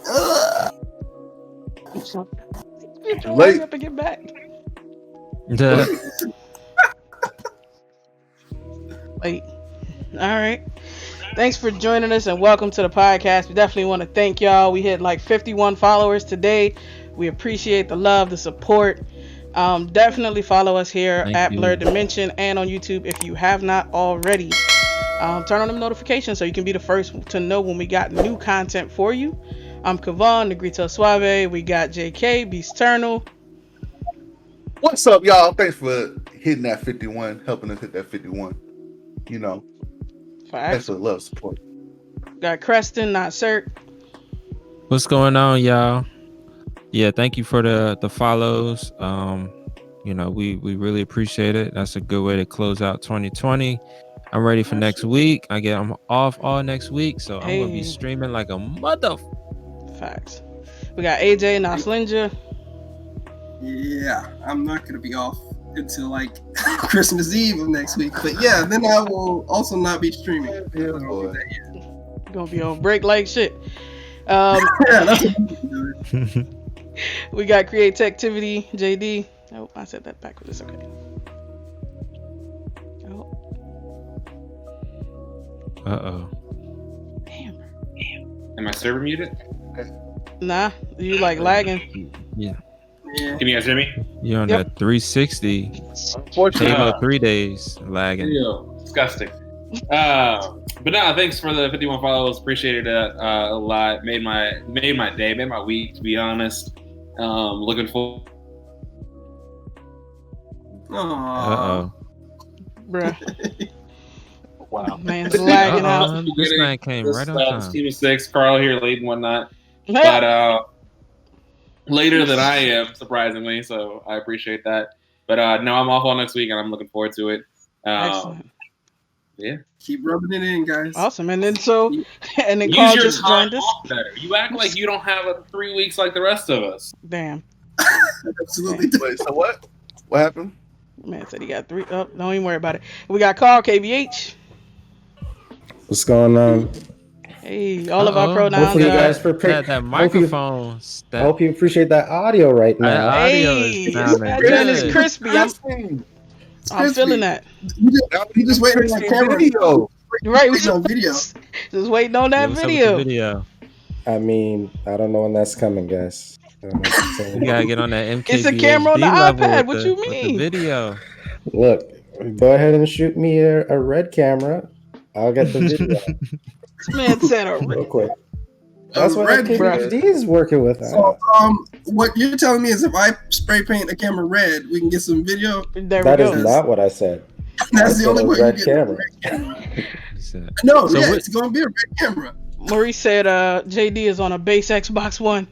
Hurry up and get back. Wait. All right. Thanks for joining us and welcome to the podcast. We definitely want to thank y'all. We hit like 51 followers today. We appreciate the love, the support. Definitely follow us here at Blerdimension and on YouTube if you have not already. Turn on them notifications so you can be the first to know when we got new content for you. I'm Kavan, Negrito Suave. We got JK, Beasternal. What's up, y'all? Thanks for hitting that 51, helping us hit that 51. You know, thanks for the love, support. Got Creston, not Cert. What's going on, y'all? Yeah, thank you for the follows. You know, we really appreciate it. That's a good way to close out 2020. I'm ready for next week. I'm off all next week, so I'm gonna be streaming like a mother. Facts. We got AJ, Naslinja. Yeah, I'm not gonna be off until like Christmas Eve of next week. But yeah, then I will also not be streaming. Yeah, gonna be on break like shit. Yeah, that's we got Creativity, JD. Oh, I said that backwards. It's okay. Uh-oh. Damn. Am I server muted? Nah, you like lagging. Yeah. Can you guys hear me? You're on that 360. Unfortunately, 3 days lagging. Ew, disgusting. But no, thanks for the 51 follows. Appreciated it a lot. Made my day, made my week, to be honest. Looking forward. Uh-oh. Bruh. Wow. Man's lagging out. This man came right on time. Team of 6, Carl here late and whatnot. But later than I am, surprisingly, so I appreciate that. But no, I'm off all next week and I'm looking forward to it. Excellent. Yeah. Keep rubbing it in, guys. Awesome. And then Carl Use just joined us. Better. You act like you don't have 3 weeks like the rest of us. Damn. Absolutely. Wait, so what? What happened? Man said he got 3. Oh, don't even worry about it. We got Carl, KVH. What's going on? Hey, all of our pronouns. Hopefully you guys prepared. That microphone. I hope you appreciate that audio right now. Audio is that joint is crispy. I'm feeling that. We just waiting on camera. Video. Right, we on video. Just waiting on that video. I mean, I don't know when that's coming, guys. You gotta get on that MKBHD. It's a camera on the iPad. What you mean? Video. Look, go ahead and shoot me a red camera. I'll get the video. This man said real quick. That's what MKBHD is working with. So, what you're telling me is if I spray paint the camera red, we can get some video? That is not what I said. That's the only way you get camera. a red camera. No, so it's going to be a red camera. Maurice said JD is on a base Xbox One.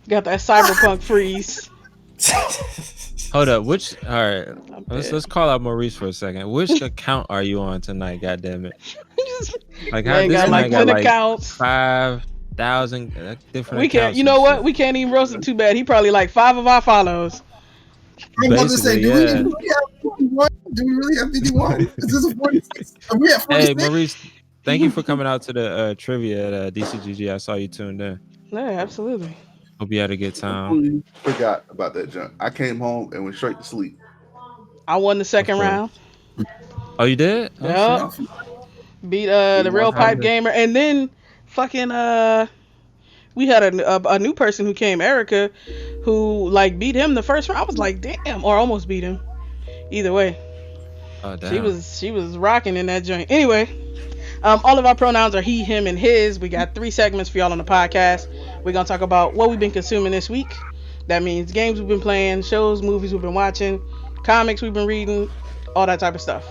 Got that cyberpunk freeze. Hold up, all right, let's call out Maurice for a second. Which account are you on tonight, goddammit? Like how this man got like accounts. 5,000 different we can't, you know what? We can't even roast him too bad. He probably like 5 of our follows. I'm about to say, do we really have 51? Is this a 46? Are we at 46? Hey, Maurice, thank you for coming out to the trivia at DCGG. I saw you tuned in. Yeah, absolutely. Hope you had a good time. Forgot about that junk. I came home and went straight to sleep. I won the second round. Oh, you did? Yeah. Beat the real pipe gamer, and then fucking we had a new person who came, Erica, who like beat him the first round. I was like, damn, or almost beat him. Either way, she was rocking in that joint. Anyway, all of our pronouns are he, him, and his. We got 3 segments for y'all on the podcast. We're gonna talk about what we've been consuming this week. That means games we've been playing, shows, movies we've been watching, comics we've been reading, all that type of stuff.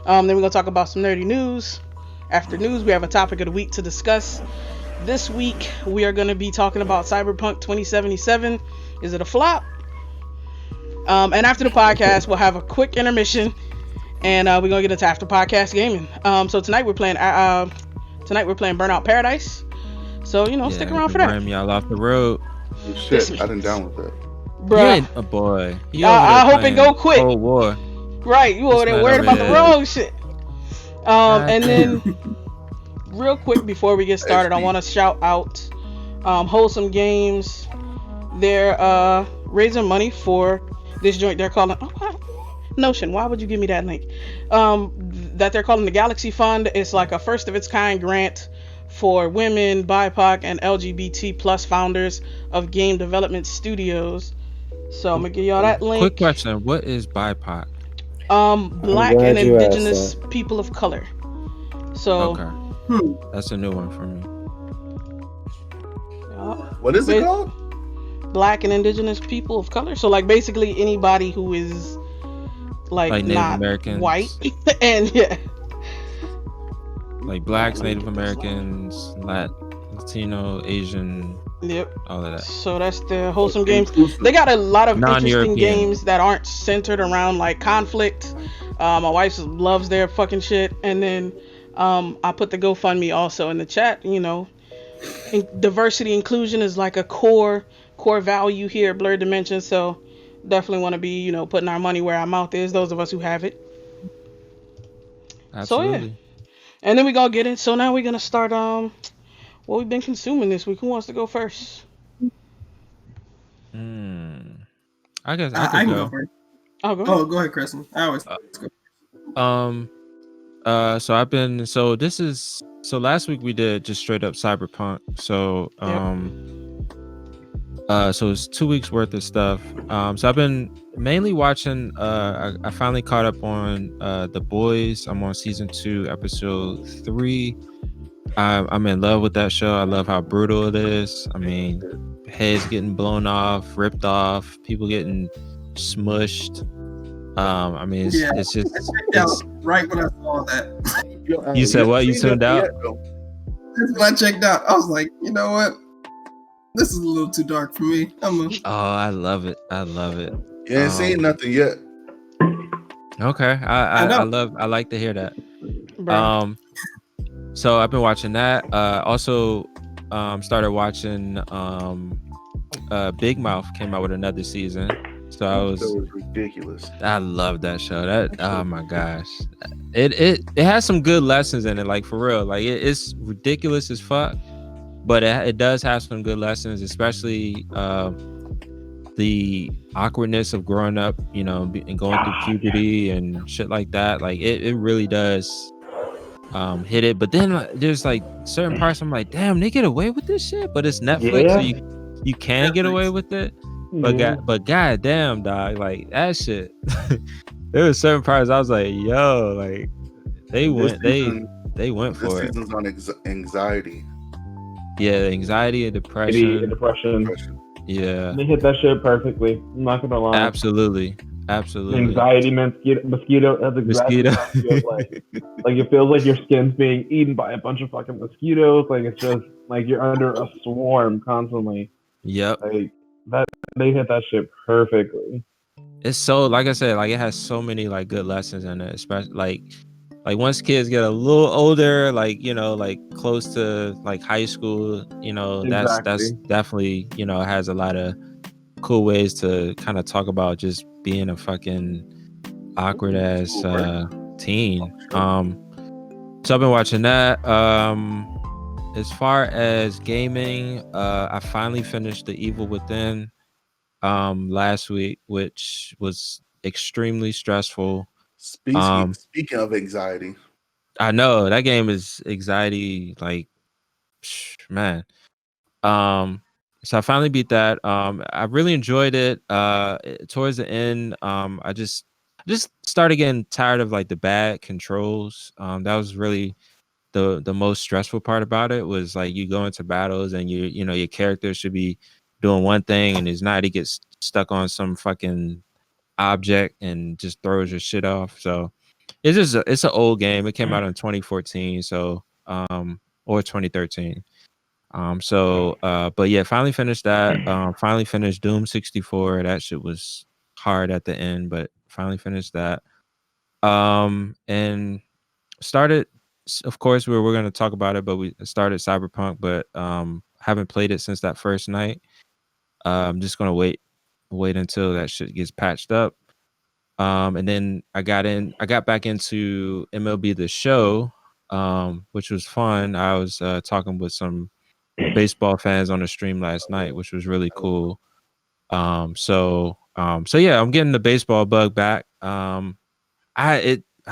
Then we're gonna talk about some nerdy news. After news, we have a topic of the week to discuss. This week, we are going to be talking about Cyberpunk 2077. Is it a flop? And after the podcast, we'll have a quick intermission, and we're going to get into after podcast gaming. So tonight we're playing Burnout Paradise. So stick around for that. Ram y'all off the road. Oh, shit, I didn't down with that, bruh. A boy. I hope it go quick. Cold War. Right, you over there worried about the wrong shit. And then real quick before we get started, I want to shout out Wholesome Games. They're raising money for this joint. They're calling Notion. Why would you give me that link? That they're calling the Galaxy Fund. It's like a first of its kind grant for women, BIPOC, and LGBT plus founders of game development studios. So I'm gonna give y'all that Quick link. question: what is BIPOC? I'm Black and glad you asked indigenous that. people of color. So Okay, that's a new one for me. What is it ba- called? black and indigenous people of color. So like basically anybody who is like Like Native not white Americans, and yeah. like blacks, Native Americans, Latino, Asian, Yep. all of that. So that's the wholesome games. Inclusive. They got a lot of interesting Non-European. games that aren't centered around like conflict. My wife loves their fucking shit, and then I put the GoFundMe also in the chat. You know, diversity inclusion is like a core value here at Blerdimension. So definitely want to be putting our money where our mouth is. Those of us who have it. So yeah, Absolutely. and then we gonna get it. So now we're gonna start what we've been consuming this week. Who wants to go first? Hmm. I guess I I could can go go. first. Oh, go ahead. Oh, go ahead, Kristen. I always go. Um. So I've been. So last week we did just straight up cyberpunk. So Yep. So it's 2 weeks worth of stuff. So I've been mainly watching. I finally caught up on The Boys. I'm on season 2, episode 3. I'm in love with that show. I love how brutal it is. I mean, heads getting blown off, ripped off, people getting smushed. I mean, Yeah. it's just Yeah, it's. right when I saw that. You said what? You Seen tuned nothing out? yet, though. That's when I checked out. I was like, you know what? This is a little too dark for me. Oh, I love it. I love it. You ain't seen nothing yet. Okay, I know. I like to hear that. Bruh. So I've been watching that. Also, started watching. Big Mouth came out with another season. So That was ridiculous. I love that show. That oh my gosh, it has some good lessons in it. Like for real, like it's ridiculous as fuck, but it does have some good lessons, especially the awkwardness of growing up, and going through puberty and shit like that. Like it really does hit it. But then there's like certain parts I'm like, damn, they get away with this shit, but it's Netflix, so you can get away with it. But god damn, dog, like that shit. There was certain parts I was like, yo, like they went This for it. season's on anxiety. Yeah, anxiety and depression. Depression. Yeah, They hit that shit perfectly. I'm not gonna lie. absolutely. Anxiety, mosquito. That's exactly Mosquito. how it feels like. Like it feels like your skin's being eaten by a bunch of fucking mosquitoes. Like it's just like you're under a swarm constantly. Yep. Like that, they hit that shit perfectly. It's so, like I said, like it has so many like good lessons in it, especially like once kids get a little older, like like close to like high school, that's Exactly. definitely has a lot of cool ways to kind of talk about just being a fucking awkward ass teen. So I've been watching that. As far as gaming, I finally finished The Evil Within last week, which was extremely stressful. Speaking of anxiety, I know that game is anxiety, like man. So I finally beat that. I really enjoyed it. Towards the end, I just started getting tired of like the bad controls. That was really the most stressful part about it, was like you go into battles and your character should be doing one thing, and it's not. He gets stuck on some fucking object and just throws your shit off. So it's an old game. It came out in 2014, so or 2013. But yeah, finally finished that. Finally finished Doom 64. That shit was hard at the end, but finally finished that. And started, of course, we're going to talk about it, but we started Cyberpunk, but haven't played it since that first night. I'm just gonna wait until that shit gets patched up. And then I got back into MLB The Show, which was fun. I was talking with some baseball fans on the stream last night, which was really cool. So yeah, I'm getting the baseball bug back. I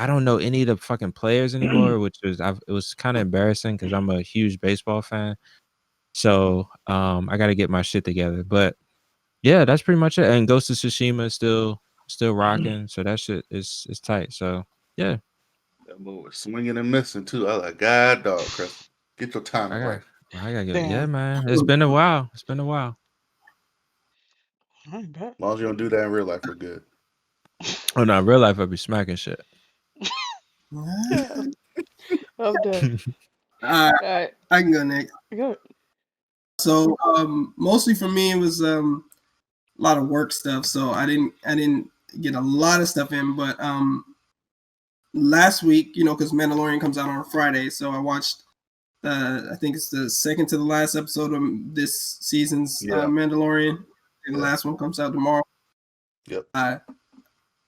don't know any of the fucking players anymore, which was it was kind of embarrassing because I'm a huge baseball fan. So I got to get my shit together. But yeah, that's pretty much it. And Ghost of Tsushima is still rocking, so that shit is tight. So yeah, That move was swinging and missing too. I like, God, dog, Chris, get your timing right. I gotta get. Yeah, Damn. man, it's been a while. It's been a while. I bet. As long as you don't do that in real life, we're good. Oh no, in real life I'd be smacking shit. Yeah. I'm done. All All right. I can go next. Go. So mostly for me it was a lot of work stuff. So I didn't get a lot of stuff in, but last week, because Mandalorian comes out on Friday, so I watched I think it's the second to the last episode of this season's Mandalorian, and the last one comes out tomorrow. Yep.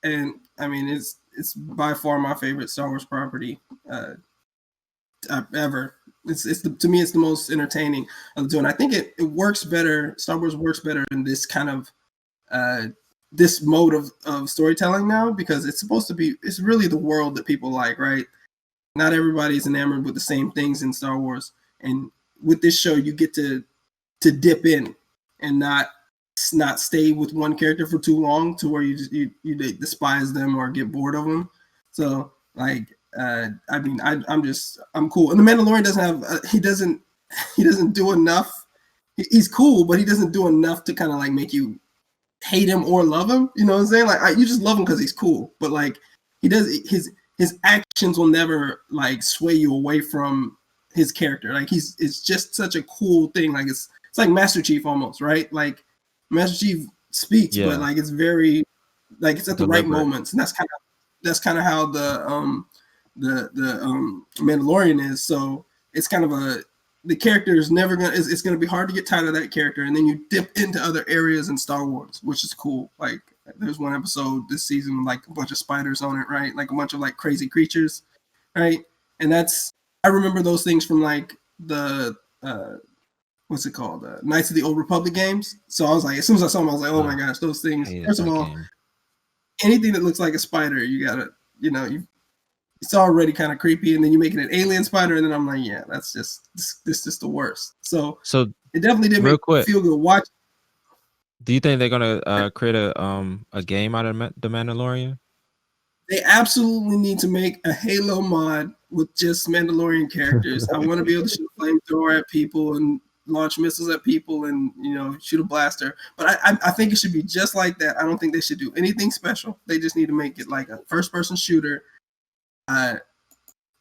And I mean it's by far my favorite Star Wars property ever. To me it's the most entertaining of the two, and I think it works better. Star Wars works better in this kind of this mode of storytelling now, because it's really the world that people like, right? Not everybody's enamored with the same things in Star Wars, and with this show you get to dip in and not stay with one character for too long to where you despise them or get bored of them. So like I mean I'm cool. And the Mandalorian doesn't have he doesn't do enough. He's cool, but he doesn't do enough to kind of like make you hate him or love him. You know what I'm saying? Like you just love him because he's cool, but like he does his actions will never like sway you away from his character. Like it's just such a cool thing. Like it's like Master Chief almost, right? Like Master Chief speaks, but like it's very like it's at the right moments, and that's kind of how the Mandalorian is. So it's kind of the character is never gonna it's gonna be hard to get tired of that character, and then you dip into other areas in Star Wars, which is cool. Like there's one episode this season with like a bunch of spiders on it, right? Like a bunch of like crazy creatures, right? And I remember those things from like the what's it called? Knights of the Old Republic games. So I was like, as soon as I saw them, I was like, oh my gosh, those things. First of all, anything that looks like a spider, you gotta, it's already kind of creepy, and then you make it an alien spider, and then I'm like, yeah, that's just this is the worst. So it definitely didn't make me feel good watching. Do you think they're gonna create a game out of the Mandalorian? They absolutely need to make a Halo mod with just Mandalorian characters. I want to be able to shoot a flamethrower at people and launch missiles at people and shoot a blaster. But I think it should be just like that. I don't think they should do anything special. They just need to make it like a first-person shooter.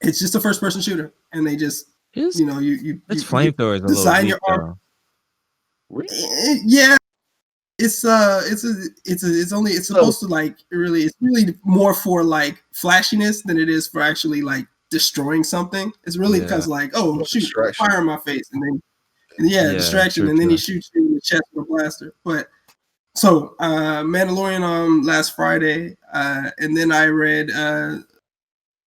It's just a first-person shooter, and they just you flamethrowers a design your arm. Yeah. It's supposed to like it's really more for like flashiness than it is for actually like destroying something. It's really because like, oh shoot, fire in my face, and then distraction, and then he shoots you in the chest with a blaster. But so Mandalorian last Friday, and then I read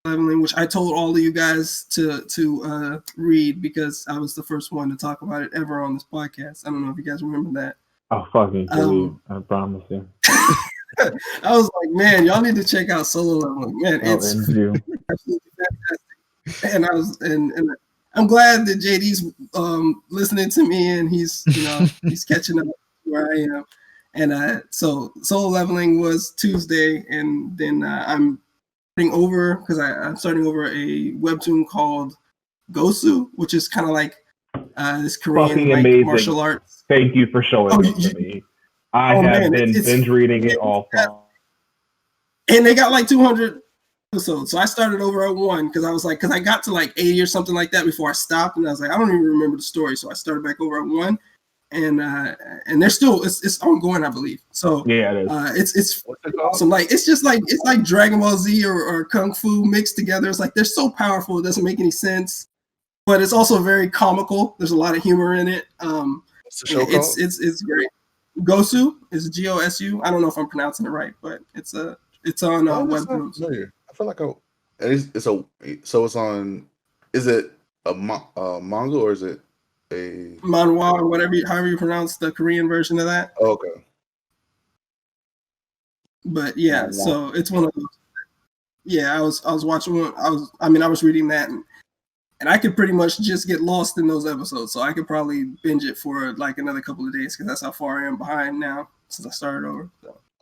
Leveling, which I told all of you guys to read because I was the first one to talk about it ever on this podcast. I don't know if you guys remember that. I'll fucking kill you. I promise you. I was like, man, y'all need to check out Solo Leveling. Man, it's absolutely fantastic. And I was, and I'm glad that JD's listening to me, and he's he's catching up where I am. And so Solo Leveling was Tuesday, and then I'm starting over because I'm starting over a webtoon called Gosu, which is kind of like this Korean like, martial arts. Thank you for showing it to me. I have been binge reading it all fall. And they got like 200 episodes. So I started over at 1 because I was like, because I got to like 80 or something like that before I stopped, and I was like, I don't even remember the story. So I started back over at 1, and they're still it's ongoing, I believe. So yeah, it is. It's awesome. Like it's like Dragon Ball Z or Kung Fu mixed together. It's like they're so powerful, it doesn't make any sense. But it's also very comical. There's a lot of humor in it. What's the show called? It's great. Gosu is Gosu. I don't know if I'm pronouncing it right, but it's on Webtoons. I feel like it's on. Is it a manga or is it? a manhwa or however you pronounce the Korean version of that. okay. But yeah, Manhwa. so it's one of those. Yeah, I was watching one. I was reading that, and I could pretty much just get lost in those episodes. So I could probably binge it for like another couple of days because that's how far I am behind now since I started over.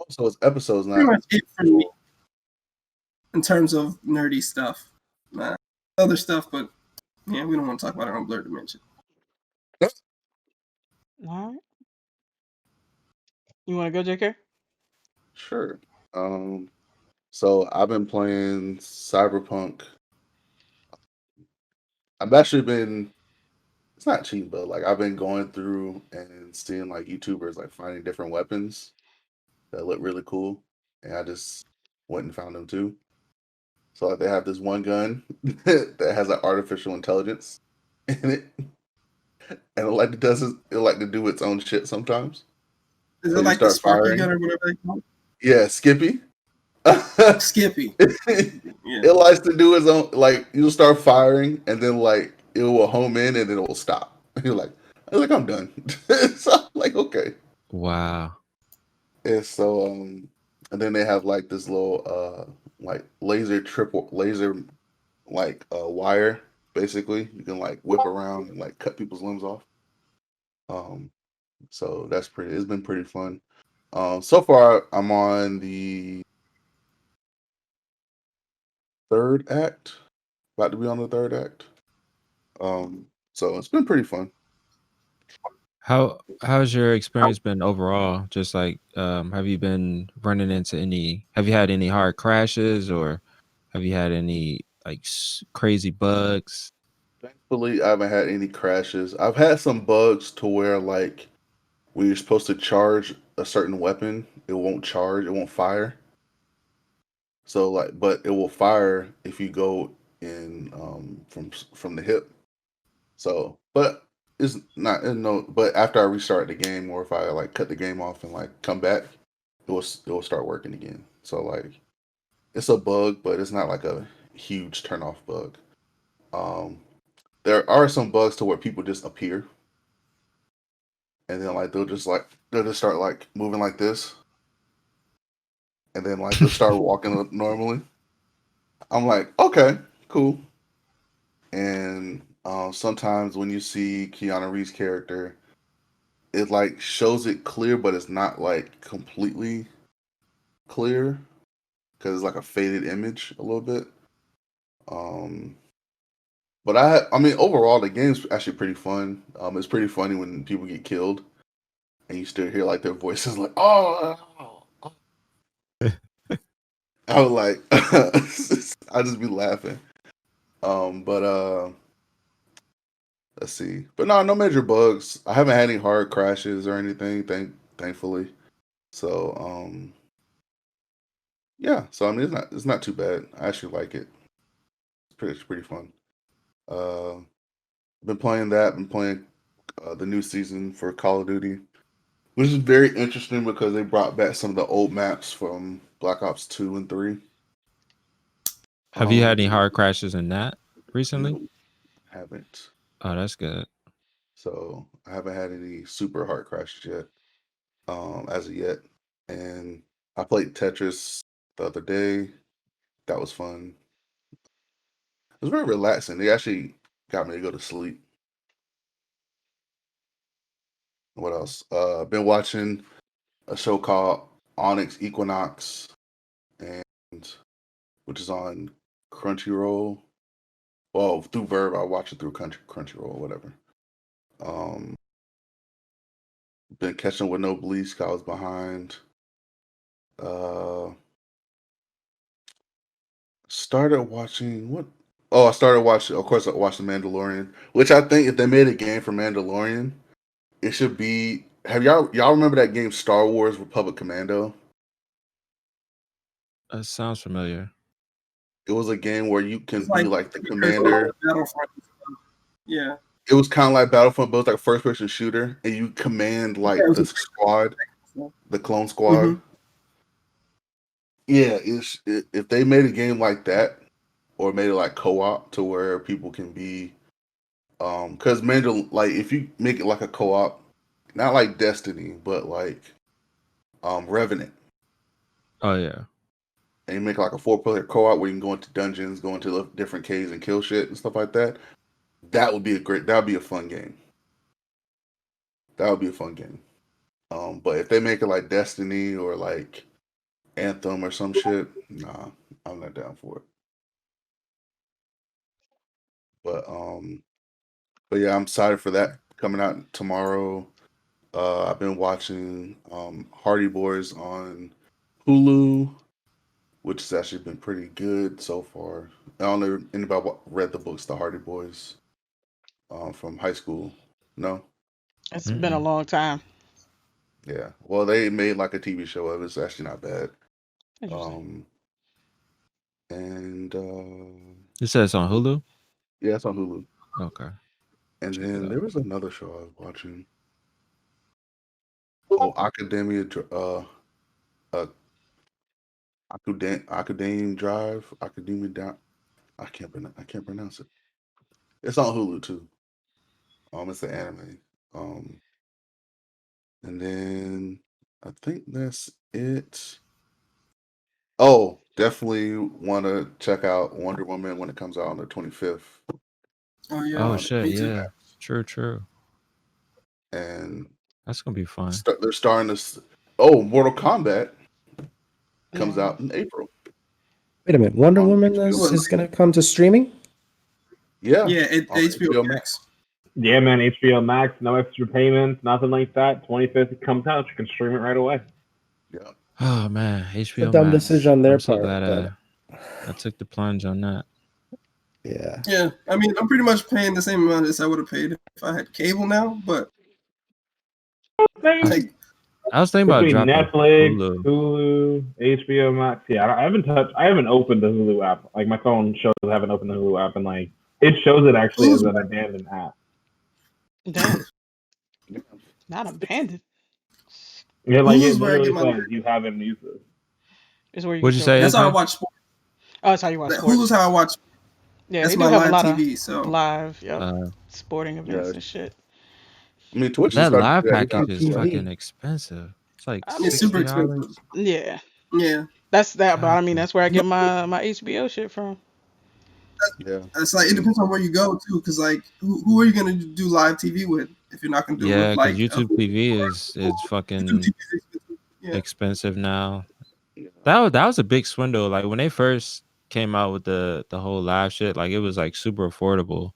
So it's episodes, Pretty not much it for me in terms of nerdy stuff. Other stuff, but yeah, we don't want to talk about it on Blerdimension. All right. You want to go, JK? Sure. So I've been playing Cyberpunk. I've actually been. It's not cheap, but like I've been going through and seeing like YouTubers like finding different weapons that look really cool, and I just went and found them too. So like they have this one gun that has an artificial intelligence in it, and it like it like to do its own shit sometimes. Is So it you like the start Sparky gun firing. or whatever they call Yeah, Skippy. it? Skippy. Yeah. It likes to do its own. Like you'll start firing, and then like it will home in, and then it will stop. You're like, I'm done. So I'm like, okay. Wow. And so and then they have like this little like laser like wire. Basically, you can like whip around and like cut people's limbs off. Um, so that's pretty. It's been pretty fun. So far I'm on the third act. About to be on the third act. So it's been pretty fun. How's your experience been overall? Just like, have you been running into have you had any hard crashes, or have you had any like crazy bugs? Thankfully, I haven't had any crashes. I've had some bugs to where like when you're supposed to charge a certain weapon, it won't charge, it won't fire. So like, but it will fire if you go in from the hip. So, but it's not no. But after I restart the game, or if I like cut the game off and like come back, it will start working again. So like, it's a bug, but it's not like a huge turn off bug. Um, there are some bugs to where people just appear, and then like they'll just start like moving like this, and then like they'll start walking up normally. I'm like, okay, cool. And sometimes when you see Keanu Reeves' character, it like shows it clear, but it's not like completely clear because it's like a faded image a little bit. Um, but I mean, overall, the game's actually pretty fun. It's pretty funny when people get killed, and you still hear like their voices, like, "Oh." I was like, I just be laughing. But let's see. But no major bugs. I haven't had any hard crashes or anything. Thankfully. So yeah. So I mean, it's not too bad. I actually like it. It's pretty fun. Uh, been playing that. Been playing the new season for Call of Duty, which is very interesting because they brought back some of the old maps from Black Ops 2 and 3. Have you had any hard crashes in that recently? No, haven't. Oh, that's good. So I haven't had any super hard crashes yet, as of yet. And I played Tetris the other day. That was fun. It was very relaxing. They actually got me to go to sleep. What else? Been watching a show called Onyx Equinox, and which is on Crunchyroll. Well, through Verve, I watch it through Crunchyroll, whatever. Um, been catching with no bleach. I was behind. Uh, started watching what? Oh, I started watching. Of course, I watched The Mandalorian, which I think if they made a game for Mandalorian, it should be. Have y'all remember that game Star Wars Republic Commando? That sounds familiar. It was a game where you It's can be like like the commander. Battlefront. Yeah. It was kind of like Battlefront, but it was like a first person shooter, and you command Yeah, it like was the squad, the clone squad. Mhm. Yeah, if they made a game like that, or made it like co op to where people can be Because Mandal, like if you make it like a co-op, not like Destiny, but like Revenant, Oh yeah. and you make like a 4-player co-op where you can go into dungeons, go into different caves and kill shit and stuff like that. That would be that would be a fun game. That would be a fun game. But if they make it like Destiny or like Anthem or some shit, nah, I'm not down for it. But but yeah, I'm excited for that coming out tomorrow. I've been watching Hardy Boys on Hulu, which has actually been pretty good so far. I don't know if anybody read the books, The Hardy Boys, from high school. No, It's been a long time. yeah. Well, they made like a TV show of it. It's actually not bad. Interesting. And You said it's on Hulu. yeah, it's on Hulu. Okay. And Check it then out. there was another show I was watching. Oh, Academia, uh, Academe Drive, Academia Down. I can't pronounce it. It's on Hulu too. It's an anime. Um, and then I think that's it. Oh, definitely want to check out Wonder Woman when it comes out on the 25th. Oh yeah, Oh On shit, me too. yeah. True. and That's gonna be fun. they're starting this. Oh, Mortal Kombat comes Yeah. out in April Wait a minute, Wonder on Woman HBO is, Max. What? is gonna come to streaming? Yeah, Yeah, on HBO HBO Max. Max. Yeah, man, HBO Max, no extra payments, nothing like that. 25th it comes out, you can stream it right away. Yeah, Oh man, It's a HBO dumb Max. decision on their I'm so part, glad but I took the plunge on that. yeah. Yeah, I mean, I'm pretty much paying the same amount as I would have paid if I had cable now. But I, like, I was thinking about Between dropping Netflix, Hulu. Hulu, HBO Max, yeah, I haven't opened the Hulu app. Like my phone shows I haven't opened the Hulu app, and like it shows it actually as Hulu's an abandoned app. Damn. Not abandoned. Yeah, like it Hulu's where I get literally my. says you haven't used it. Is where you can What'd you show say, That's everything. how I AJ? watch sports. Oh, that's how you watch Like, Hulu's sports. how I watch. Yeah, That's they my do have a live lot of TV. So live, yep, Uh, sporting yeah. events and shit. I mean, Twitch is that starting to live do that package now. is Like, fucking TV. expensive. It's like I it's mean, super $60. expensive. yeah, Yeah, that's that. But I God mean, damn. that's where I get but my HBO shit from. yeah, it's I like it mean, depends on where you go too. Because like, who are you gonna do live TV with if you're not gonna do it Yeah, with because like YouTube TV is YouTube fucking TV is expensive. Yeah, expensive now. yeah. That was a big swindle. Like when they first came out with the whole live shit, like it was like super affordable.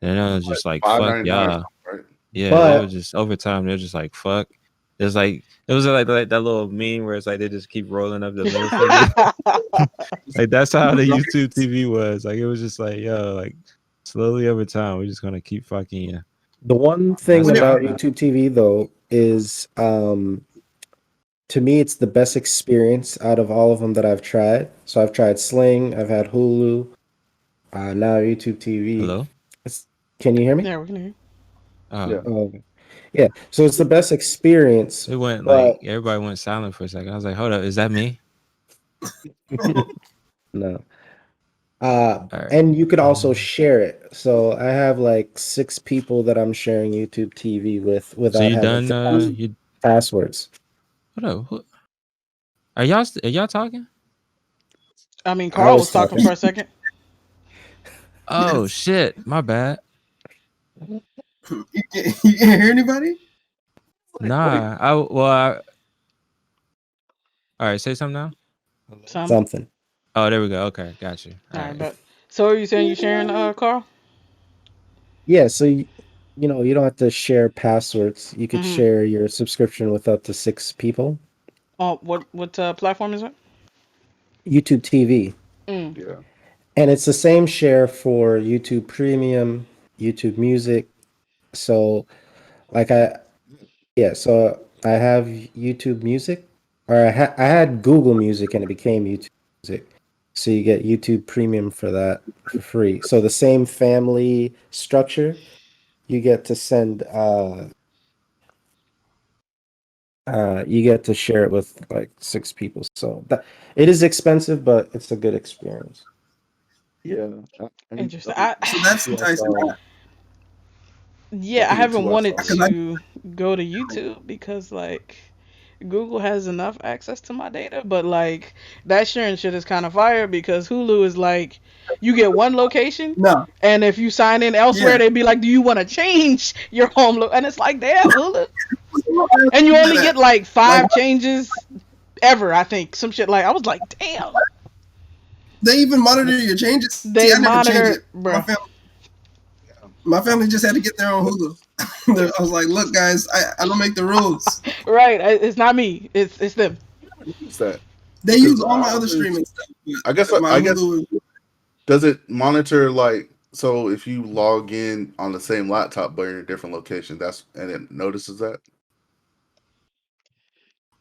And it was Like just like fuck $5.99 or yeah. something, right? Yeah, they were But just over time. They're just like fuck. It's like it was like that little meme where it's like they just keep rolling up the middle finger. Like that's how the YouTube TV was. Like it was just like yo, like slowly over time, we're just gonna keep fucking you. the one That's thing when what it, about happened. YouTube TV though is to me it's the best experience out of all of them that I've tried. So I've tried Sling, I've had Hulu, now YouTube TV. Hello? Can you hear me? Yeah, we can hear you. Yeah, Oh, yeah. So it's the best experience, It went but like everybody went silent for a second. I was like, hold up, is that me? no. All right. And you could also share it. So I have like 6 people that I'm sharing YouTube TV with So without you having done? to pass You passwords. what up? Are y'all talking? I mean, I Carl was was talking talking. for a second. Oh yes, shit, my bad. you can't hear anybody. wait. Nah, all right. Say something now. Some. Something. Oh, there we go. Okay, got you. All All right, right. but so are you saying you sharing, Carl? Yeah, so you don't have to share passwords. You could Mm-hmm. share your subscription with up to 6 people. Oh, what platform is it? YouTube TV. Mm. Yeah, And it's the same share for YouTube Premium, YouTube Music. So like so I have YouTube Music, or I had Google Music and it became YouTube Music. So you get YouTube Premium for that for free. So the same family structure, you get to send you get to share it with like 6 people. So that it is expensive, but it's a good experience. yeah. And Interesting. I So that's like enticing. Yeah, I think haven't 2 hours wanted Because fine. to go to YouTube because like Google has enough access to my data, but like that sharing shit is kind of fire because Hulu is like you get one location, no, and if you sign in elsewhere, yeah. they'd be like, "Do you want to change your home?" And it's like, damn, Hulu, and you only get like Like 5 changes ever. I think some shit like I was like, damn, they even monitor your changes. See, they I never change monitor, it. bruh. My family just had to get their own Hulu. I was like, look, guys, I don't make the rules. Right, it's not me, it's them. Use that They because use all my other streaming stuff, I guess but my I guess Hulu is does it monitor like so if you log in on the same laptop but in a different location, that's and it notices that?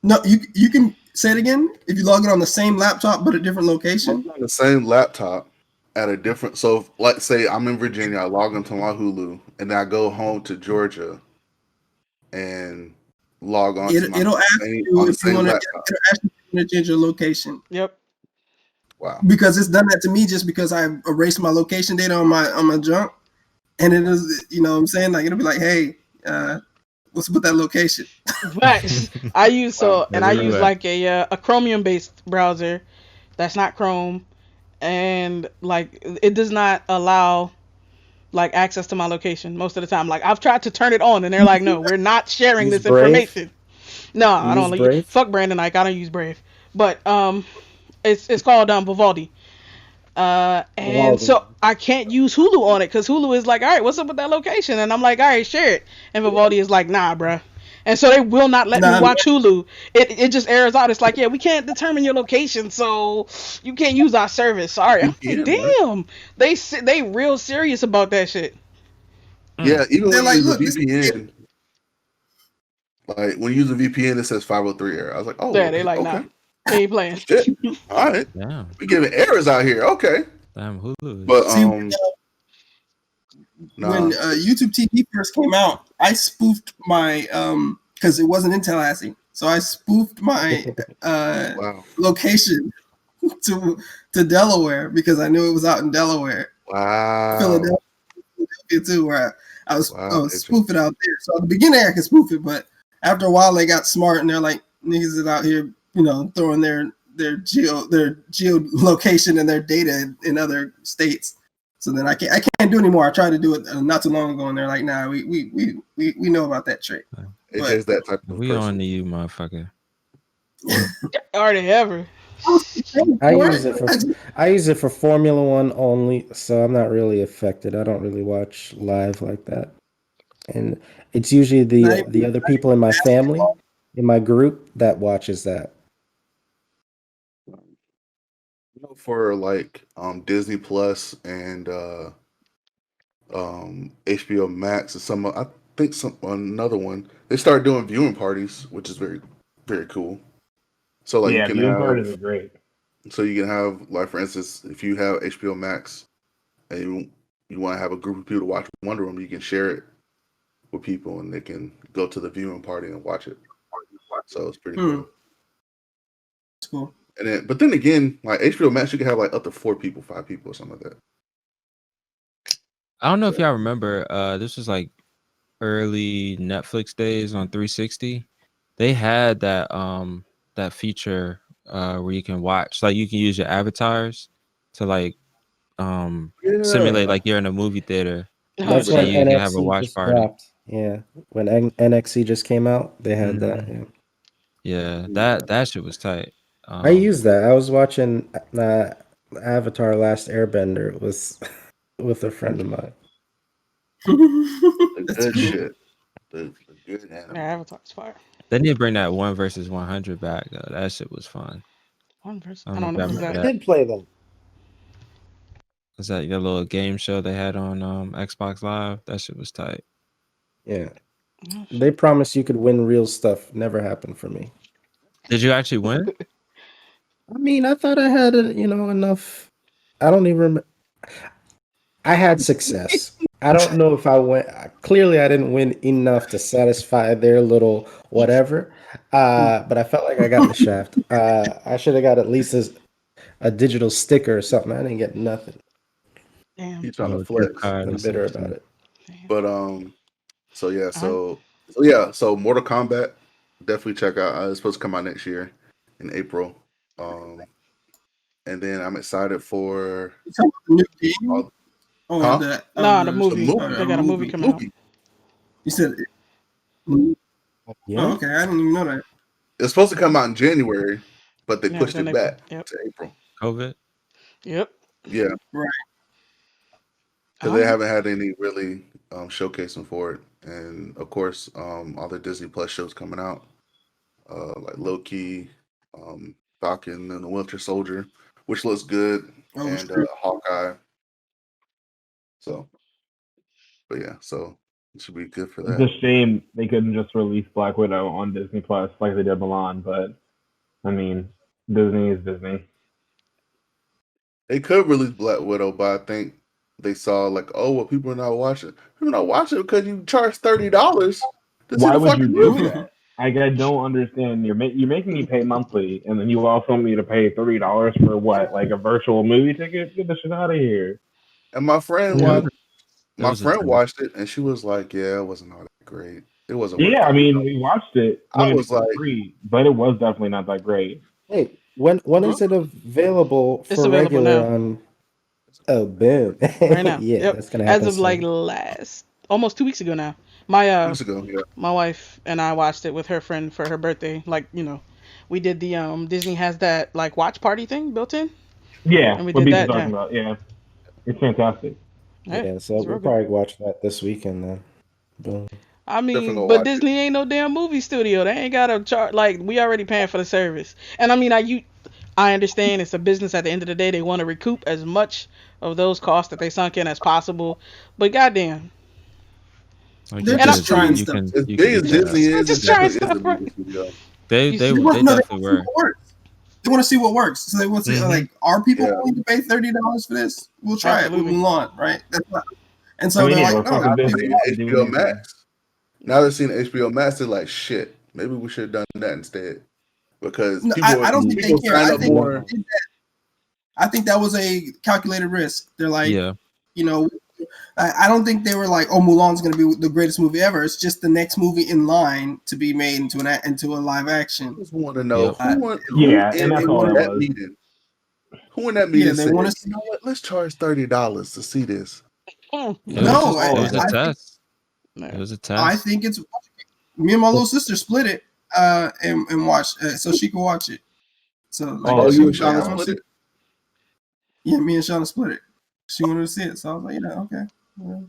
no. You can say it again if you log in on the same laptop but a different location. On the same laptop at a different so if, like say I'm in Virginia, I log into my Hulu and then I go home to Georgia and log on to my It'll ask same you on the if you same want to. laptop. It'll ask you if you want to change your location Yep. Wow. because it's done that to me just because I erased my location data on my junk, and it is what I'm saying, like it'll be like, hey, what's with that location? Facts. I use Wow. and I Everywhere. use like a Chromium based browser that's not Chrome, and like it does not allow like access to my location most of the time. Like I've tried to turn it on and they're like, no, we're not sharing Use this Brave. information. No, You I use don't like Brave. fuck Brandon Ike. I don't use Brave, but it's called Vivaldi. And Vivaldi. so I can't use Hulu on it because Hulu is like, all right, what's up with that location? And I'm like, all right, share it. And Vivaldi is like, nah, bruh. And so they will not let me Nah, watch Hulu. It just airs out. It's like, yeah, we can't determine your location, so you can't use our service. Sorry. I'm like, VPN work. damn. They real serious about that shit. Yeah, even they're when you like, use a look, this is VPN, like when you use a VPN, it says 503 error. I was like, oh, Yeah, they like, nah, okay, we ain't playing. shit. All right, Damn. we giving errors out here. Okay, Damn Hulu but is see when nah, YouTube TV first came out, I spoofed my because it wasn't in Tallahassee, so I spoofed my wow, location to Delaware because I knew it was out in Delaware, wow, Philadelphia too, where I wow, was spoofing out there. So at the beginning I could spoof it, but after a while they got smart and they're like niggas is out here, throwing their geolocation and their data in other states. So then I can't do it anymore. I tried to do it not too long ago, and they're like, "Nah, we know about that trick." But AJ's that type of we on person. to you, motherfucker. Are they ever? I use it for Formula One only, so I'm not really affected. I don't really watch live like that, and it's usually the other people in my family, in my group, that watches that. For like Disney Plus and HBO Max and some I think some another one. They started doing viewing parties, which is very very cool. So like Yeah, viewing parties are great. you can have like for instance, if you have HBO Max and you want to have a group of people to watch Wonder Woman, you can share it with people and they can go to the viewing party and watch it. So it's pretty cool. It's cool. And then, but then again, like HBO Max, you can have like up to 4 people, 5 people, or something like that. I don't know if y'all remember, this was like early Netflix days on 360. They had that feature where you can watch, like you can use your avatars to like simulate Yeah, like you're in a movie theater Oh That's and when shit. you can have a NXT watch just party. dropped. Yeah, when NXT just came out, they had that. Mhm. Yeah. Yeah, that shit was tight. I used that. I was watching Avatar: Last Airbender with with a friend of mine. the That's good cool. shit, the good anime. Yeah, Avatar's fire. They need to bring that 1 versus 100 back though. That shit was fun. One person. I I don't know don't if know y'all who's remember I that. that. did play them. Was that your little game show they had on Xbox Live? That shit was tight. Yeah, Oh, they promised you could win real stuff. Never happened for me. Did you actually win? I mean, I thought I had enough. I don't even remember. I had success. I don't know if I went. Clearly, I didn't win enough to satisfy their little whatever. But I felt like I got in the shaft. I should have got at least a digital sticker or something. I didn't get nothing. damn. He's trying to Little gift flex, card or I'm bitter some about shit. it. Damn. but So yeah, Alright. so Mortal Kombat, definitely check out. It's supposed to come out next year in April. Um, and then I'm excited for You talking about the new game or huh the Nah, the the movie. movie They got a movie movie? coming out. movie. You said, Yeah. oh, okay, I didn't even know that. It's supposed to come out in January, but they Yeah, it's pushed in it April. back Yep. to April. COVID. Yep. Yeah, Right. because they Alright. haven't had any really showcasing for it, and of course, all the Disney Plus shows coming out, like Loki, Falcon and the Winter Soldier, which looks good, Oh, and sure. Hawkeye. So, but yeah, so it should be good for It's that. a shame they couldn't just release Black Widow on Disney Plus like they did Milan, but I mean, Disney is Disney. They could release Black Widow, but I think they saw like, oh, well, people are not watching. People are not watching because you charge $30 to see Why the would you fucking do movie. that? Like, I don't understand. You're making me pay monthly, and then you also want me to pay $30 for what? Like a virtual movie ticket? Get the shit out of here. And my friend It Yeah. was watched. it My was a friend test. watched it, and she was like, "Yeah, it wasn't all that great. It wasn't worth Yeah, I mean, $30." we watched it I when it was was like, free, but it was definitely not that great. Hey, when is it available It's for available regular now. on? Oh, boom. Right now. Yeah, Yep. that's gonna As happen of like soon. last almost 2 weeks ago now. My weeks ago, yeah, my wife and I watched it with her friend for her birthday. Like, we did the Disney has that like watch party thing built in. Yeah, And we what did Beats is that, talking yeah. about. Yeah, it's fantastic. Yeah, Yeah, so it's real we'll good. probably watch that this weekend then. Boom. I definitely mean, gonna but watch it. Disney ain't no damn movie studio. They ain't got to charge. Like, we already paying for the service. And I mean, I understand it's a business. At the end of the day, they want to recoup as much of those costs that they sunk in as possible. But goddamn, Like They're you and I, just could trying you stuff. can As you could big get as that. Disney they're is, just it trying definitely is a stuff, right? movie studio. They You they see, They want they no, they definitely want to see were. what works. They want to see what works. So they want to see Hmm. like, are people Yeah, willing to pay $30 for this? We'll try it with absolutely. Mulan, right? That's not, and I so mean, they're yeah, like, we're no, fucking now they're people Disney. seeing want. They can do HBO anything. Max. Now they're seeing HBO Max. They're like, shit, maybe we should have done that instead because No, I don't think they people care. sign I up think more. No. I think that was a calculated risk. They're like, Yeah. you know, I don't think they were like, oh, Mulan's going to be the greatest movie ever. It's just the next movie in line to be made into a live I action. just want to know Yep. Uh, who Yeah, and in that's they all want that to, that was. meeting. Who in that yeah, meeting they said, want you to. know what? Let's charge $30 to see this. Mm, It was no. No, just All it of was a that. test. It Yeah. was a I test. think it's me and my little sister split it and watched so she could watch it. So like All Oh, of you she it. and was like, I Sean Yeah. want to split see. it? Yeah, me and Shauna split it. She wanted to see it, so I was like, yeah, okay. Yeah.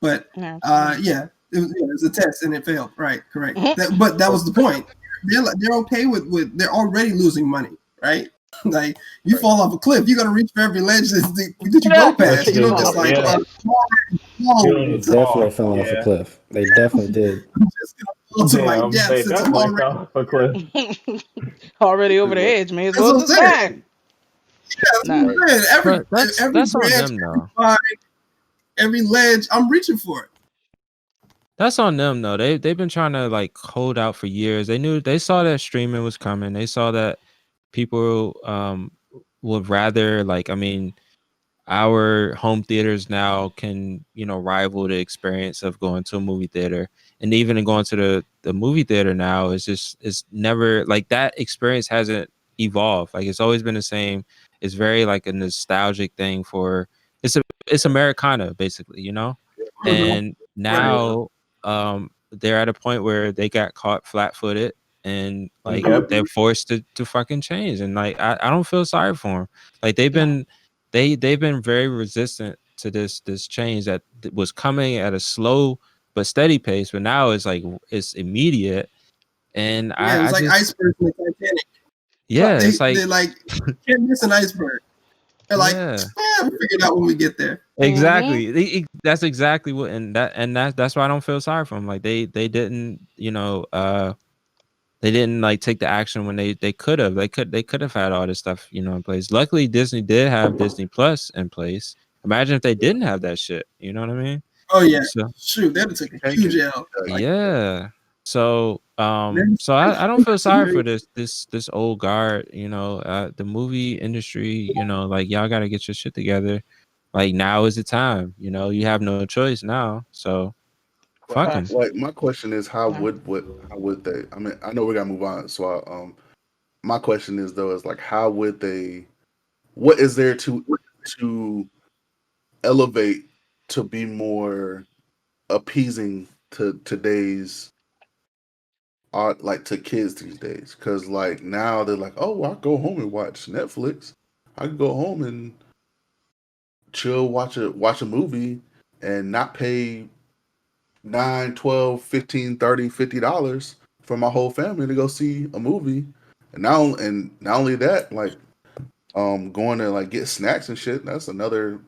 But Absolutely. yeah, it was a test and it failed. Right, correct. Mhm. But that Oh, was the point. They're okay with they're already losing money, right? Like you right. fall off a cliff, you got to reach for every ledge that you go Exactly. past. Yes, You they don't Fall just off a did. like, Yeah. oh, cliff. I'm already You They don't falling. just definitely fall. fell off a Yeah. cliff. They definitely did. I'm just gonna fall to my Damn, death they since I'm definitely already. fell off a cliff. Already over Pretty the much. edge. May as That's well what I'm just saying. die. Yeah, that's Nah. what I'm saying. But Every that's on branch, them every though. vine, every ledge, I'm reaching for it. That's on them though. They've been trying to like hold out for years. They saw that streaming was coming. They saw that people would rather like I mean our home theaters now can rival the experience of going to a movie theater, and even in going to the movie theater now is just it's never like that experience hasn't evolved. Like it's always been the same. It's very like a nostalgic thing for it's Americana basically, Mhm. and Right. now they're at a point where they got caught flat-footed and like Yep. they're forced to fucking change, and like I don't feel sorry for them. Like Nah. they've been very resistant to this change that was coming at a slow but steady pace, but now it's like it's immediate, and Yeah, it was I like just icebergs in the Titanic. yeah, They it's like they like can't miss an iceberg. They're like, yeah, yeah, we'll figure it out when we get there. Mm-hmm. exactly. That's exactly what, and that's why I don't feel sorry for them. Like they didn't they didn't like take the action when they could have. They could have had all this stuff in place. Luckily, Disney did have Disney Plus in place. Imagine if they didn't have that shit. You know what I mean? Oh yeah, So shoot, that took a Tanking. huge L. Like yeah. So that- so I don't feel sorry for this old guard. The movie industry. Like y'all got to get your shit together. Like now is the time. You have no choice now. So Fuck them. Facts. Like my question is, No. how would they? I mean, I know we gotta move on. So, my question is though, is like, how would they? What is there to elevate to be more appeasing to today's art, like to kids these days? Because like now they're like, oh, I go home and watch Netflix. I can go home and chill, watch a movie, and not pay 9, 12, 15, 30, $50 for my whole family to go see a movie. And not only that, like going to like get snacks and shit, that's another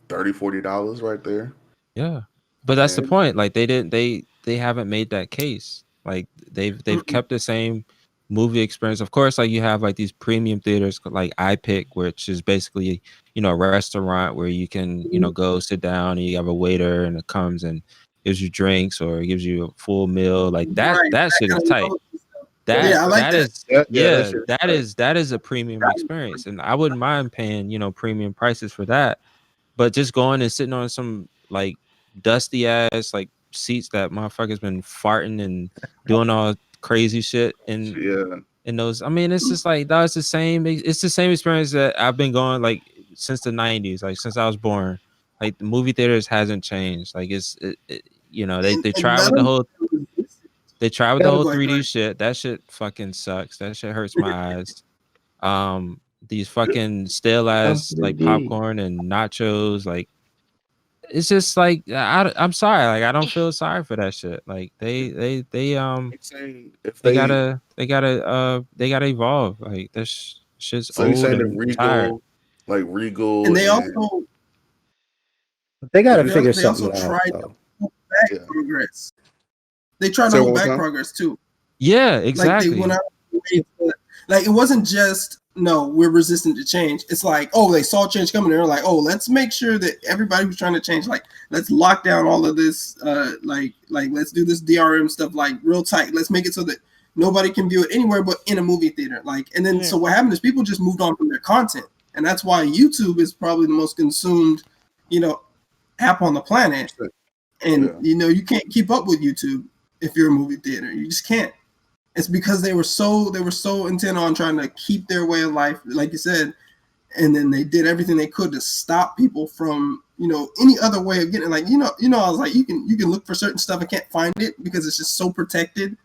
$30, $40 right there. Yeah, but that's the And point. Like they haven't made that case. Like they've kept the same movie experience. Of course, like you have like these premium theaters like iPick, which is basically a restaurant where you can go sit down and you have a waiter and it comes and gives you drinks or gives you a full meal. Like that Right. that shit Kind is of tight. love. That Yeah, I like that that. is that yeah, shit is that like, is that is a premium experience, and I wouldn't mind paying premium prices for that. But just going and sitting on some like dusty ass like seats that motherfuckers been farting and doing all crazy shit yeah, in those. I mean, it's just like that's the same. It's the same experience that I've been going like since the '90s, like since I was born. Like the movie theaters hasn't changed. Like they And try let with the them. whole they try with the Gotta whole go ahead. 3D shit. That shit fucking sucks. That shit hurts my eyes. These fucking stale ass like 3D. popcorn and nachos, like it's just like I'm sorry, like I don't feel sorry for that shit. Like I'm saying if they they gotta they gotta evolve. Like this shit's so you old saying that and tired. Regal And they and also They got what to you figure they also something out, tried to though. hold back yeah. progress. They tried Say to it hold one back more time. progress too. Yeah, Like they went exactly. out of the way like it wasn't just no, we're resistant to change. It's like, oh, they saw change coming. They're like, oh, let's make sure that everybody who's trying to change, like, let's lock down all of this, like let's do this DRM stuff like real tight. Let's make it so that nobody can view it anywhere but in a movie theater. Like, and then Yeah. so what happened is people just moved on from their content, and that's why YouTube is probably the most consumed, app on the planet. And Yeah. you can't keep up with YouTube if you're a movie theater. You just can't. It's because they were so intent on trying to keep their way of life, like you said, and then they did everything they could to stop people from any other way of getting like I was like you can look for certain stuff and can't find it because it's just so protected,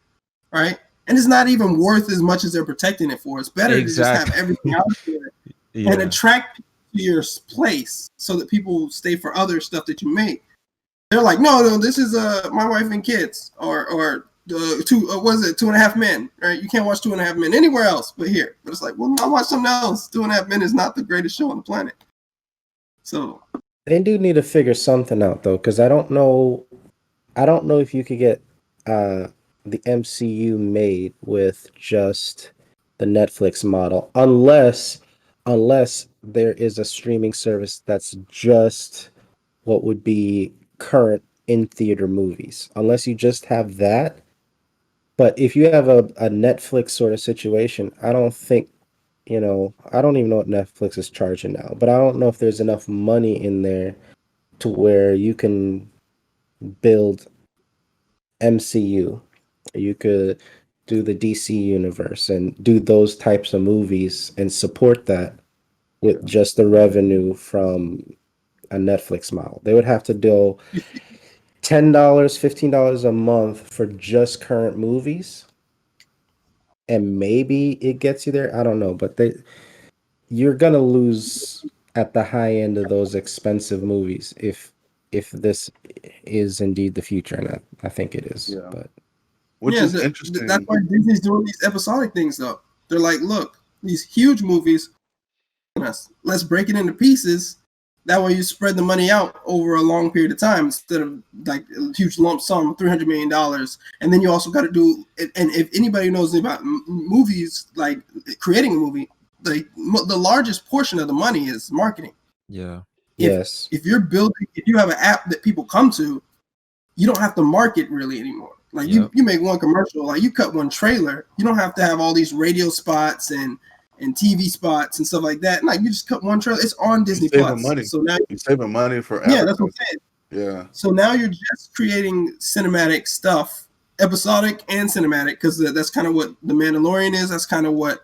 right? And it's not even worth as much as they're protecting it for. It's better to just have everything Exactly. out there and Yeah. attract people to your place so that people stay for other stuff that you make. They're like, no, this is my wife and kids, or two, what is it, 2.5 Men, right? You can't watch 2.5 Men anywhere else but here. But it's like, well, I'll watch something else. 2.5 Men is not the greatest show on the planet. So They do need to figure something out, though, because I don't know if you could get the MCU made with just the Netflix model, unless there is a streaming service that's just what would be current in theater movies. Unless you just have that. But if you have a Netflix sort of situation, I don't think, I don't even know what Netflix is charging now, but I don't know if there's enough money in there to where you can build MCU. You could do the DC universe and do those types of movies and support that with just the revenue from a Netflix model. They would have to do $10, $15 a month for just current movies. And maybe it gets you there. I don't know, but you're gonna lose at the high end of those expensive movies if this is indeed the future, and I think it is. Yeah. But Which yeah, is that's interesting. why Disney's doing these episodic things though. They're like, look, these huge movies, let's break it into pieces. That way you spread the money out over a long period of time instead of like a huge lump sum, $300 million. And then you also got to do, and if anybody knows about movies, like creating a movie, the largest portion of the money is marketing. Yeah. yes, If you have an app that people come to, you don't have to market really anymore. Like Yep. you make one commercial, like you cut one trailer, you don't have to have all these radio spots and TV spots and stuff like that. Like you just cut one trailer, it's on Disney You're saving Plus. money. So now, You're saving money for yeah, that's what advertising. I'm saying. Yeah. So now you're just creating cinematic stuff, episodic and cinematic, because that's kind of what The Mandalorian is. That's kind of what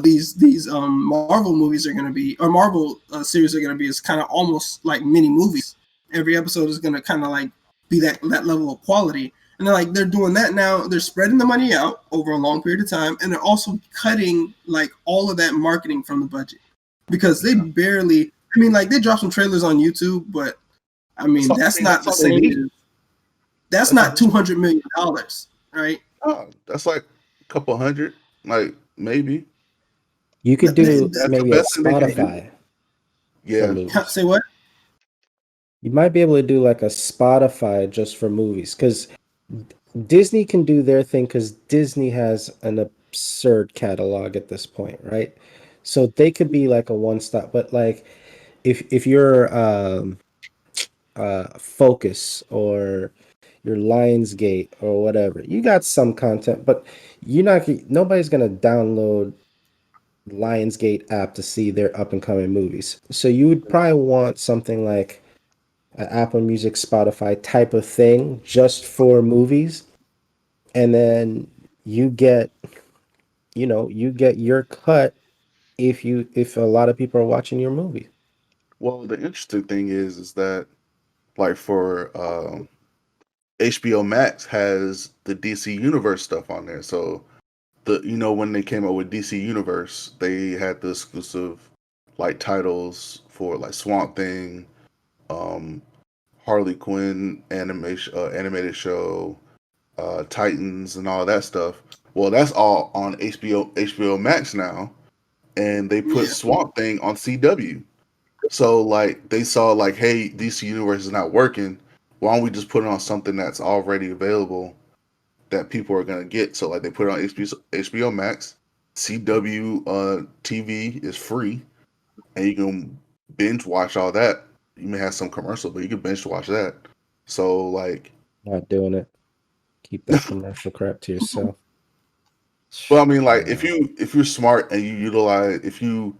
these Marvel movies are going to be, or Marvel series are going to be. Is kind of almost like mini movies. Every episode is going to kind of like be that level of quality. And they're doing that now. They're spreading the money out over a long period of time, and they're also cutting like all of that marketing from the budget because they Yeah. barely. I mean, like they drop some trailers on YouTube, but I mean, that's not That's the all they same need. as that's That's not all. $200 million, right? Oh, that's like a couple hundred, like maybe. You could do That's the maybe a best thing they can do. Spotify for Yeah. movies. Say what? You might be able to do like a Spotify just for movies because Disney can do their thing because Disney has an absurd catalog at this point, right? So they could be like a one stop, but like if you're Focus or your Lionsgate or whatever, you got some content, but nobody's gonna download Lionsgate app to see their up and coming movies. So you would probably want something like an Apple Music, Spotify type of thing just for movies, and then you get you get your cut if a lot of people are watching your movie. Well, the interesting thing is that like for HBO Max has the DC Universe stuff on there. So when they came out with DC Universe, they had the exclusive like titles for like Swamp Thing, um, Harley Quinn animated show, Titans, and all that stuff. Well, that's all on HBO Max now, and they put Yeah, Swamp Thing on CW. So like they saw like, hey, DC Universe is not working. Why don't we just put it on something that's already available that people are gonna get? So like they put it on HBO Max. CW TV is free, and you can binge watch all that. You may have some commercial, but you can binge watch that. So like, Not doing it. Keep that commercial crap to yourself. but I mean, like Yeah. if you're smart and you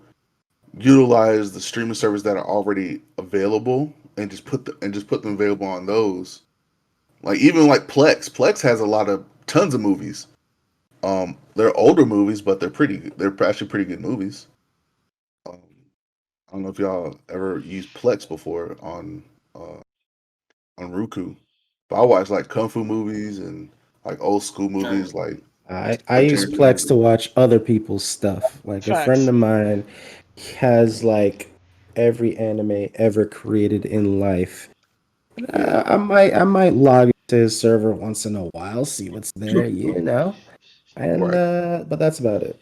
utilize the streaming service that are already available and just put them available on those. Like even like Plex has a lot of tons of movies. They're older movies, but they're actually pretty good movies. Um, I don't know if y'all ever used Plex before uh, on Roku, but I watch like kung fu movies and like old school yeah. movies like I Quick use Change Plex to movies. watch other people's stuff. Like a friend Facts. of mine has like every anime ever created in life. Yeah, I might log into his server once in a while, see what's there, and right. but that's about it.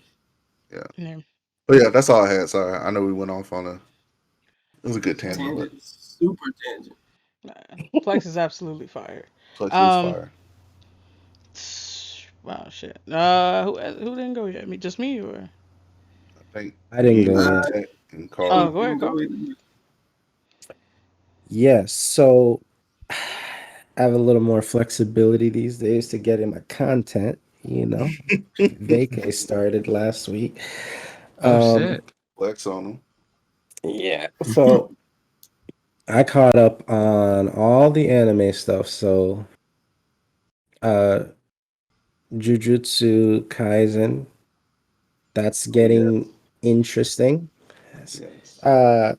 Yeah, Yeah. but yeah, that's all I had. Sorry, I know we went off on a it was a good tangent, but Tangent, super tangent. Nah. Plex is absolutely fire. Plex is Um. fire. Wow. Shit. Who didn't go yet? Me? Just me or? I think I didn't go you, Uh, yet. Tech, and Oh, Carl. go ahead, Carl. Yes, so I have a little more flexibility these days to get in my content. Vacay started last week. Oh Um, shit. Flex on them. yeah, so I caught up on all the anime stuff. So, uh, Jujutsu Kaisen, that's Oh getting yes, interesting. yes, Uh,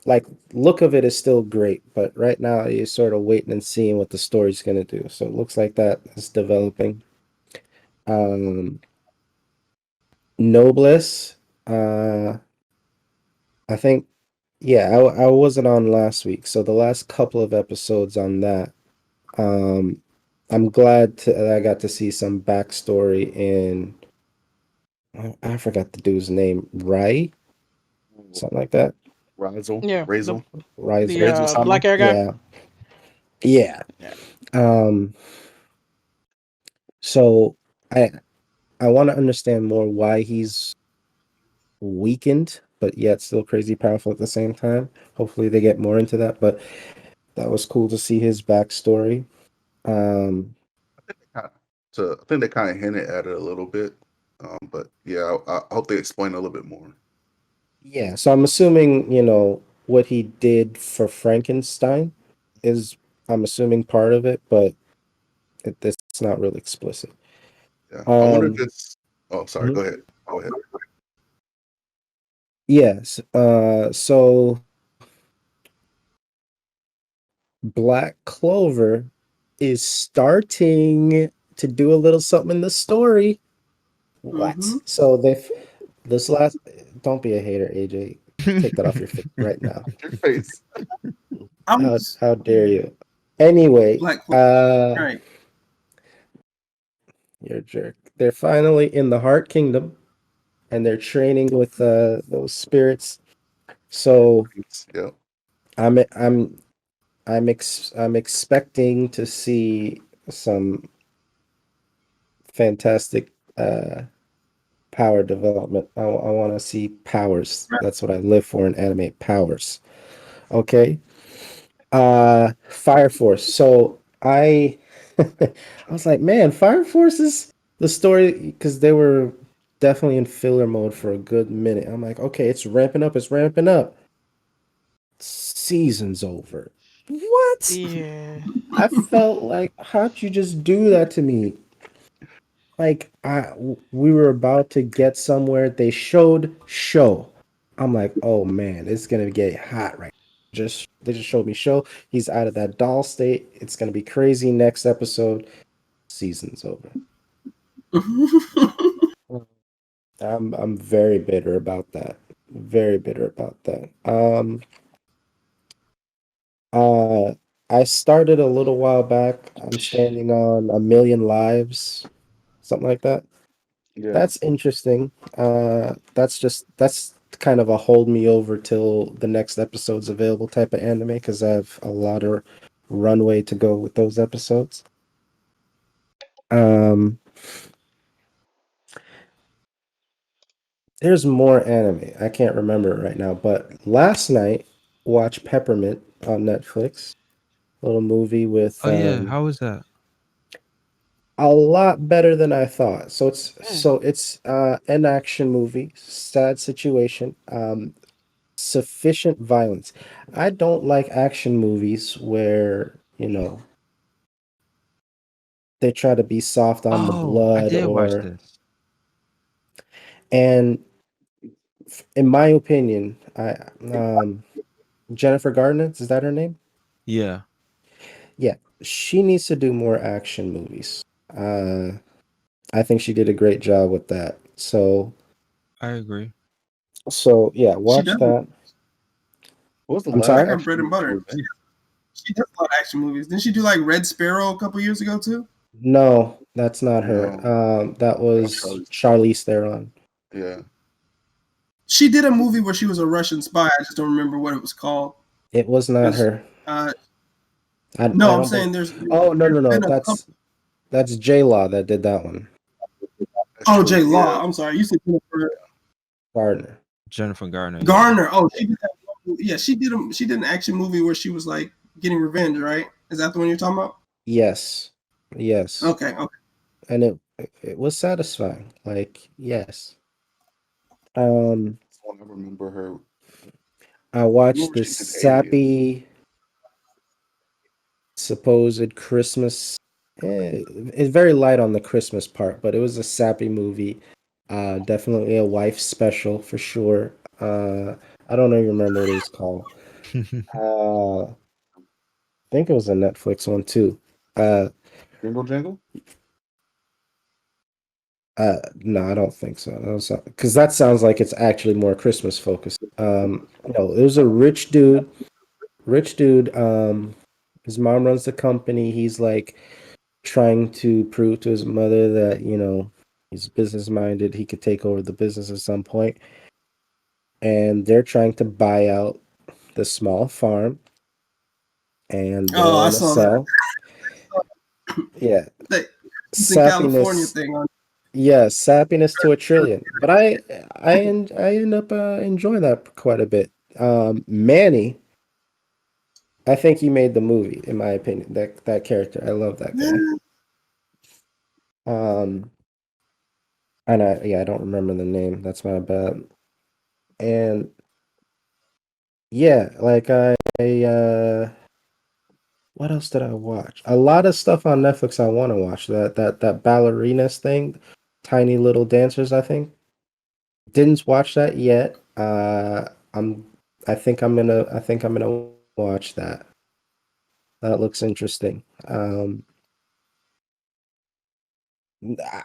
like look of it is still great, but right now you're sort of waiting and seeing what the story's gonna do. So it looks like that is developing. Um, Noblesse, I think, yeah, I wasn't on last week, so the last couple of episodes on that. Um, I'm glad that I got to see some backstory in. I forgot the dude's name, Rai, something like that. Razzle, Yeah. The Razel, the Riser. Razel Sama. black hair guy. Yeah, yeah. Yeah. Um, so I I want to understand more why he's weakened, but yet still crazy powerful at the same time. Hopefully they get more into that, but that was cool to see his backstory. Um, So I think they kind of hinted at it a little bit, but yeah, I hope they explain a little bit more. yeah, so I'm assuming, what he did for Frankenstein, is, I'm assuming, part of it, but it's not really explicit. Yeah, I wonder if Um, it's. Oh, sorry. Mhm. Go ahead. Go ahead. yes. So Black Clover is starting to do a little something in the story. What? Mm-hmm. So this last. Don't be a hater, AJ. Take that off your face right now. Your face. I was How dare you? Anyway, Black Clover, right. you're a jerk. They're finally in the Heart Kingdom, and they're training with those spirits. So Yeah. I'm I'm I'm expecting to see some fantastic power development. I want to see powers. That's what I live for in anime, powers. Okay. Fire Force. So I was like, man, Fire Force is the story because they were definitely in filler mode for a good minute. I'm like, okay, it's ramping up. Season's over. What? Yeah. I felt like, how'd you just do that to me? Like we were about to get somewhere. They showed show. I'm like, oh man, it's gonna get hot right. They just showed me show. He's out of that doll state. It's gonna be crazy. Next episode, season's over. I'm very bitter about that. Very bitter about that. Uh, I started a little while back. I'm standing on a million lives, something like that. Yeah. That's interesting. That's kind of a hold me over till the next episode's available type of anime because I have a lot of runway to go with those episodes. Um, there's more anime. I can't remember it right now, but last night watched Peppermint on Netflix. Little movie with Oh yeah, how was that? a lot better than I thought. So Mm. it's an action movie, sad situation. Sufficient violence. I don't like action movies where, they try to be soft on the Oh, I blood did watch or this. and in my opinion, I Jennifer Gardner, is that her name? Yeah, Yeah, she needs to do more action movies. Uh I think she did a great job with that. I agree. So yeah, She watch does. that. What was the I'm It's like last sorry? her action bread and movie she butter. was in? She does a lot of action movies. Didn't she do like Red Sparrow a couple years ago too? No, that's not her. No, That that was was Charlie's. Charlize Theron. Yeah. She did a movie where she was a Russian spy. I just don't remember what it was called. It was not Because her. uh, I no, I'm don't believe. saying Oh, no, no, there's no. been a couple. That's J Law that did that one. That's Oh, true. J Yeah. Law. I'm sorry. You said Jennifer Gardner. Jennifer Garner. Yeah. Garner. Oh, she did that. Yeah, she did. She did an action movie where she was like getting revenge. Right? Is that the one you're talking about? Yes. Yes. Okay. Okay. And it was satisfying. Like, yes. Um, I don't remember her. I I watched remember this she did Alien. sappy supposed Christmas. It's very light on the Christmas part, but it was a sappy movie. Definitely a wife special for sure. I don't even remember what it was called. I think it was a Netflix one too. Uh, Jingle Jangle? no, I don't think so. Because that sounds like it's actually more Christmas focused. No, it was a rich dude. Rich dude. His mom runs the company. He's like trying to prove to his mother that, he's business minded. He could take over the business at some point. And they're trying to buy out the small farm and they don't Oh, I want to saw that. sell. Yeah. That in California Sappiness. thing on. Yeah, sappiness to a trillion. But I end up enjoying that quite a bit. Manny, I think he made the movie, in my opinion. That character. I love that guy. Um and I don't remember the name. That's my bad. And yeah, like I what else did I watch? A lot of stuff on Netflix I want to watch. That ballerinas thing, Tiny Little Dancers. I think didn't watch that yet. I'm. I think I'm gonna watch that. That looks interesting.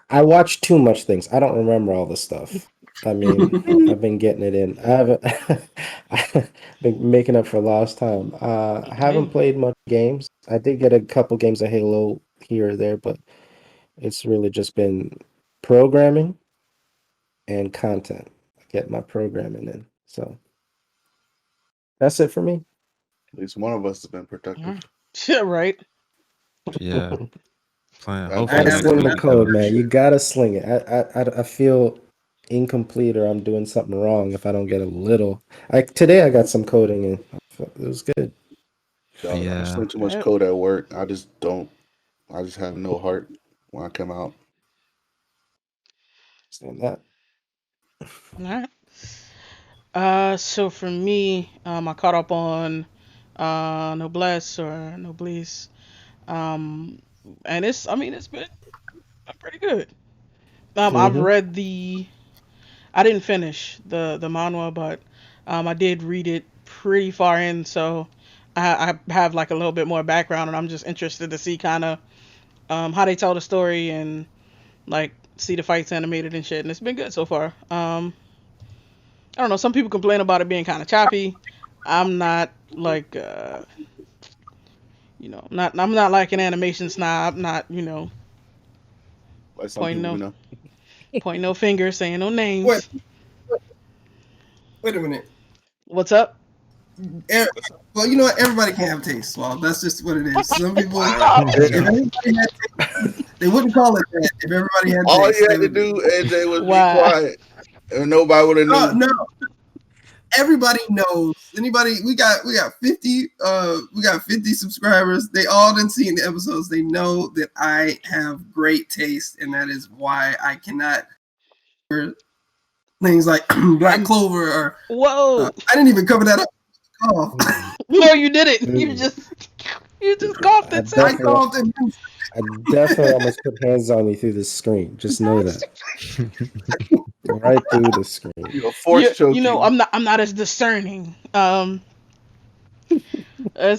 I watch too much things. I don't remember all the stuff. I mean, I've been getting it in. I haven't I've been making up for lost time. I haven't Hey, played much games. I did get a couple games of Halo here or there, but it's really just been programming and content. Get my programming in. So that's it for me. At least one of us has been all productive. right. Yeah, right. Yeah, playing. I Hopefully Gotta haven't next sling done the any week code, though. man. You shit. gotta sling it. I feel incomplete or I'm doing something wrong if I don't get a little. Like today, I got some coding and it was good. Dog, I Yeah, sling too much Yep. code at work. I just don't. I just have no heart when I come out. So that. All right. So for me, I caught up on Noblesse or Noblesse. Um, and I mean, it's been pretty good. I've Mm-hmm. read I didn't finish the manhwa, but I did read it pretty far in, so I have like a little bit more background, and I'm just interested to see kind of how they tell the story and like see the fights animated and shit. And it's been good so far. I don't know. Some people complain about it being kind of choppy. I'm not like I'm not like an animation snob. I'm not Like some pointing people we no know. pointing no fingers, saying no Wait, names. wait a minute. What's up? Er- Well, you know what? Everybody can have taste. Well, that's just what it is. Some people, Stop. if everybody had taste, they wouldn't call it that. If everybody had All taste, you they had to would. do, AJ, was be Why? quiet, and nobody would have No, knew. no. Everybody knows. Anybody? We got 50. We got 50 subscribers. They all didn't see in the episodes. They know that I have great taste, and that is why I cannot hear things like Black I'm. Clover or Whoa. I didn't even cover that up. Oh, No, you didn't. You Mm. just coughed I and said I it. definitely, called them. I definitely almost put hands on you through the screen. Just know that. Right through the screen. You know, force choke you. I'm not as discerning. And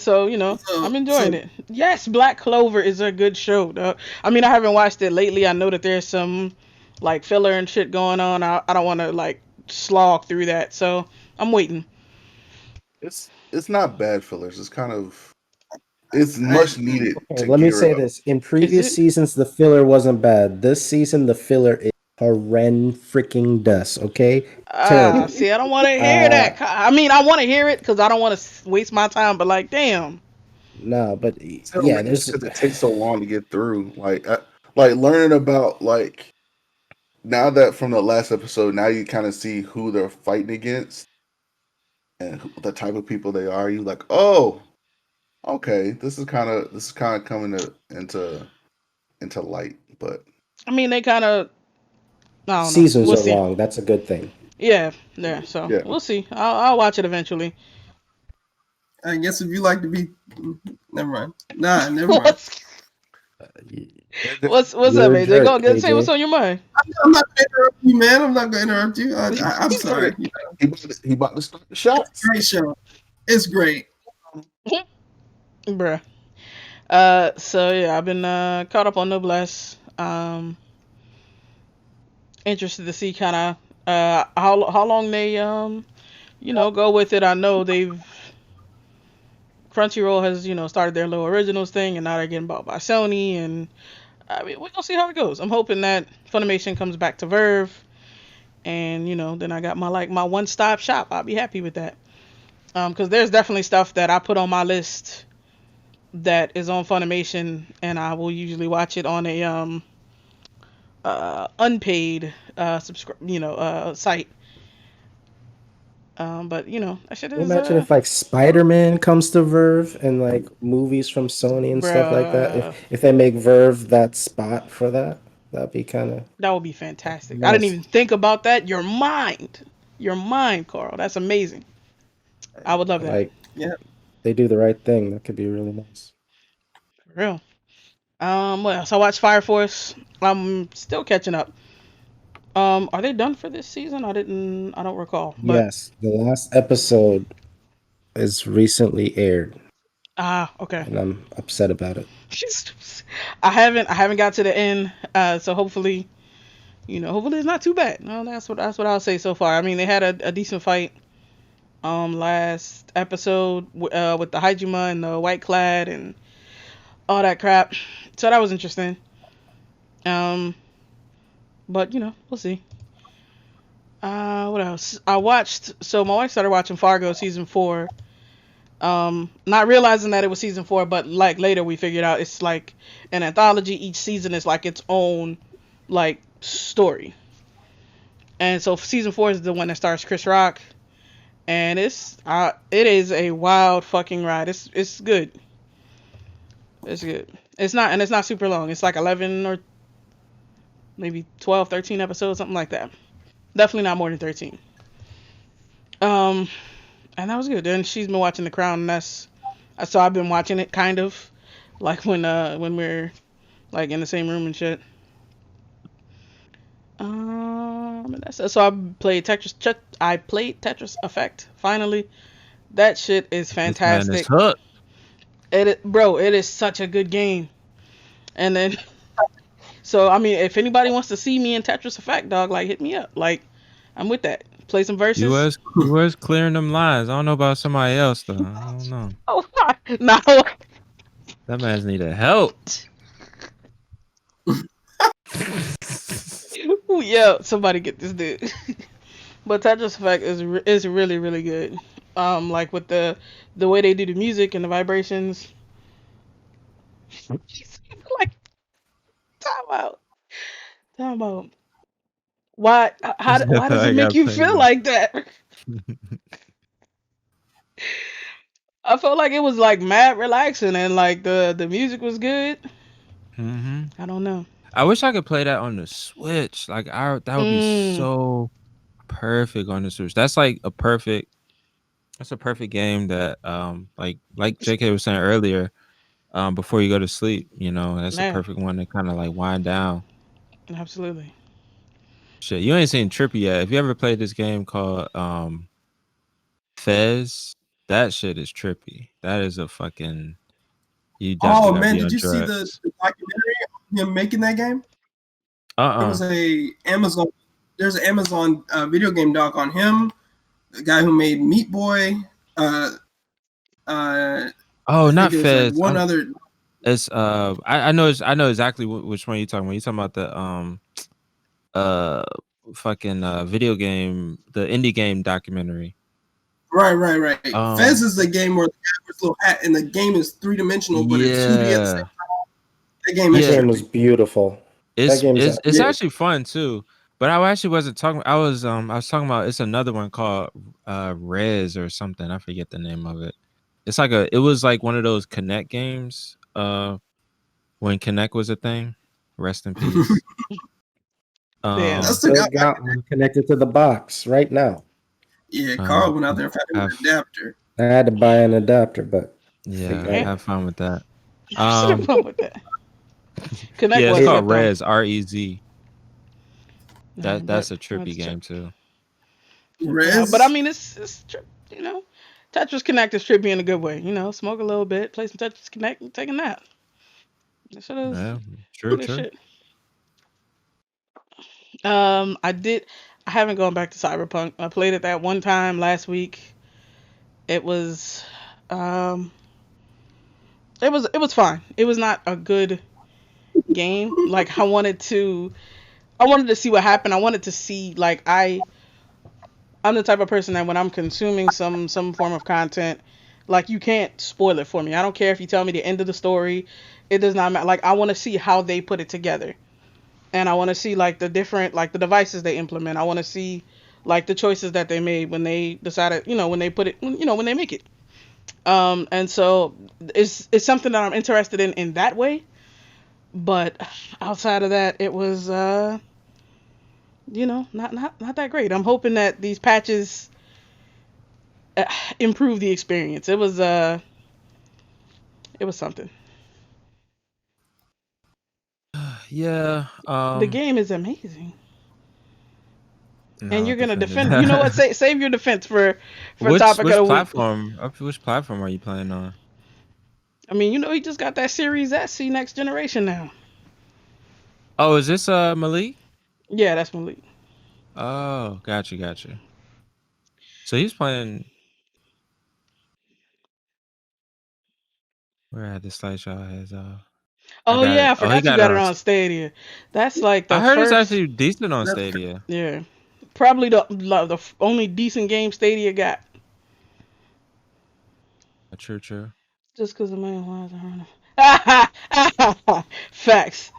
so I'm So enjoying it. Yes, Black Clover is a good show. I mean, I haven't watched it lately. I know that there's some like filler and shit going on. I don't want to like slog through that, so I'm waiting. It's not bad fillers. It's kind of it's I much needed Okay, to let me gear say up. this. In Is previous it? seasons, the filler wasn't bad. This season, the filler is horrend freaking dust. Okay, Ah, terrible. see, I don't want to hear Uh, that. I mean, I want to hear it because I don't want to waste my time. But like, damn. no, but It's yeah, horrendous because it takes so long to get through. Like learning about like now that from the last episode, now you kind of see who they're fighting against and the type of people they are. You like, oh, okay, this is kind of coming into light. But I mean, they kind of. I don't know. seasons We'll are see. long. That's a good thing. Yeah, yeah. So yeah, we'll see. I'll watch it eventually. I guess if you like to be, never mind. Nah, never mind. what's Y- what's up, You're a AJ? Go jerk, get say what's AJ. on your mind. I'm not gonna interrupt you, man. I'm not gonna interrupt you. I'm he, sorry. about to start the shots. Great show. It's great. Bruh. So yeah, I've been caught up on Noblesse. Interested to see kind of how long they go with it. I know they've Crunchyroll has started their little originals thing, and now they're getting bought by Sony, and I mean we're gonna see how it goes. I'm hoping that Funimation comes back to Verve, and then I got my one stop shop. I'll be happy with that. Because there's definitely stuff that I put on my list that is on Funimation, and I will usually watch it on a unpaid site. But that shit Can you is imagine if like Spider-Man comes to Verve and like movies from Sony and stuff like that? If bruh, if they make Verve that spot for that, that'd be kind of that would be fantastic. I didn't nice. even think about that. Your mind, Carl. That's amazing. I would love that. Like Yeah. they do the right thing. That could be really nice. real. What else? I watched Fire Force. I'm still catching up. Are they done for this season? I don't recall. But Yes, the last episode is recently aired, okay. and I'm upset about it. I haven't got to the end. So hopefully, hopefully it's not too bad. No, that's what I'll say so far. I mean, they had a decent fight last episode with the Hajima and the White Clad and all that crap. So that was interesting. Um, but we'll see. What else? I watched. So my wife started watching Fargo season 4. Not realizing that it was season 4, but like later we figured out it's like an anthology. Each season is like its own like story. And so season 4 is the one that stars Chris Rock, and it is a wild fucking ride. It's good. It's good. It's not super long. It's like 11 or maybe 12, 13 episodes, something like that. Definitely not more than 13. Um, and that was good. Then she's been watching The Crown, and so I've been watching it kind of like when we're like in the same room and shit. And so I played Tetris Effect finally. That shit is This man is fantastic. hooked. Bro, it is such a good game. And then so I mean, if anybody wants to see me in Tetris Effect, dog, like hit me up. Like I'm with that. Play some You verses. was you was clearing them lines. I don't know about somebody else though. I don't know. Oh no. That man's needed help. Yeah, somebody get this dude. But Tetris Effect is really really good. Like with the way they do the music and the vibrations. Like time out, time out. Why? He said Why that does I it make got you played feel up. like that? I felt like it was like mad relaxing and like the music was good. Hmm. I don't know. I wish I could play that on the Switch. Like that would be Mm, so perfect on the Switch. That's a perfect game that like JK was saying earlier, before you go to sleep, that's a yeah, perfect one to kind of like wind down. absolutely. Shit, you ain't seen Trippy yet. If you ever played this game called Fez, that shit is trippy. That is a fucking you Oh definitely gotta man, be did on you see the, drugs. the documentary on him making that game? There Uh-uh. was a Amazon. There's an Amazon video game doc on him, the guy who made Meat Boy. Uh, uh, Oh, I think not it was like Fez. one other. It's I know exactly which one you're talking about. You're talking about the uh fucking video game, the indie game documentary. Right. Fez Um is the game where the guy wears a little hat, and the game is 3 dimensional, but it's 2D at the same yeah. time. That game That is Yeah, game was trippy. beautiful. That it's game's it's it's yeah. actually fun too. But I actually wasn't talking I was talking about it's another one called Rez or something. I forget the name of it. It was like one of those Connect games when Connect was a thing. Rest in peace. Damn. I Um still Still got my. got one connected to the box right now. Yeah, uh Carl went out there and found him have an adapter. I had to buy an adapter, but I yeah, got Damn. it. have fun with that. Should have Um fun with that. Connect yeah, it's was It, called good though. Rez, Rez. But That's a I have trippy to check game too. check that out. But I Rez. mean, you know, Tetris Connect is trippy in a good way. Smoke a little bit, play some Tetris Connect, and take a nap. That shit is Yeah, true, some good true. shit. I did. I haven't gone back to Cyberpunk. I played it that one time last week. It was, um, it was fine. It was not a good game. Like I wanted to see what happened. I wanted to see like I'm the type of person that when I'm consuming some form of content, like you can't spoil it for me. I don't care if you tell me the end of the story. It does not matter. Like I want to see how they put it together, and I want to see like the different like the devices they implement. I want to see like the choices that they made when they decided, when they put it, when they make it. And so it's something that I'm interested in that way. But outside of that, it was not that great. I'm hoping that these patches improve the experience. It was something. Yeah. The game is amazing, No, and I'll you're gonna defend defend. You know what? it. Save your defense for which topic of which the week. platform? Which platform are you playing on? I mean, he just got that Series S, see next generation now. Oh, is this Malik? Yeah, that's Malik. Oh, gotcha. So he's playing. Where I had the slideshow has I Oh got yeah, it. I Oh, he forgot you got it got it on. on Stadia. That's like I the heard it's first. actually decent on That's Stadia. Yeah, probably the only decent game Stadia got. True. Just because the man was Facts.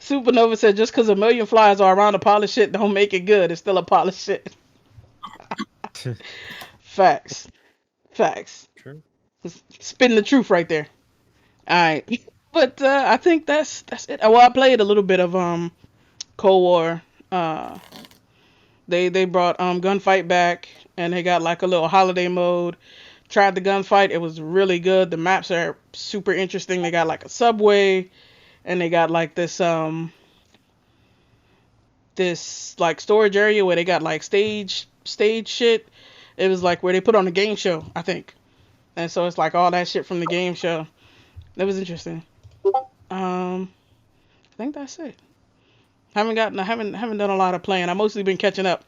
Supernova said just because a million flies are around a pile of shit don't make it good. It's still a pile of shit. Facts. Facts. True. Spitting the truth right there. All right. But I think that's it. Well, I played a little bit of Cold War. Uh, they brought gunfight back, and they got like a little holiday mode. Tried the gunfight. It was really good. The maps are super interesting. They got like a subway, and they got like this like storage area where they got like stage shit. It was like where they put on a game show, I think. And so it's like all that shit from the game show. That was interesting. I think that's it. Haven't done a lot of playing. I've mostly been catching up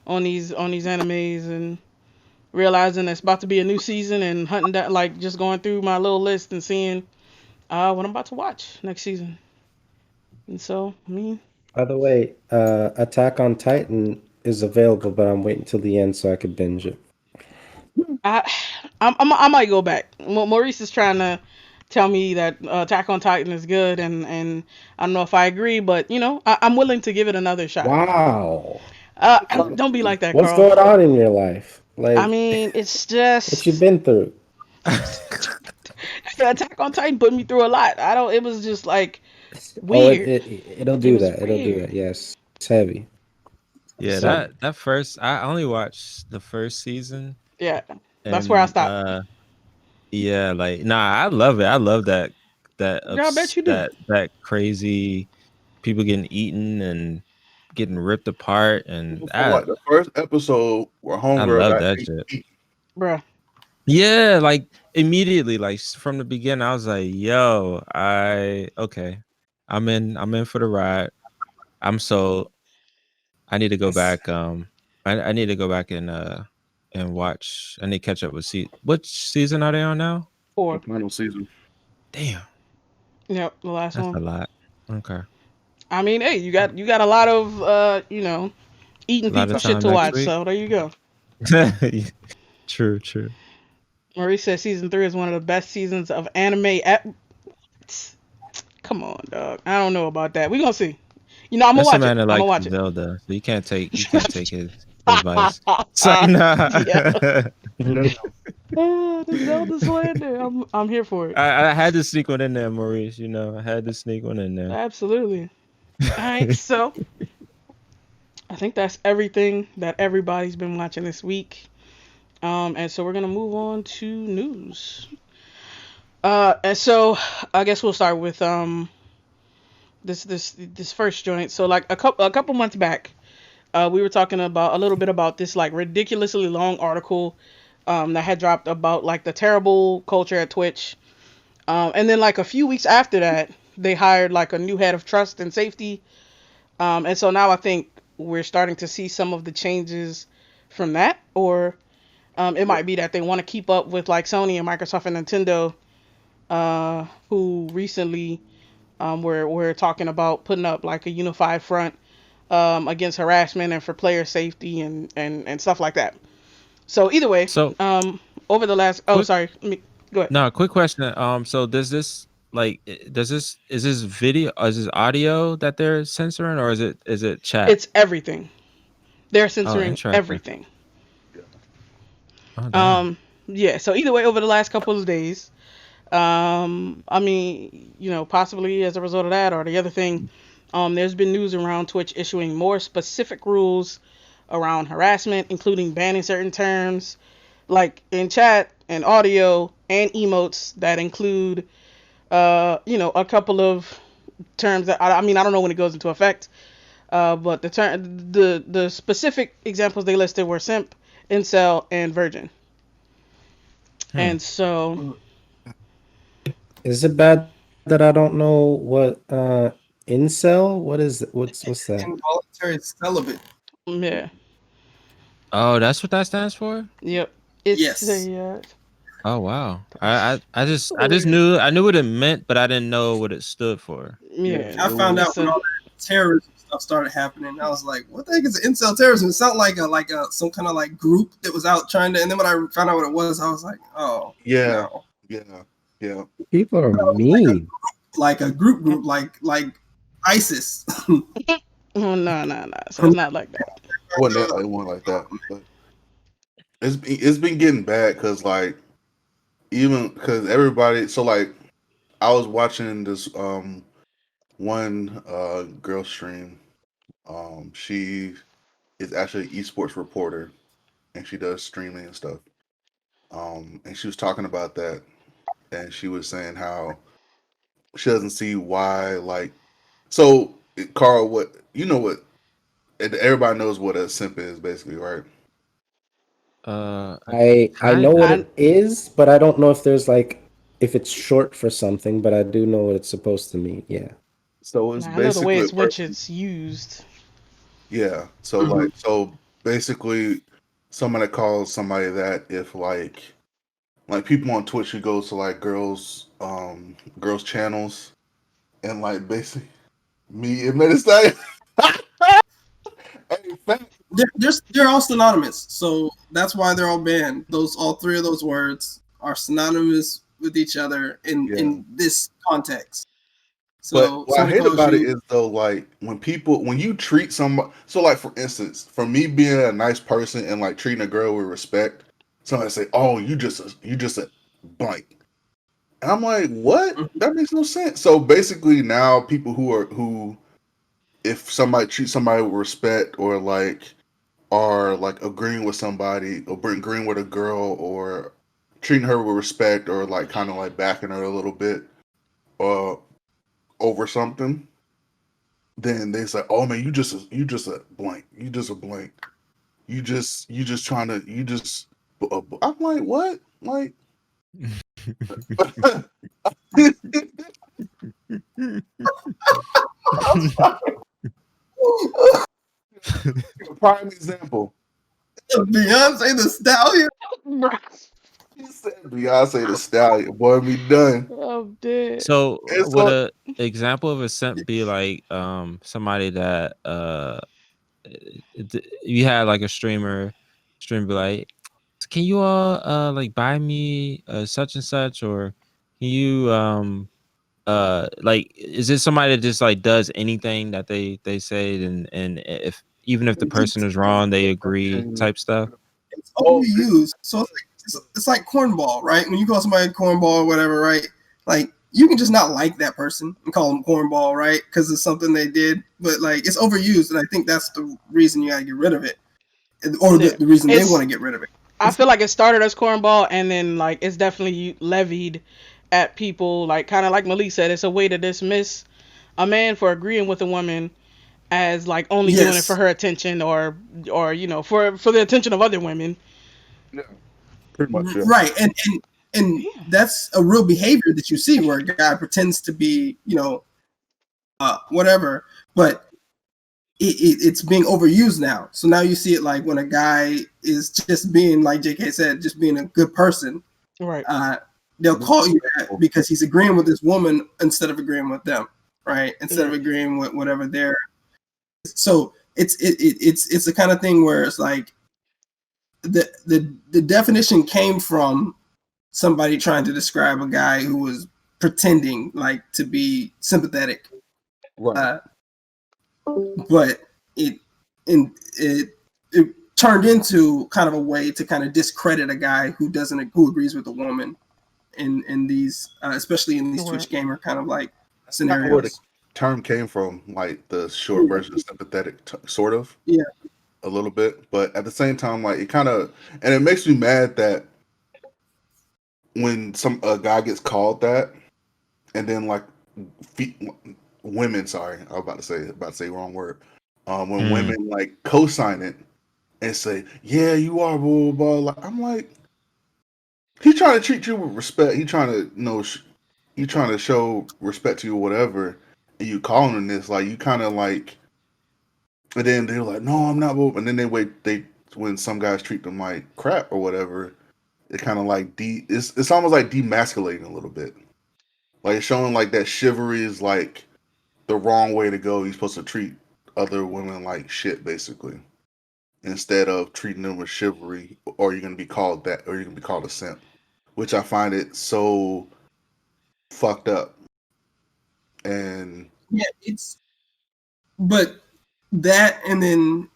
on these animes and realizing it's about to be a new season and hunting that like just going through my little list and seeing what I'm about to watch next season. And so, I mean, By the way, Attack on Titan is available, but I'm waiting till the end so I could binge it. I I might go back. Maurice is trying to tell me that Attack on Titan is good, and I don't know if I agree, but I'm willing to give it another shot. Wow. Don't be like that, What's Carl. going on in your life? I Like, mean, it's what you just been through? Attack on Titan put me through a lot. I don't. It was just like Oh, weird. it'll It do was that. It'll do weird. that. Yes, it's heavy. Yeah, So, that first I only watched the first season Yeah, that's where I and stopped. yeah, like nah, I love it. I love Girl, I bet you do. that crazy people getting eaten and getting ripped apart and From like the first episode where I Homegirl love got that shit. ate. Bruh. Yeah, like immediately, like from the beginning, I was like, "Yo, okay, I'm in for the ride." I'm so I need to go it's back. I need to go back and watch. I need to catch up with which season are they on now? The Or final season. Damn, yep, the last that's a one. lot. Okay, I mean, hey, you got a lot of eating a lot of people shit time to next watch. week. So there you go. True. Maurice says season 3 is one of the best seasons of anime. Come on, dog. I don't know about that. We gonna see. I'm gonna That's a watch it. man that I'm gonna likes watch it. Zelda, so you can't take his advice. So nah. Yeah. The Zelda slander. I'm here for it. I had to sneak one in there, Maurice. I had to sneak one in there. Absolutely. All right, so I think that's everything that everybody's been watching this week. And so we're gonna move on to news. And so I guess we'll start with this first joint. So like a couple months back, we were talking about a little bit about this like ridiculously long article that had dropped about like the terrible culture at Twitch. And then like a few weeks after that, they hired like a new head of trust and safety. And so now I think we're starting to see some of the changes from that, or it might be that they want to keep up with like Sony and Microsoft and Nintendo, who recently were talking about putting up like a unified front against harassment and for player safety and stuff like that. So either way, So over the last quick, sorry, go ahead. no, quick question. So is this video, or is this audio that they're censoring, or is it chat? It's everything. They're Oh, censoring interesting. everything. Oh, damn. Um, yeah. So either way, over the last couple of days, I mean, possibly as a result of that or the other thing, there's been news around Twitch issuing more specific rules around harassment, including banning certain terms, like in chat and audio and emotes that include, a couple of terms that I mean I don't know when it goes into effect. But the specific examples they listed were simp, incel, and virgin. Hmm. And so Is it bad that I don't know what incel? What's that? Involuntary celibate. yeah, Oh, that's what that stands for. yep. It's Yes. a Oh wow. I just weird. knew what it meant, but I didn't know what it stood for. Yeah, I found out it's when a all that terrorism stuff started happening. I was like, "What the heck is incel terrorism?" It sounded like a some kind of like group that was out trying to. And then when I found out what it was, I was like, "Oh Yeah, no!" yeah, yeah. People are mean. Like a group, like ISIS. oh no. So it's not like that. It wasn't like that, but it's been getting bad because like even because everybody. So like I was watching this one girl stream. She is actually an esports reporter and she does streaming and stuff. And she was talking about that, and she was saying how she doesn't see why like so Carl, what you know what everybody knows what a simp is basically, right? Uh, I know kind what of. I it is, but I don't know if there's like if it's short for something, but I do know what it's supposed to mean. Yeah. So it's I know the way basically a it's which person. it's used. Yeah. So Mhm. so basically somebody calls somebody that if like people on Twitch who goes to like girls channels and like basically me and Medicine. Hey, fact. They're all synonymous, so that's why they're all banned. Those all three of those words are synonymous with each other Yeah. in this context. But So what I somebody hate calls about it you is though, like when you treat somebody, so like for instance, for me being a nice person and like treating a girl with respect, somebody say, "Oh, you just a blank," and I'm like, "What? That makes no sense." So basically, now people who, if somebody treats somebody with respect or like are like agreeing with somebody or agreeing with a girl or treating her with respect or like kind of like backing her a little bit, uh, over something, then they say, "Oh man, you just a blank. You just a blank. You just trying to you just." I'm like, what? Like, a prime example. Beyonce the Stallion. He said Beyonce the Stallion, boy, be done. I'm dead. So And would so, a example of a simp be like somebody that you had like a stream be like, can you all like buy me such and such, or can you like, is it somebody that just like does anything that they say, and if even if the person is wrong they agree type stuff? It's oh, overused. So it's like cornball, right? When you call somebody cornball or whatever, right? Like you can just not like that person and call them cornball, right? Because it's something they did, but like it's overused, and I think that's the reason you got to get rid of it, or Yeah, the reason they want it's. to get rid of it. I It's feel like it started as cornball, and then like it's definitely levied at people. Like kind of like Malik said, it's a way to dismiss a man for agreeing with a woman as like only doing it for yes, her attention or for the attention of other women. yeah, pretty much, yeah. right, and that's a real behavior that you see where a guy pretends to be, whatever, but it's being overused now. So now you see it like when a guy is just being, like JK said, just being a good person. Right. Uh, they'll call you that because he's agreeing with this woman instead of agreeing with them, right? Instead of Right. agreeing with whatever they're. So it's the kind of thing where it's like the definition came from somebody trying to describe a guy who was pretending like to be sympathetic, Right. uh, but it in it turned into kind of a way to kind of discredit a guy who agrees with a woman in these especially in these Right. Twitch gamer kind of like That's kind of where the scenarios. term came from, like the short version of sympathetic, sort of. Yeah. A little bit, but at the same time, like it kind of, and it makes me mad that when a guy gets called that, and then like, fe- women. Sorry, I was about to say wrong word. When women like co-sign it and say, "Yeah, you are," blah blah blah. Like, I'm like, he trying to treat you with respect. He trying to he trying to show respect to you or whatever, and you calling him this, like, you kind of like, and then they're like, "No, I'm not," and then they when some guys treat them like crap or whatever, it kind of like it's almost like demasculating a little bit, like it's showing like that chivalry is like the wrong way to go. You're supposed to treat other women like shit, basically, instead of treating them with chivalry, or you're gonna be called that, or you're gonna be called a simp, which I find it so fucked up. And Yeah, but that, and then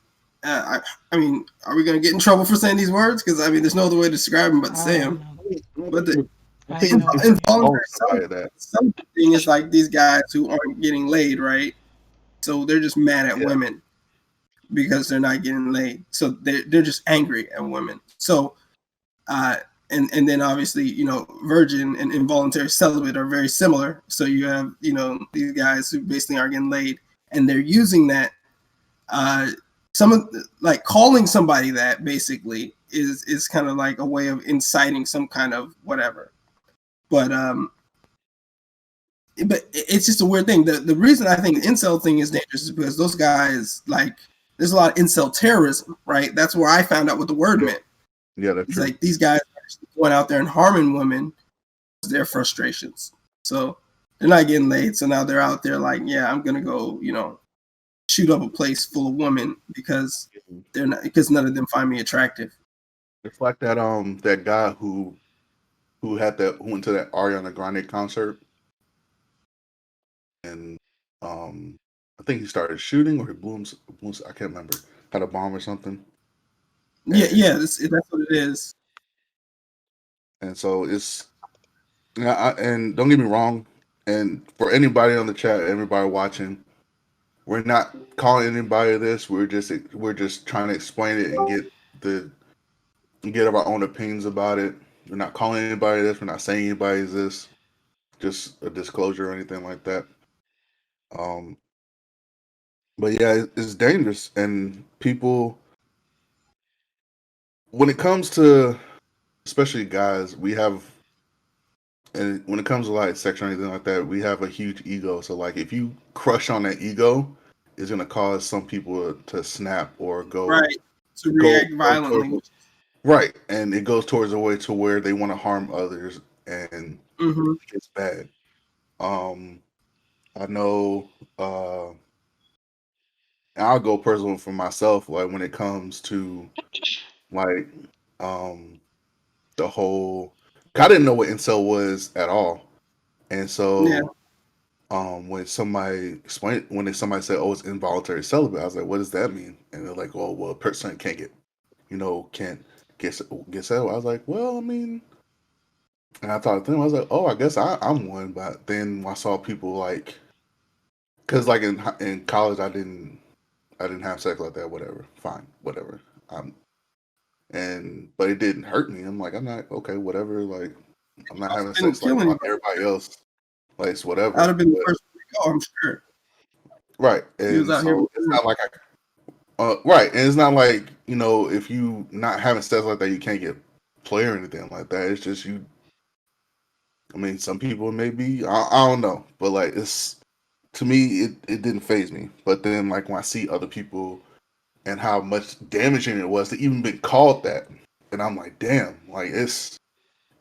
I mean, are we gonna get in trouble for saying these words? Because I mean, there's no other way to describe them but to say them. But the I think involuntary that. something is like these guys who aren't getting laid, right? So they're just mad at women because they're not getting laid. So they're just angry at women. So uh, and then obviously, you know, virgin and involuntary celibate are very similar. So you have, you know, these guys who basically aren't getting laid, and they're using that. Some of like calling somebody that basically is kind of like a way of inciting some kind of whatever. But it's just a weird thing. The reason I think the incel thing is dangerous is because those guys, like, there's a lot of incel terrorism, right? That's where I found out what the word meant. Yeah, that's It's true. like these guys are actually going out there and harming women, their frustrations. So they're not getting laid. So now they're out there like, yeah, I'm gonna go, you know, shoot up a place full of women because none of them find me attractive. It's like that guy who who went to that Ariana Grande concert, and I think he started shooting, or he I can't remember, had a bomb or something. Yeah, that's what it is. And so it's, and don't get me wrong, and for anybody on the chat, everybody watching, we're not calling anybody this. We're just trying to explain it and get our own opinions about it. We're not calling anybody this. We're not saying anybody's this. Just a disclosure or anything like that. Um, but yeah, it's dangerous, and people, when it comes to, especially guys, we have, and when it comes to like sex or anything like that, we have a huge ego. So like, if you crush on that ego, it's gonna cause some people to snap or Right. To go react violently. towards, right, and it goes towards a way to where they want to harm others, and it gets bad. I know. I'll go personal for myself. Like when it comes to like um the whole, I didn't know what incel was at all, and Yeah. so when somebody said, "Oh, it's involuntary celibate," I was like, "What does that mean?" And they're like, "Oh, well, a person can't get, can't get celibate." I was like, "Well, I mean," and I thought then I was like, "Oh, I guess I'm one." But then I saw people like, because like in college, I didn't have sex like that. Whatever, fine, whatever. I'm but it didn't hurt me. I'm like, I'm not okay, whatever. Like, I'm not having Didn't sex like kill anybody. everybody else. Like, it's I'd whatever. have been the But, first to go, I'm sure. right, He was and out here. so it's not like right, and it's not like if you not having sex like that, you can't get play or anything like that. It's just you. I mean, some people maybe I don't know, but like it's to me, it didn't phase me. But then like when I see other people and how much damaging it was to even be called that, and I'm like, damn, like it's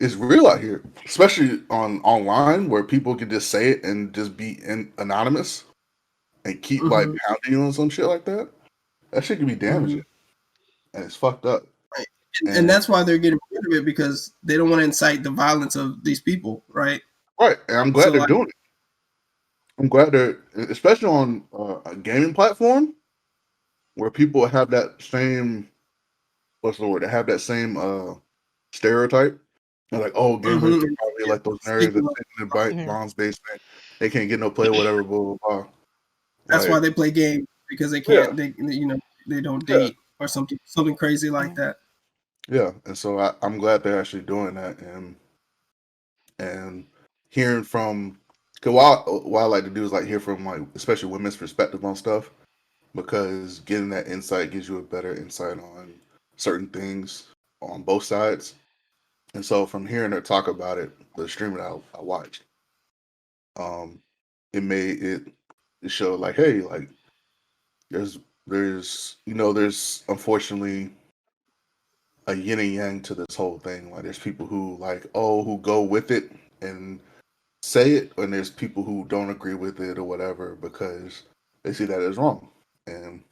real out here, especially online where people can just say it and just be anonymous and keep like pounding you on some shit like that. That shit can be damaging, and it's fucked up. Right. And And that's why they're getting rid of it, because they don't want to incite the violence of these people, right? right, and I'm glad So they're like, doing it. I'm glad they're, especially on a gaming platform where people have that same, what's the word? They have that same stereotype. They're like, oh, gamers are probably like those nerds that sit in the Yeah. mom's basement. They can't get no play, whatever, blah blah blah. that's why Like, they play games, because they yeah, can't. They don't yeah, date or something crazy like that. yeah. And so I'm glad they're actually doing that, and hearing from Cause what I like to do is like hear from like especially women's perspective on stuff because getting that insight gives you a better insight on certain things on both sides. And so from hearing her talk about it, the stream that I watched, um, it made it showed like, hey, like there's there's unfortunately a yin and yang to this whole thing. Like there's people who like who go with it and say it, and there's people who don't agree with it or whatever because they see that as wrong. And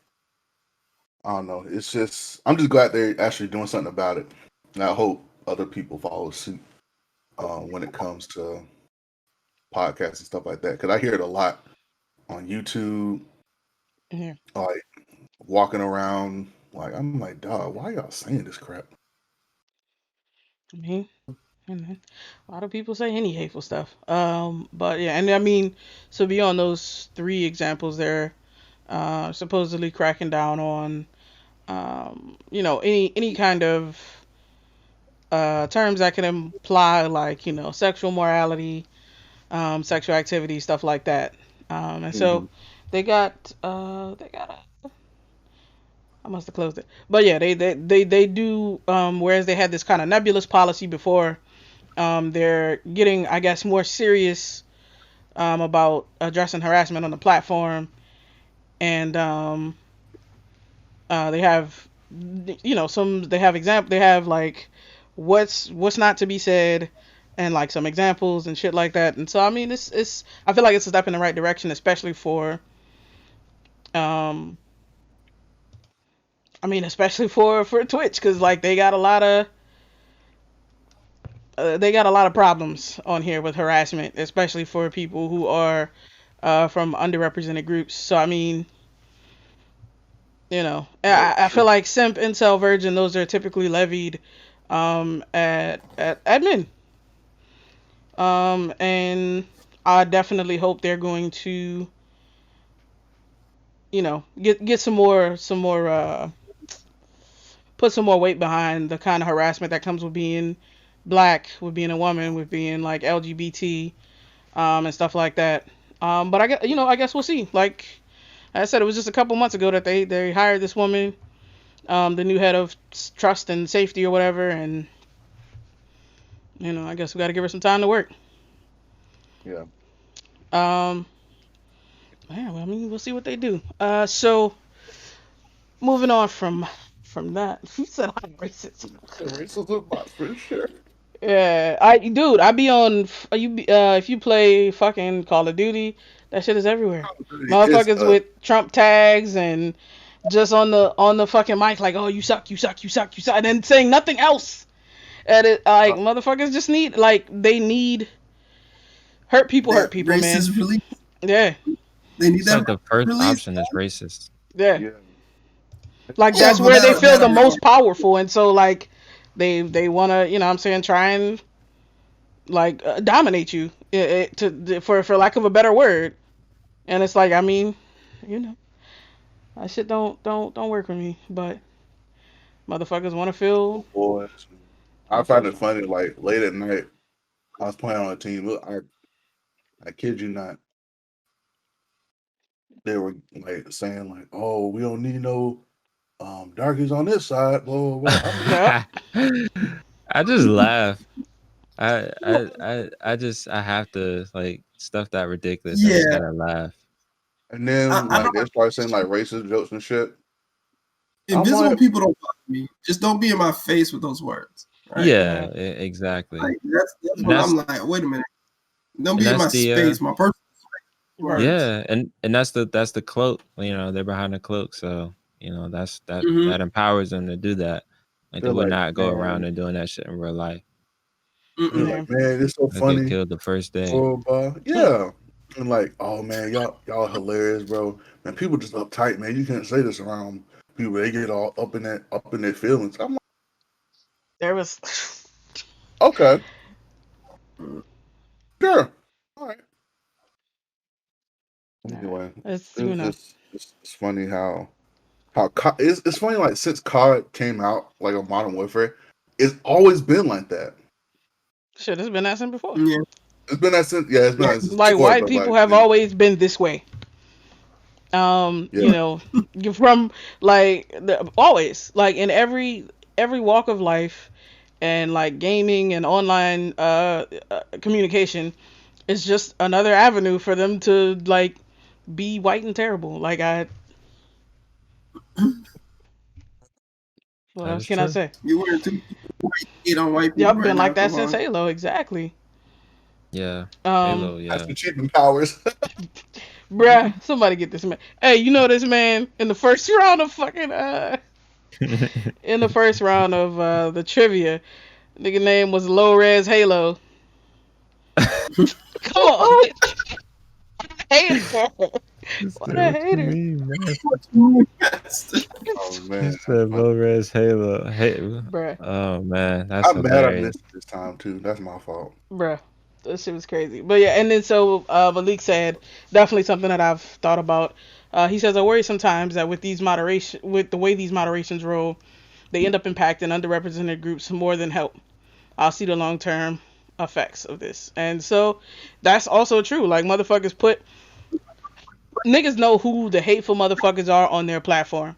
I don't know. It's just I'm just glad they're actually doing something about it, and I hope other people follow suit when it comes to podcasts and stuff like that. Because I hear it a lot on YouTube, Yeah. like walking around. Like I'm like, dog, why y'all saying this crap? I mean, and a lot of people say any hateful stuff. But yeah, and I mean, so beyond those three examples, they're supposedly cracking down on, any kind of terms that can imply like sexual morality, sexual activity, stuff like that. And so Mm-hmm. they got. I must have closed it, but yeah, they do. Whereas they had this kind of nebulous policy before, they're getting, I guess, more serious about addressing harassment on the platform, and they have, they have they have like what's not to be said, and like some examples and shit like that. And so I mean, it's I feel like it's a step in the right direction, especially for um especially for Twitch, because like they got a lot of problems on here with harassment, especially for people who are from underrepresented groups. So I mean, That's I feel true. like simp, incel, virgin, those are typically levied at admin. And I definitely hope they're going to, get some more put some more weight behind the kind of harassment that comes with being black, with being a woman, with being like LGBT, and stuff like that. But I guess we'll see. Like I said, it was just a couple months ago that they hired this woman, the new head of trust and safety or whatever, and I guess we got to give her some time to work. Yeah. Um, yeah, well, I mean, we'll see what they do. So moving on from that, he said I'm racist. Racism bots for sure. Yeah, dude, I be on. If you play fucking Call of Duty, that shit is everywhere. It's Motherfuckers with Trump tags and just on the fucking mic like, oh, you suck, you suck, you suck, you suck, and then saying nothing else. And it like motherfuckers just need, like, they need hurt That people, man. racist release. Yeah, They need It's that like the first release. option is racist. yeah. yeah. Like Yeah, that's but where they feel the that'll work. most powerful, and so like they wanna, what I'm saying, try and like dominate you, for lack of a better word. And it's like, I mean, you know, that shit don't work for me. But motherfuckers want to Oh feel boy. I want to feel find it some. funny. Like late at night, I was playing on a team. Look, I kid you not. They were like saying like, "Oh, we don't need no darkies on this side." Blah blah blah. I'm like, Yep. I just laugh. I have to like stuff that ridiculous. I just Yeah, gotta laugh. and then I like don't. they start saying like racist jokes and shit. I'm Invisible like, people don't bother me. Just don't be in my face with those words, right? Yeah, Yeah. exactly. Like that's And when that's I'm like, wait a minute. Don't and be in that's my the space, my personal Right. words. yeah, and that's the cloak. They're behind the cloak, so that's Mm-hmm. that empowers them to do that. Like they they're would like, not go around man, and doing that shit in real life. they're Mm-mm. Yeah. like, man, it's so They get funny. killed the first day. Blah blah. Yeah. And like, oh man, y'all hilarious, bro. Man, people just uptight, man. You can't say this around people. They get all up in their feelings. I'm like, There was. okay, sure, all right. Nah, Anyway, it's it's just it's funny how it's funny like since COD came out like on Modern Warfare, it's always been like that. shit. It's been that since before. Yeah. It's been that since it's been that since Like toy, white but people like have always been this way. You yeah, know, you're from like always like in every walk of life, and like gaming and online communication is just another avenue for them to like be white and terrible. Like I, what That else is can I true. say? You weren't too white hate on white people Yep, right been now. like that Come since on. Halo. Exactly. Yeah. Um, Halo, that's yeah. achievement powers. bruh, somebody get this man. Hey, you know this man in the first round of fucking in the first round of the trivia, nigga name was Low Res Halo. Come on, hater. He What said, a what you hater. mean, man? Oh He man, that's said funny. low res Halo. Hey, Bruh, oh man, that's I'm mad I hilarious. missed it this time too. That's my fault. bruh. That shit was crazy. But yeah, and then so Malik said definitely something that I've thought about. He says I worry sometimes that with the way these moderations roll, they end up impacting underrepresented groups more than help. I'll see the long term effects of this. And so that's also true. Like motherfuckers put niggas know who the hateful motherfuckers are on their platform.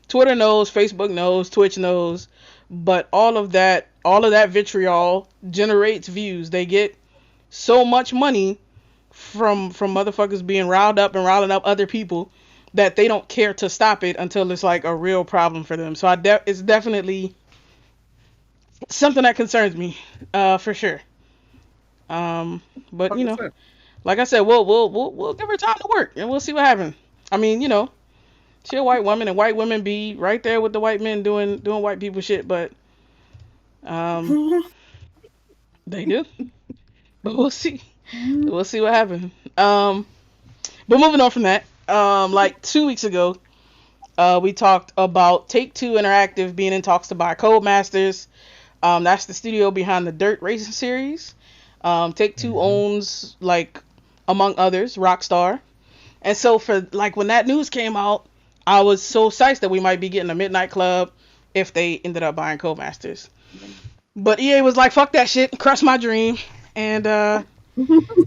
Twitter knows, Facebook knows, Twitch knows, but all of that vitriol generates views. They get so much money from motherfuckers being riled up and riling up other people that they don't care to stop it until it's like a real problem for them. So it's definitely something that concerns me, for sure. Um, but you know, 100%. like I said, we'll give her time to work and we'll see what happens. I mean, you know, she a white woman and white women be right there with the white men doing white people shit, but um, they do. But we'll see. We'll see what happens. But moving on from that, like 2 weeks ago, we talked about Take Two Interactive being in talks to buy Codemasters. That's the studio behind the Dirt Racing series. Take Two Hmm. owns like among others Rockstar. And so for like when that news came out, I was so psyched that we might be getting a Midnight Club if they ended up buying Codemasters. But EA was like, "Fuck that shit, crush my dream," and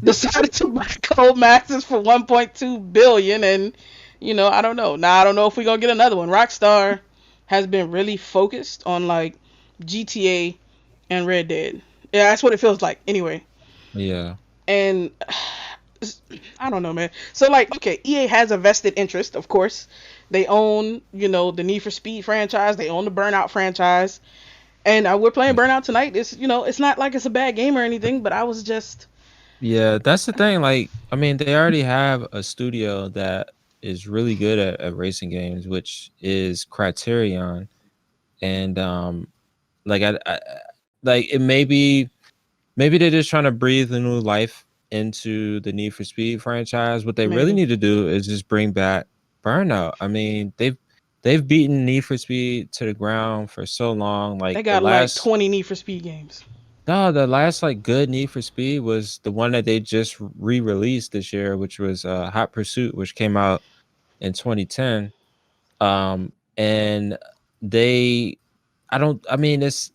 decided to buy Codemasters for 1.2 billion. And you know, I don't know. Now I don't know if we're gonna get another one. Rockstar has been really focused on like GTA and Red Dead. Yeah, that's what it feels like. Anyway, Yeah. and I don't know, man. So like, okay, EA has a vested interest, of course. They own, you know, the Need for Speed franchise. They own the Burnout franchise, and we're playing Burnout tonight. It's, you know, it's not like it's a bad game or anything, but I was just Yeah, that's the thing. Like, I mean, they already have a studio that is really good at racing games, which is Criterion. And like like it maybe they're just trying to breathe a new life into the Need for Speed franchise. What they really maybe need to do is just bring back Burnout. I mean, they've beaten Need for Speed to the ground for so long. they Like got like 20 Need for Speed games. the last like good Need for Speed was the one that they just re-released this year, which was Hot Pursuit, which came out in 2010. And they I don't I mean it's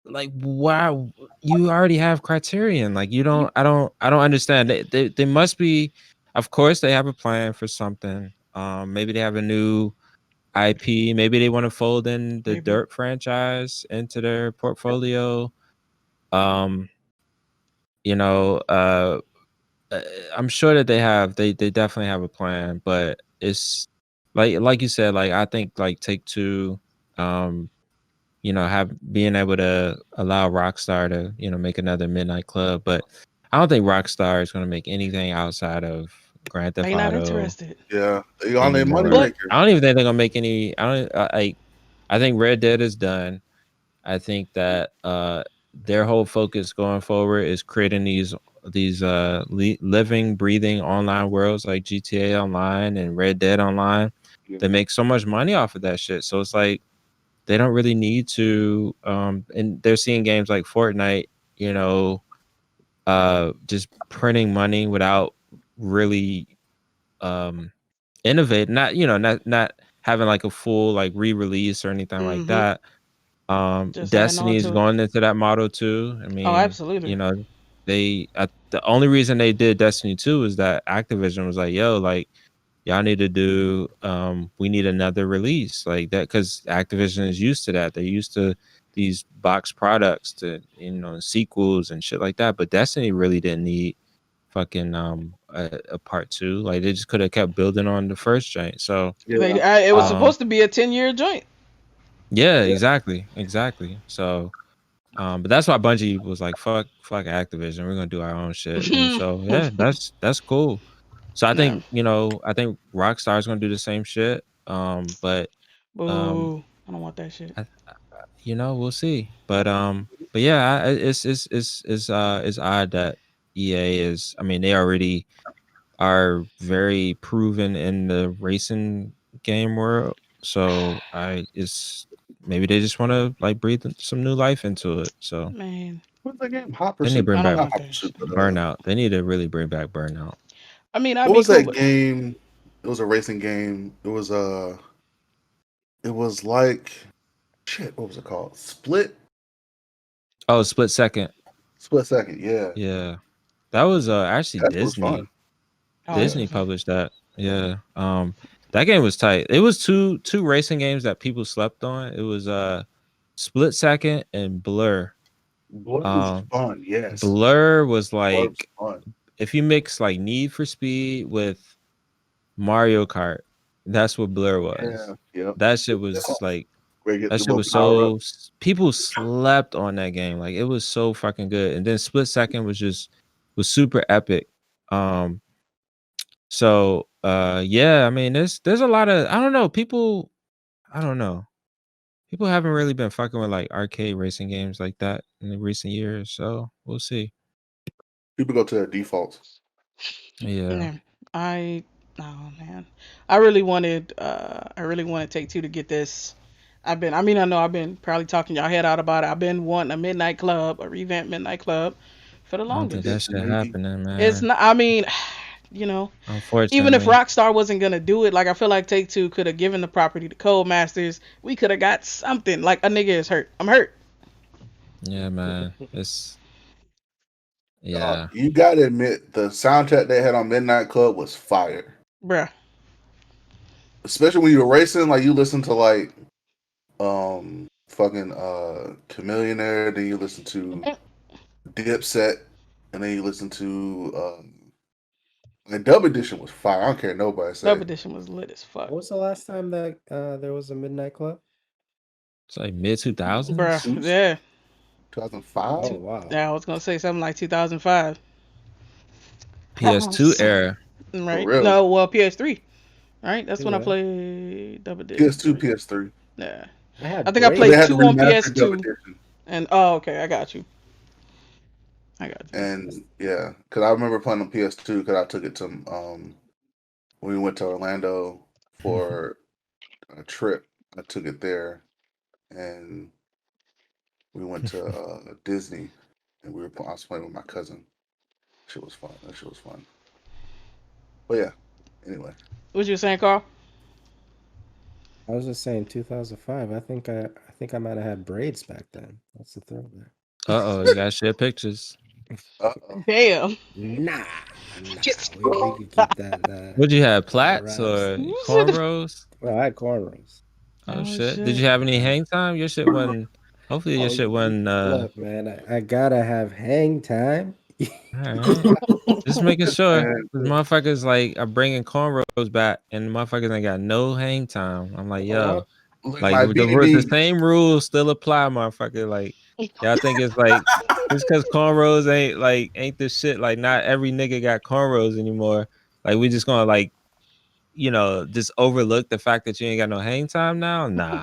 like wow, you already have Criterion. Like you don't I don't understand. They must be, of course they have a plan for something. Maybe they have a new IP. Maybe they want to fold in the Maybe Dirt franchise into their portfolio. Um, you know, uh, I'm sure that they definitely have a plan, but it's like you said, like I think like Take Two, um, have being able to allow Rockstar to, make another Midnight Club, but I don't think Rockstar is going to make anything outside of Grand Theft they not Auto interested. Yeah, they on their money anymore. But makers. I don't even think they're going to make any. I think Red Dead is done. I think that their whole focus going forward is creating these living, breathing online worlds like GTA Online and Red Dead Online. Yeah. They make so much money off of that shit. So it's like they don't really need to. And they're seeing games like Fortnite, just printing money without really um, innovate. Not having like a full like re-release or anything like mm-hmm, that. just adding on Destiny's to it. going into that model too. I Oh, mean, absolutely. the only reason they did Destiny 2 is that Activision was like, yo, like y'all need to do we need another release like that, because Activision is used to that. They're used to these box products, to sequels and shit like that. But Destiny really didn't need fucking a part two. Like they just could have kept building on the first joint. So It was um supposed to be a 10-year joint. yeah, exactly. So but that's why Bungie was like, fuck Activision, we're gonna do our own shit. And so yeah, that's cool. So No. I think Rockstar's gonna do the same shit. But um Boo. I don't want that shit. we'll see. But yeah, it's odd that EA is. I mean, they already are very proven in the racing game world. So it's maybe they just want to like breathe some new life into it. So Man, What's that game? Hot they need to Pursuit. bring I don't back Not want Hot that Pursuit, shit. but Burnout. They need to really bring back Burnout. I mean, I'd what be was cool, that but game? It was a racing game. It was like shit. What was it called? Oh, Split Second. Split Second. Yeah, Yeah, that was actually that was fun. oh, Yeah, Disney published that. Yeah. That game was tight. It was two racing games that people slept on. It was Split Second and Blur. Blur was Um fun. Yes, Blur was Blur was like, fun. if you mix like Need for Speed with Mario Kart, that's what Blur was. Yeah, yep. That shit was like Where you get that the shit little was power up. so people slept on that game. Like it was so fucking good. And then Split Second was super epic. Um So yeah, I mean there's a lot of, I don't know, people, I don't know. People haven't really been fucking with like arcade racing games like that in the recent years, so we'll see. People go to their defaults. Yeah. no. I oh man, I really wanted Take Two to get this. I know I've been probably talking y'all head out about it. I've been wanting a Midnight Club, a revamped Midnight Club for the I don't think that longest. Edition, shit maybe. happening, It's man. not. I mean, you know, even if Unfortunately. Rockstar wasn't gonna do it, like I feel like Take Two could have given the property to Codemasters. We could have got something. Like a nigga is hurt. I'm hurt, Yeah, man. It's yeah. You gotta admit the soundtrack they had on Midnight Club was fire. bruh. Especially when you were racing, like you listen to like fucking Chameleonaire, then you listen to Dipset, and then you listen to the dub edition was fire. I don't care what nobody Dub say. edition was lit as fuck, What was the last time that there was a Midnight Club? It's like mid bruh. 2000s. Yeah, 2005. Oh wow. yeah. I was gonna say something like 2005. PS2 era. For Right? real. No, well, PS3. Right? That's when I Yeah. played Dub edition. PS2, PS3. Yeah, I had I think I But they played had the braids. two on remastered dub PS2. edition. And oh, okay, I got you. I got you. And yeah, because I remember playing on PS2 because I took it to when we went to Orlando for a trip. I took it there, and we went to Disney, and I was playing with my cousin. Shit was fun. That shit was fun. But yeah, anyway, What you were saying, Carl? I was just saying 2005. I think I might have had braids back then. That's the throwback. Uh-oh, you gotta share pictures. Damn. Nah, we could keep that. What'd you have, Under plaits wraps. or cornrows? Well, I had cornrows. Oh Oh shit. Did you shit. have any hang time? Your shit wasn't, hopefully your Oh, shit wasn't look, man, I gotta have hang time. all right. Just making sure. and Cause motherfuckers like are bringing cornrows back, and motherfuckers ain't got no hang time. I'm like, yo, What? look, like my the BDB. same rules still apply, motherfucker. Like y'all think it's like just cause cornrows ain't the shit. Like not every nigga got cornrows anymore. Like we just gonna like just overlook the fact that you ain't got no hang time now. Nah.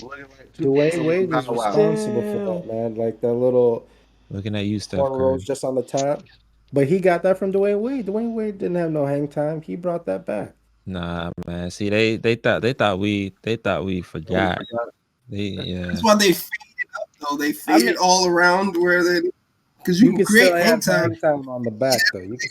Looking like Dwayne 2K Wade was Bow Wow. responsible for Damn. that, man. Like the little Looking at you, Steph cornrows Curry. just on the top. But he got that from Dwayne Wade. Dwayne Wade didn't have no hang time. He brought that back. Nah, man. See, they thought we forgot. Yeah. That's why they faded up though. They I faded mean, all around where they because you You can can still create hang have time. hang time on the back though. You can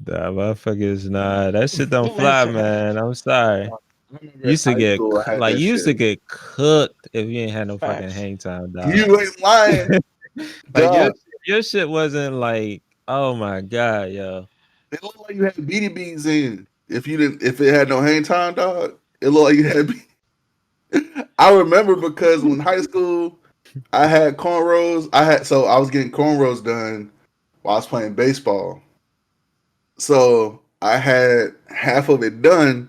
Nah, motherfuckers, nah, that shit don't fly, listen. man. I'm sorry. I remember You in used to high get school I had like that you used shit. to get cooked if you ain't had no fucking Facts. hang time, dog. You ain't lying. Like Duh. your shit wasn't like, oh my god, yo. It looked like you had beady beans in. If it had no hang time, dog, it looked like you had. I remember because when high school, I had cornrows. I was getting cornrows done while I was playing baseball. So I had half of it done,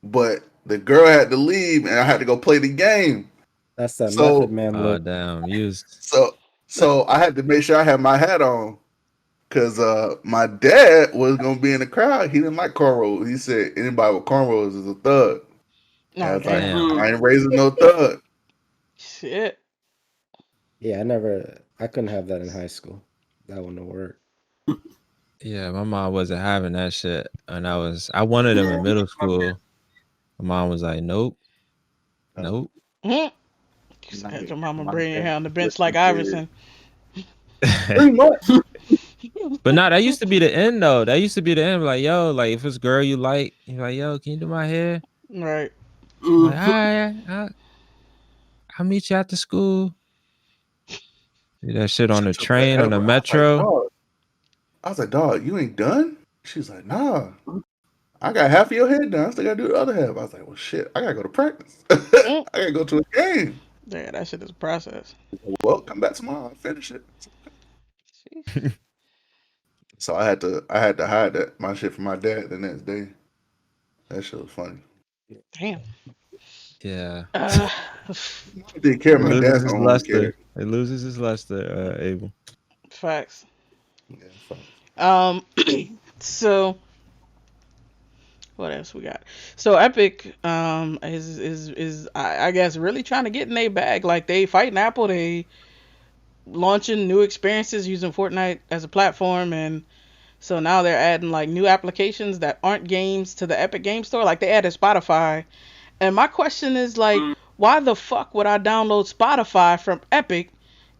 but the girl had to leave, and I had to go play the game. That's that Method So Man Oh look. damn, you was so I had to make sure I had my hat on. Cause my dad was gonna be in the crowd. He didn't like cornrows. He said anybody with cornrows is a thug. And I Oh was like, damn. damn. I ain't raising no thug. Shit. Yeah, I couldn't have that in high school. That wouldn't work. Yeah, my mom wasn't having that shit. And I wanted them in middle school. My mom was like, nope, nope. Mhm. You My said your mama my bring your dad hair on the bench like twisted dread. Iverson. Pretty much. But nah, that used to be the end though. That used to be the end. Like, yo, like if it's a girl you like, you're like, yo, can you do my hair? Right. I'm like, all Mhm. right, I'll meet you after school. Do that shit on She the took train, on the forever. metro. I was like, dog, you ain't done? She's like, nah. I got half of your head done. I still gotta do the other half. I was like, well, shit, I gotta go to practice. Mm. I gotta go to a game. Yeah, that shit is a process. Well, come back tomorrow. I'll finish it. Sheesh. So I had to hide that my shit from my dad the next day. That shit was funny. Damn. Yeah. Uh, I didn't care. It My loses dad's the his only one who luster. cared. It loses his luster, Abel. facts. Yeah, fuck. Um. So what else we got? So Epic is I guess really trying to get in their bag. Like they fighting Apple. They launching new experiences using Fortnite as a platform, and so now they're adding like new applications that aren't games to the Epic Game Store. Like they added Spotify. And my question is like, why the fuck would I download Spotify from Epic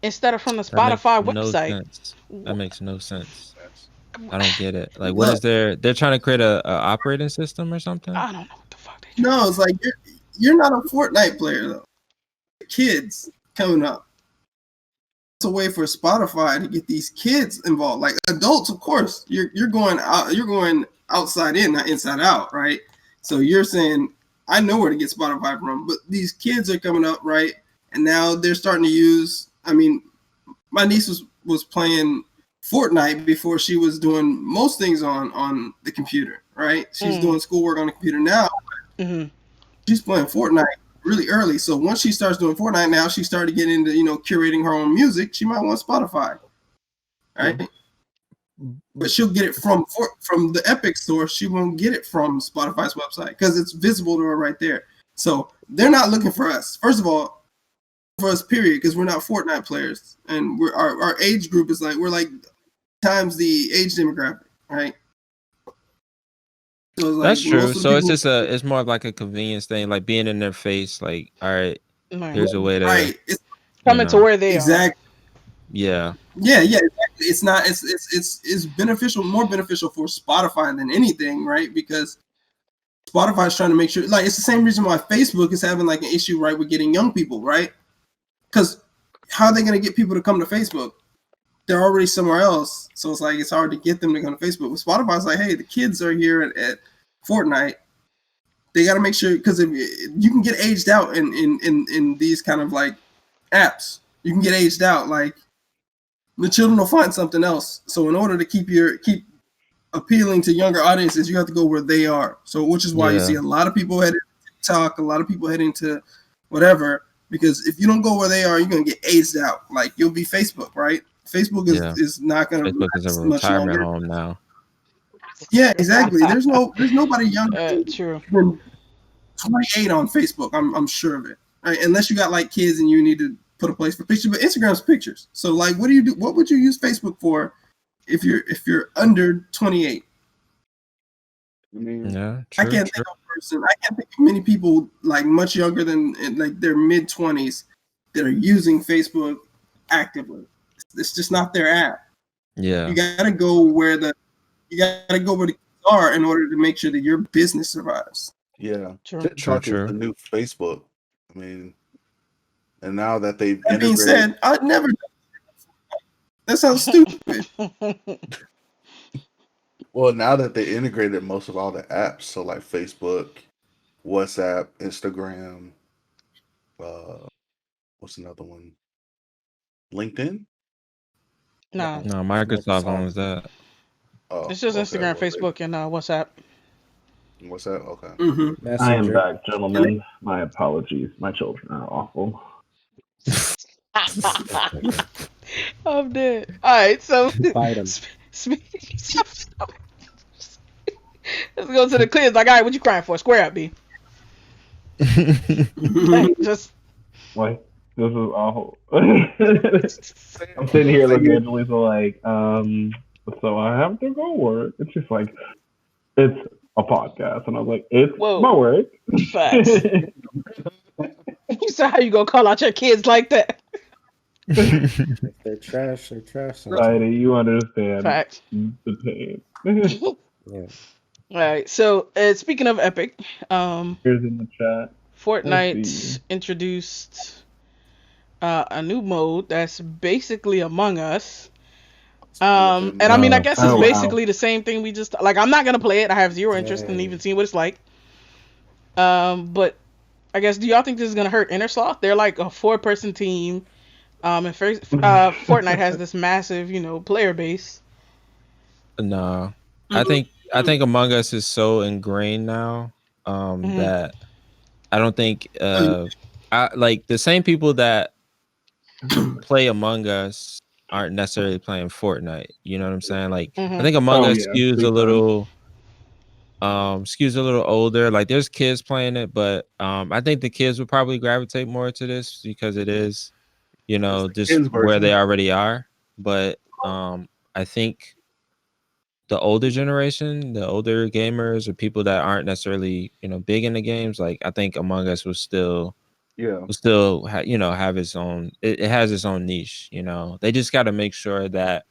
instead of from the That makes Spotify no website? sense. That makes no sense. That's- I don't get it. Like, what is Look, they're trying to create a operating system or something? I don't know what the fuck they trying no, to it's like you're not a Fortnite player though. Kids coming up. It's a way for Spotify to get these kids involved. Like adults, of course, you're going out, you're going outside in, not inside out, right? So you're saying I know where to get Spotify from, but these kids are coming up, right? And now they're starting to use. I mean, my niece was playing Fortnite before she was doing most things on the computer, right? She's do. doing schoolwork on the computer now. Mm-hmm. She's playing Fortnite really early. So once she starts doing Fortnite now, she started getting into, curating her own music. She might want Spotify, right? But she'll get it from the Epic store. She won't get it from Spotify's website because it's visible to her right there. So they're not looking for us. First of all, for us, period, because we're not Fortnite players, and our age group is like we're like times the age demographic, right? So it's That's like true. most of the So it's people, just it's more of like a convenience thing, like being in their face. Like, all right, Right. here's a way to, right? It's you Coming to know, where they are. exactly. yeah, Yeah, exactly. It's not. It's beneficial, more beneficial for Spotify than anything, right? Because Spotify's trying to make sure, like, it's the same reason why Facebook is having like an issue, right, with getting young people, right? Because how are they going to get people to come to Facebook? They're already somewhere else, so it's like it's hard to get them to come to Facebook. With Spotify's like, hey, the kids are here at Fortnite. They got to make sure because if you can get aged out in these kind of like apps, you can get aged out like. The children will find something else. So in order to keep appealing to younger audiences, you have to go where they are. So which is why you see yeah, a lot of people heading to TikTok, a lot of people heading to whatever. Because if you don't go where they are, you're gonna get aged out. Like you'll be Facebook, right? Facebook yeah. is not gonna Facebook is a last much retirement longer. home now. Yeah, exactly. There's nobody younger True. than 28 on Facebook. I'm sure of it. Right? Unless you got like kids and you need to put a place for pictures, but Instagram's pictures. So like, what do you do? What would you use Facebook for if you're under 28? I mean, Yeah, I true, can't true. think of a person. I can't think of many people like much younger than like their mid 20s that are using Facebook actively. It's just not their app. Yeah, You gotta go where the kids are in order to make sure that your business survives. yeah, True. true, TikTok is the true. new Facebook. I mean, and now that they've That being integrated, said, I'd never That sounds stupid. Well, now that they integrated most of all the apps, so like Facebook, WhatsApp, Instagram, uh, what's another one? LinkedIn. Nah, No, It's Microsoft owns Microsoft. that. Oh, it's just okay. Instagram, Well, Facebook, and WhatsApp. WhatsApp. Okay. Mm-hmm. I am Messenger. back, gentlemen. My apologies. My children are awful. I'm dead. All right, so Fight them. let's go to the kids. Like, all right, what you crying for? Square up, B. Like, just Like, this is awful. I'm sitting here Say looking you- at Lisa like, so I have to go work. And she's like, it's a podcast. And I was like, it's my whoa, work. facts. You said how you gonna call out your kids like that? If they're trash, they're trash sometimes. Society, you understand Facts. the pain. All Yeah. right. So, speaking of Epic, Here's in the chat. Let's see. Fortnite introduced a new mode that's basically Among Us. within And I mean, I Oh, guess it's Oh, wow. basically the same thing we just like. I'm not gonna play it. I have zero interest in Dang. even seeing what it's like. But I guess do y'all think this is gonna hurt Innersloth? They're like a four-person team. And first, Fortnite has this massive, player base. no. I Mm-hmm. think I think Among Us is so ingrained now Hmm. that I don't think Oh, I like the same people that play Among Us aren't necessarily playing Fortnite. You know what I'm saying? Like I Hmm. think Among Oh, Us yeah. Big time. skews a little older. Like there's kids playing it, but I think the kids would probably gravitate more to this because it is, it's the just kids where they version. already are. But I think the older generation, the older gamers or people that aren't necessarily, big in the games, like I think Among Us Yeah. will still have its own it has its own niche. They just got to make sure that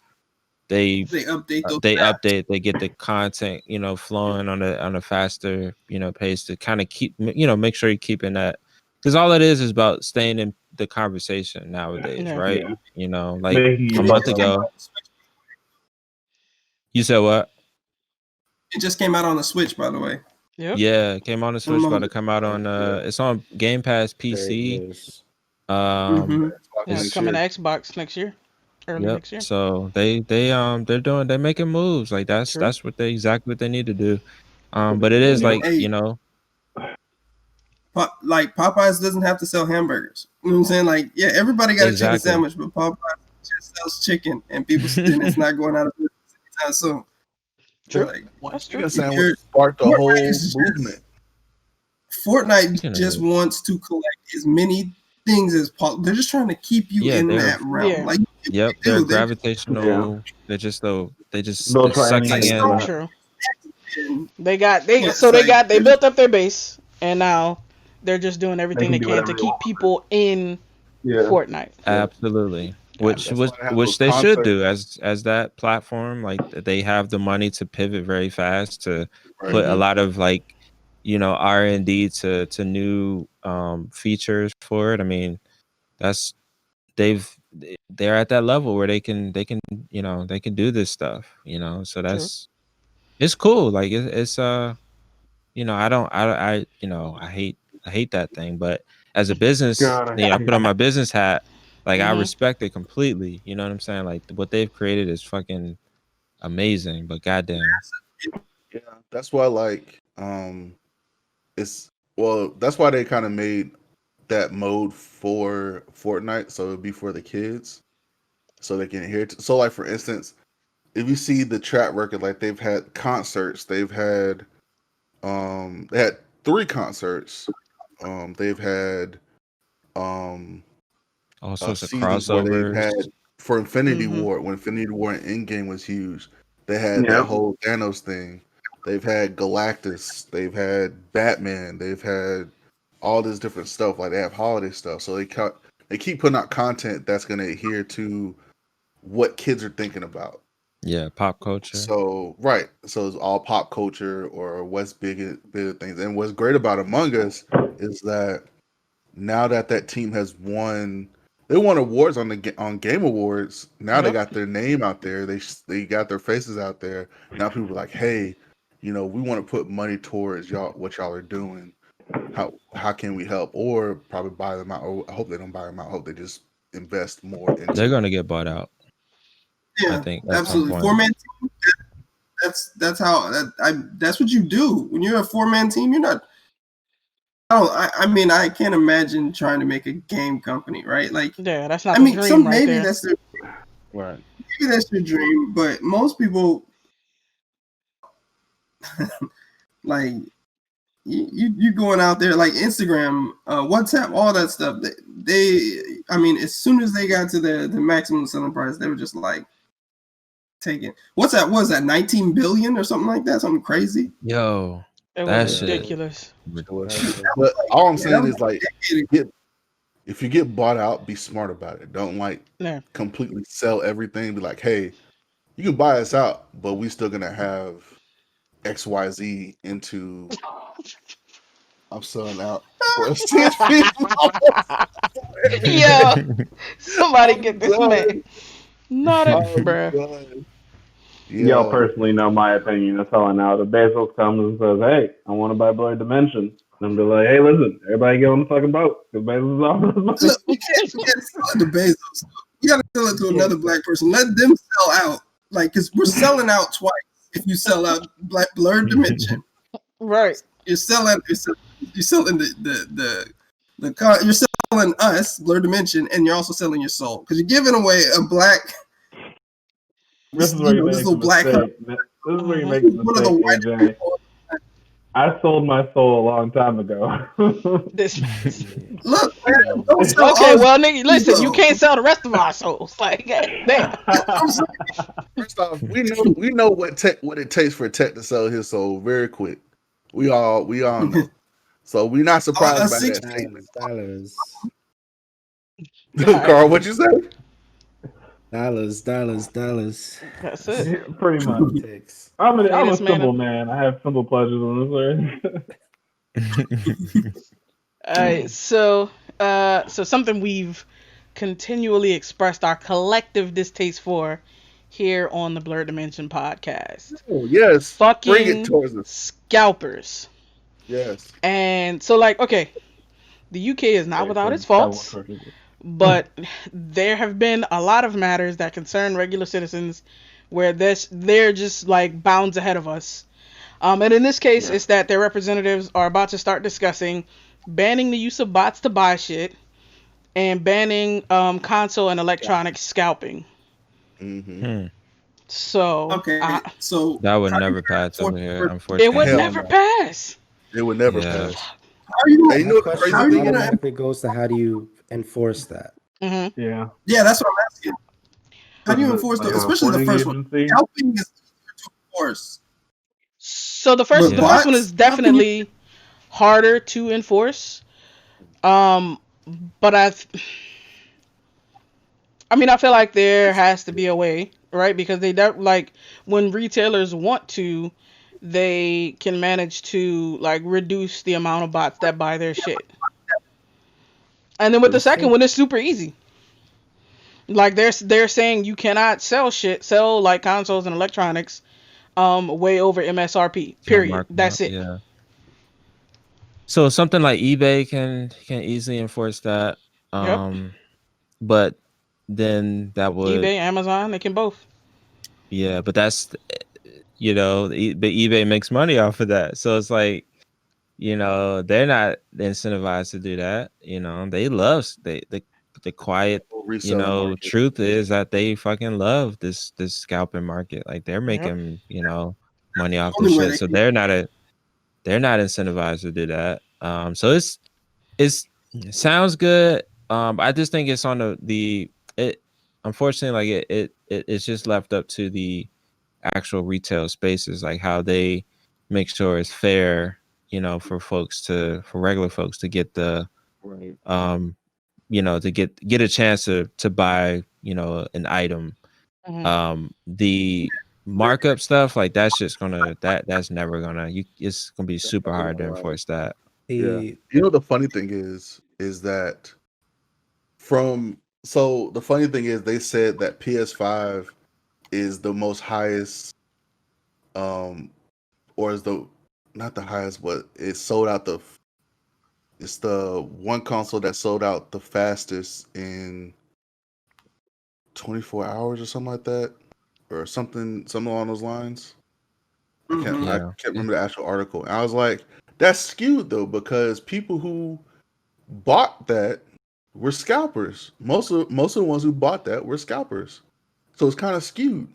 they they update those they maps. update, they get the content, flowing on a faster, pace to kind of keep, make sure you're keeping that, because all it is about staying in the conversation nowadays, Yeah. right? Yeah. Like Making a you And it month buzz just came up. out ago. on the Switch. You said what? It just came out on the Switch, by the way. Yep. Yeah, it came on the Switch, about Among to come out on Yeah. it's on Game Pass Great PC. news. Um Mm-hmm. Xbox Yeah, it's it's next coming to year. Xbox next year, early Yep. next year. So they're making moves. Like True. that's exactly what they need to do. But it is You know, like, Hey, like Popeyes doesn't have to sell hamburgers. You know what I'm saying? Like, yeah, everybody got a chicken exactly. sandwich, but Popeyes just sells chicken, and people and it's not going out of business anytime soon. So, True. like, One That's true. chicken sandwich you're, sparked a Fortnite whole is movement. Fortnite Speaking of just which, wants to collect as many things as possible. They're just trying to keep you yeah, in they're that realm. Yeah. Like, what yep, they they're do, they're yeah. gravitational. They'll They're try sucking like anything Star for in. that. True. and So yes, like they they're just built up their base, and now they're just doing They everything can they do can to whatever they keep want. people in Yeah. Fortnite. Yeah. Absolutely. Which That's why which they have those which they should concerts. do as that platform. Like they have the money to pivot very fast to Right. put a Hmm. lot of like, R&D to new features for it. I mean, that's they've they're at that level where they can they can do this stuff. So True. it's cool. Like it's I don't I hate that thing, but as a business, God, I I hate put on it. my business hat. Like I Hmm. respect it completely. You know what I'm saying? Like what they've created is fucking amazing. But goddamn, Yeah. That's why it's that's why they kind of made that mode for Fortnite, so it'd be for the kids, so they can hear it. So like for instance, if you see the track record, like they've had concerts, they had 3 concerts. They've had um all sorts of seasons where they've crossovers. had for Infinity Hmm. War, when Infinity War and Endgame was huge. They had that Yep. whole Thanos thing. They've had Galactus. They've had Batman. They've had all this different stuff. Like they have holiday stuff. So they keep putting out content that's going to adhere to what kids are thinking about. Yeah, pop culture. So right, so it's all pop culture or what's big things. And what's great about Among Us is that now that that team has won they won awards on Game Awards. Now they Yep. got their name out there. They got their faces out there. Now people are like, hey, we want to put money towards what y'all are doing. How can we help? Or probably buy them out. Or I hope they don't buy them out. I hope they just invest more into. They're gonna get bought out. I Yeah, think at some absolutely. point. 4-man team. That's what you do when you're a 4-man team. You're not. I mean, I can't imagine trying to make a game company, right? Like, Yeah, that's not I the mean, dream right maybe there. that's their Right. maybe that's their dream, but most people like you going out there like Instagram, WhatsApp, all that stuff. I mean, as soon as they got to the maximum selling price, they were just like taking. WhatsApp was that 19 billion or something like that, something crazy. Yo, It that was shit. ridiculous. But all I'm Yeah, saying that is like, if you get bought out, be smart about it. Don't like Yeah. completely sell everything. Be like, hey, you can buy us out, but we still gonna have XYZ into. I'm selling out for a Yo, somebody get this done. man. Not it, I'm bruh. done. Y'all Yo, personally know my opinion of selling out. If Bezos comes and says, "Hey, I want to buy Blerdimension," I'm be like, "Hey, listen, everybody get on the fucking boat because Bezos is offering us money." Look, you can't sell it to Bezos. You got to sell it to another black person. Let them sell out, like, because we're selling out twice. If you sell out Blerdimension, Right. you're selling you're selling you're selling us Blerdimension, and you're also selling your soul because you're giving away a black. This is where you this make the little black. mistake. This is where you make the One of the mistake, white AJ. I sold my soul a long time ago. This. Look, man, don't sell Okay, ours. well, nigga, listen, you though. can't sell the rest of our souls. Like, damn. I'm saying, first off, we know what it takes for Tech to sell his soul very quick. We all know. So we're not surprised by that statement. Dollars. Carl, what you say? Dollars. That's it. Pretty much. Politics. I'm Hey, a this man. simple man. I have simple pleasures on this earth. All right, so something we've continually expressed our collective distaste for here on the Blerdimension podcast. Oh yes, bring it Fucking towards us. scalpers. Yes. And so, like, okay, the UK is not without its faults, but there have been a lot of matters that concern regular citizens where they're just like bounds ahead of us. And in this case, it's that their representatives are about to start discussing banning the use of bots to buy shit and banning console and electronic scalping. Mm-hmm. So okay, so That would how never you pass over here, it unfortunately. would Hell never no. pass. It would never Yeah. pass. how are you Hey, gonna, you know what the Question crazy thing is? automatically goes to how do you enforce that? Mm-hmm. Yeah. yeah, that's what I'm asking. How do you enforce Like the, a especially the reporting first one? agency? Helping is easier to enforce, So the but first Yeah. the first one is bots, how can you? definitely harder to enforce. Um, but I mean, I feel like there has to be a way, right? Because like when retailers want to, they can manage to like reduce the amount of bots that buy their shit. And then with the second Boosting? one, it's super easy. Like they're saying you cannot sell like consoles and electronics way over MSRP. Can't Period. mark them That's up. it. Yeah. So something like eBay can easily enforce that. Yep. But then that would eBay, Amazon, they can both. yeah, but that's but eBay makes money off of that. So it's like, they're not incentivized to do that. They love the quiet, Reselling market. truth is that they fucking love this scalping market. Like they're Yep. making, money off this Only way shit. they So can. they're not incentivized to do that. So it's it sounds good. I just think it's on it unfortunately like it's just left up to the actual retail spaces, like how they make sure it's fair, for regular folks to get the Right. to get a chance to buy, an item. Mm-hmm. The markup stuff, like that's never gonna it's gonna be super hard to enforce that. Yeah. The You know the funny thing is that from So the funny thing is, they said that PS5 is the most highest, um, or is the not the highest, but it sold out the. It's the one console that sold out the fastest in 24 hours or something like that, or something along those lines. I Yeah. can't remember the actual article. And I was like, that's skewed though, because people who bought that were scalpers. Most of the ones who bought that were scalpers. So it's kind of skewed.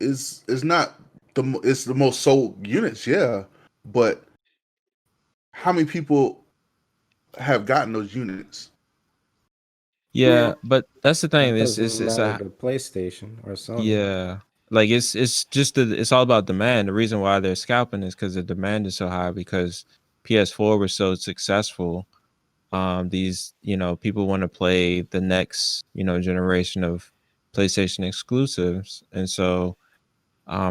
It's not it's the most sold units, yeah, but how many people have gotten those units? Yeah, Yeah. but that's the thing. That It's doesn't it's matter a to PlayStation or Sony. yeah. Like it's just it's all about demand. The reason why they're scalping is because the demand is so high because PS4 was so successful. These people want to play the next generation of PlayStation exclusives, and so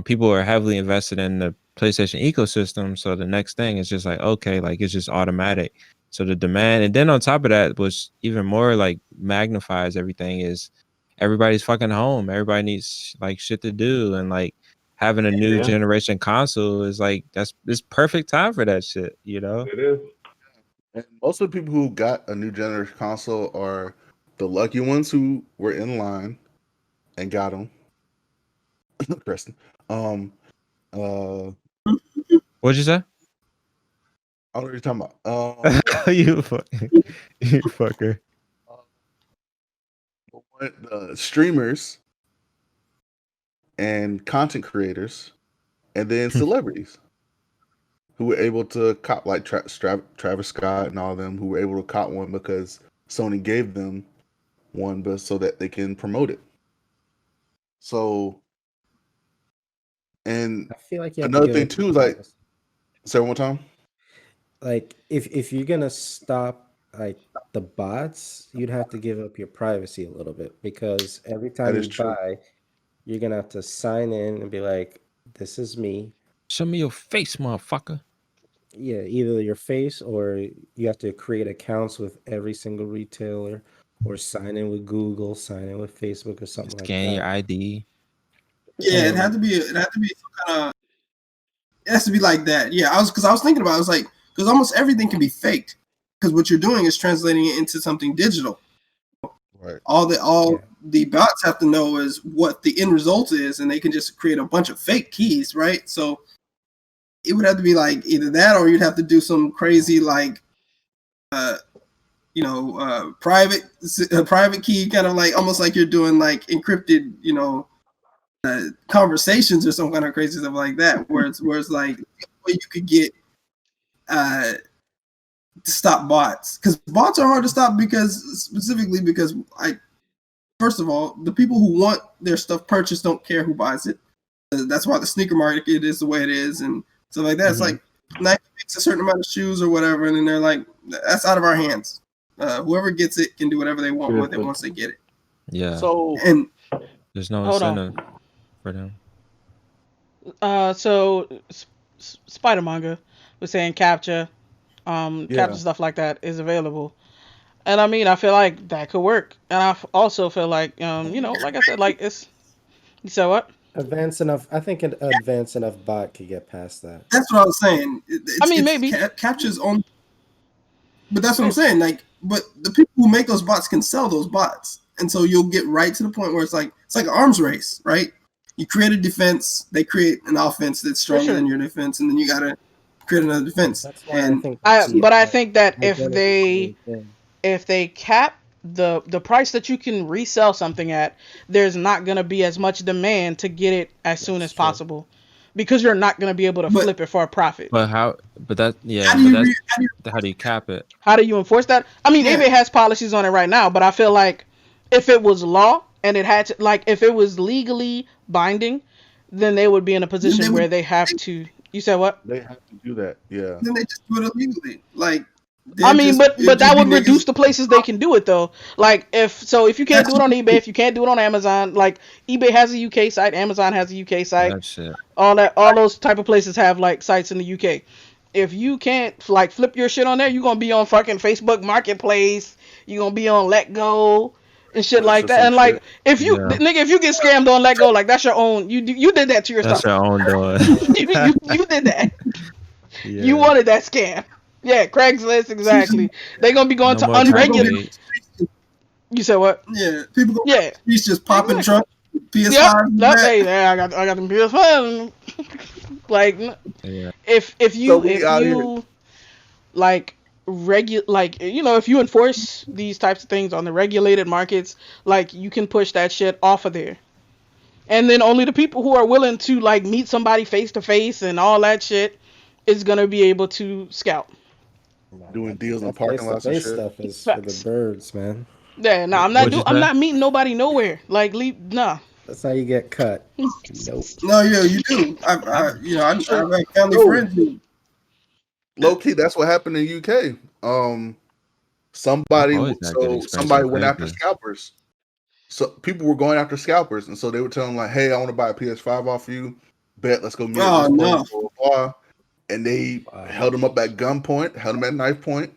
people are heavily invested in the PlayStation ecosystem. So the next thing is just like, okay, like it's just automatic. So the demand, and then on top of that, was even more like magnifies everything is everybody's fucking home. Everybody needs like shit to do, and like having a new Yeah, generation console is like it's perfect time for that shit. it is. And most of the people who got a new generation console are the lucky ones who were in line and got them. Preston. Um, uh, What'd you say? I don't know what you're talking about. you fucking, you fucker. Streamers and content creators, and then celebrities who were able to cop like Travis Scott and all of them who were able to cop one because Sony gave them one, but so that they can promote it. So, and I feel like you have to another give thing up your too is like, privacy. say it one more time. Like if you're gonna stop like the bots, you'd have to give up your privacy a little bit because every That time is you true. buy, you're gonna have to sign in and be like, "This is me." Show me your face, motherfucker. Yeah, either your face or you have to create accounts with every single retailer or sign in with Google, sign in with Facebook or something like Scan your that. ID. Yeah, it had And to be. It had to be some kind of. It has to be like that. Yeah, I was thinking about. It. I was like, because almost everything can be faked. Because what you're doing is translating it into something digital. Right. All yeah, the bots have to know is what the end result is, and they can just create a bunch of fake keys, right? So it would have to be like either that, or you'd have to do some crazy like, uh, private key, kind of like almost like you're doing like encrypted, conversations or some kind of crazy stuff like that, where it's like you could get uh to stop bots, because bots are hard to stop because I first of all, the people who want their stuff purchased don't care who buys it. That's why the sneaker market is the way it is, and stuff like that. It's Mm-hmm. like Nike makes a certain amount of shoes or whatever, and then they're like, that's out of our hands. Whoever gets it can do whatever they want with it Seriously. once they get it. Yeah, So And there's no Hold on. incentive for them. So Spider Manga was saying capture yeah, stuff like that is available. And I mean, I feel like that could work. And also feel like, like I said, like it's. You said what? advanced enough. I think an advanced enough bot could get past that. that's what I was saying. I It's mean, it's maybe. captures on, but that's what I'm Maybe. saying. Like, but the people who make those bots can sell those bots, and so you'll get right to the point where it's like an arms race, right? You create a defense, they create an offense that's For stronger sure. than your defense, and then you gotta create another defense. That's why I And think But I think that identity is the main thing. if they cap the price that you can resell something at, there's not gonna be as much demand to get it as soon That's as true. possible, because you're not gonna be able to but flip it for a profit. But how? But that how yeah. do But you that's how do you how do you cap it? How do you enforce that? I mean, yeah? eBay has policies on it right now, but I feel like if it was law and it had to, like, if it was legally binding, then they would be in a Then they position would where they have to. You said what? they have to do that. Yeah. then they just do it illegally. Like I they're mean, just but it'd that just be would reduce niggas. the places they can do it though. Like if you can't That's do it on eBay, if you can't do it on Amazon, like eBay has a UK site, Amazon has a UK site, That shit. all those type of places have like sites in the UK. If you can't like flip your shit on there, you're gonna be on fucking Facebook Marketplace. You're gonna be on Let Go. and shit glitch like or that. some And like, shit. if you Yeah, nigga, if you get scammed on Let Go, like that's your own. You did that to that's yourself. your own doing. You did that. You Yeah, wanted that scam. Yeah, Craigslist exactly. They gonna be going no to more People back gonna be unregulated. on page. the streets. You said what? Yeah, people gonna be on Yeah, the streets just popping exactly. trunk, Yep. PS5 and Yep. that. Hey, yeah, I got them PS5. Like, Yeah, if So you we if out here. you like like if you enforce these types of things on the regulated markets, like you can push that shit off of there. And then only the people who are willing to like meet somebody face to face and all that shit is gonna be able to scout. Doing deals in That parking face to lots and face shit. stuff is for the Facts. birds, man. Yeah, no, what'd you I'm say? not meeting nobody nowhere. Like leave nah. That's how you get cut. Nope. No, yeah, you do. Shit. I've had family No, friends who. low key, that's what happened in UK. I've always had good experience Somebody on went after Craigslist. scalpers. So people were going after scalpers, and so they were telling them like, "Hey, I want to buy a PS5 off you. Bet, let's go meet at Oh this place." no, Blah blah blah. And they Wow. held them up at gunpoint, held them at knife point,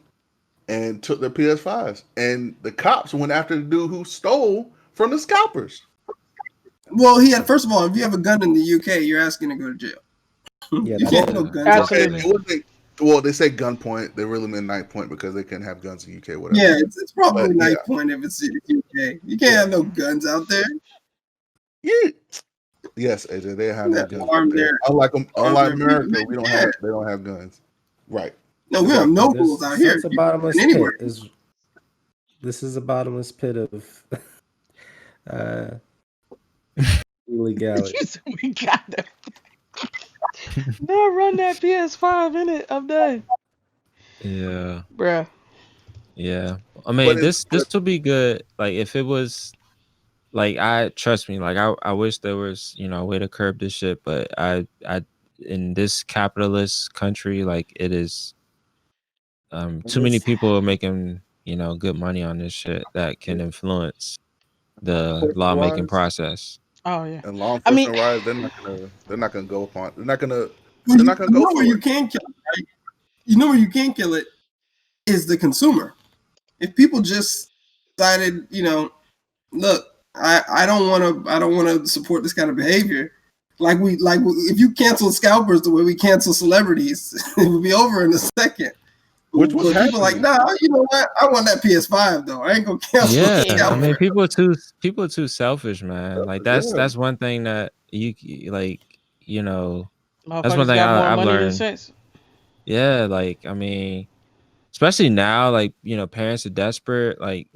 and took their PS5s. And the cops went after the dude who stole from the scalpers. well, he had first of all, if you have a gun in the UK, you're asking to go to jail. Yeah, You that's can't have Yeah, no guns out Okay, there. Absolutely. it wasn't. Well, they say gunpoint. They really meant knife point because they couldn't have guns in UK, whatever. Yeah, it's probably But yeah, knife point if it's in the UK. You can't have no guns out there. yeah. Yes, AJ, they have no That guns out arm there. there, arm Unlike there people. America, we don't Yeah, have they don't have guns. Right. no, we have no rules out here. That's a You can bottomless gun anywhere. pit. This is a bottomless pit of uh, illegality. We got them. Now run that PS5 in it. I'm done. yeah, Bruh. yeah. I But mean, it's this will be good. Like if it was like I trust me, like I wish there was, a way to curb this shit, but I in this capitalist country, like it is too many people are making, good money on this shit that can influence law the enforcement lawmaking wise process. Oh yeah. and law I mean, enforcement wise, they're not gonna go upon Well, they're not gonna you go know where for you it. can kill it, right? You know where you can kill it is the consumer. If people just decided, look, I don't want to support this kind of behavior. If you cancel scalpers the way we cancel celebrities, it would be over in a second. Which was But people are like, happening. nah, you know what? I want that PS5 though. I ain't gonna cancel Yeah, the I mean, scalper. people are too selfish, man. Like Yeah. that's one thing that like, that's one motherfuckers thing got more I've money than learned. sense. Yeah, like I mean, especially now, like parents are desperate. Like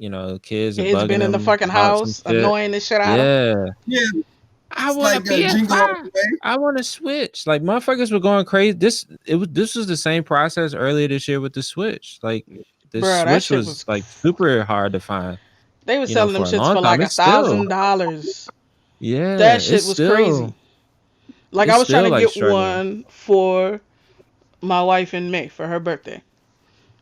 kids are Kids bugging been in the them fucking about some house, shit. annoying the shit out of them. Yeah, Yeah, I it's want a like a jingle all PS5. the way. I want to Switch. Like motherfuckers were going crazy. This was the same process earlier this year with the Switch. Like the Bruh, that Switch shit was was. like super hard to find. They was selling them For a shits long for like time. a $1,000. Yeah, That shit was crazy. Like I it's was trying still to like get struggling. one for my wife in May for her birthday,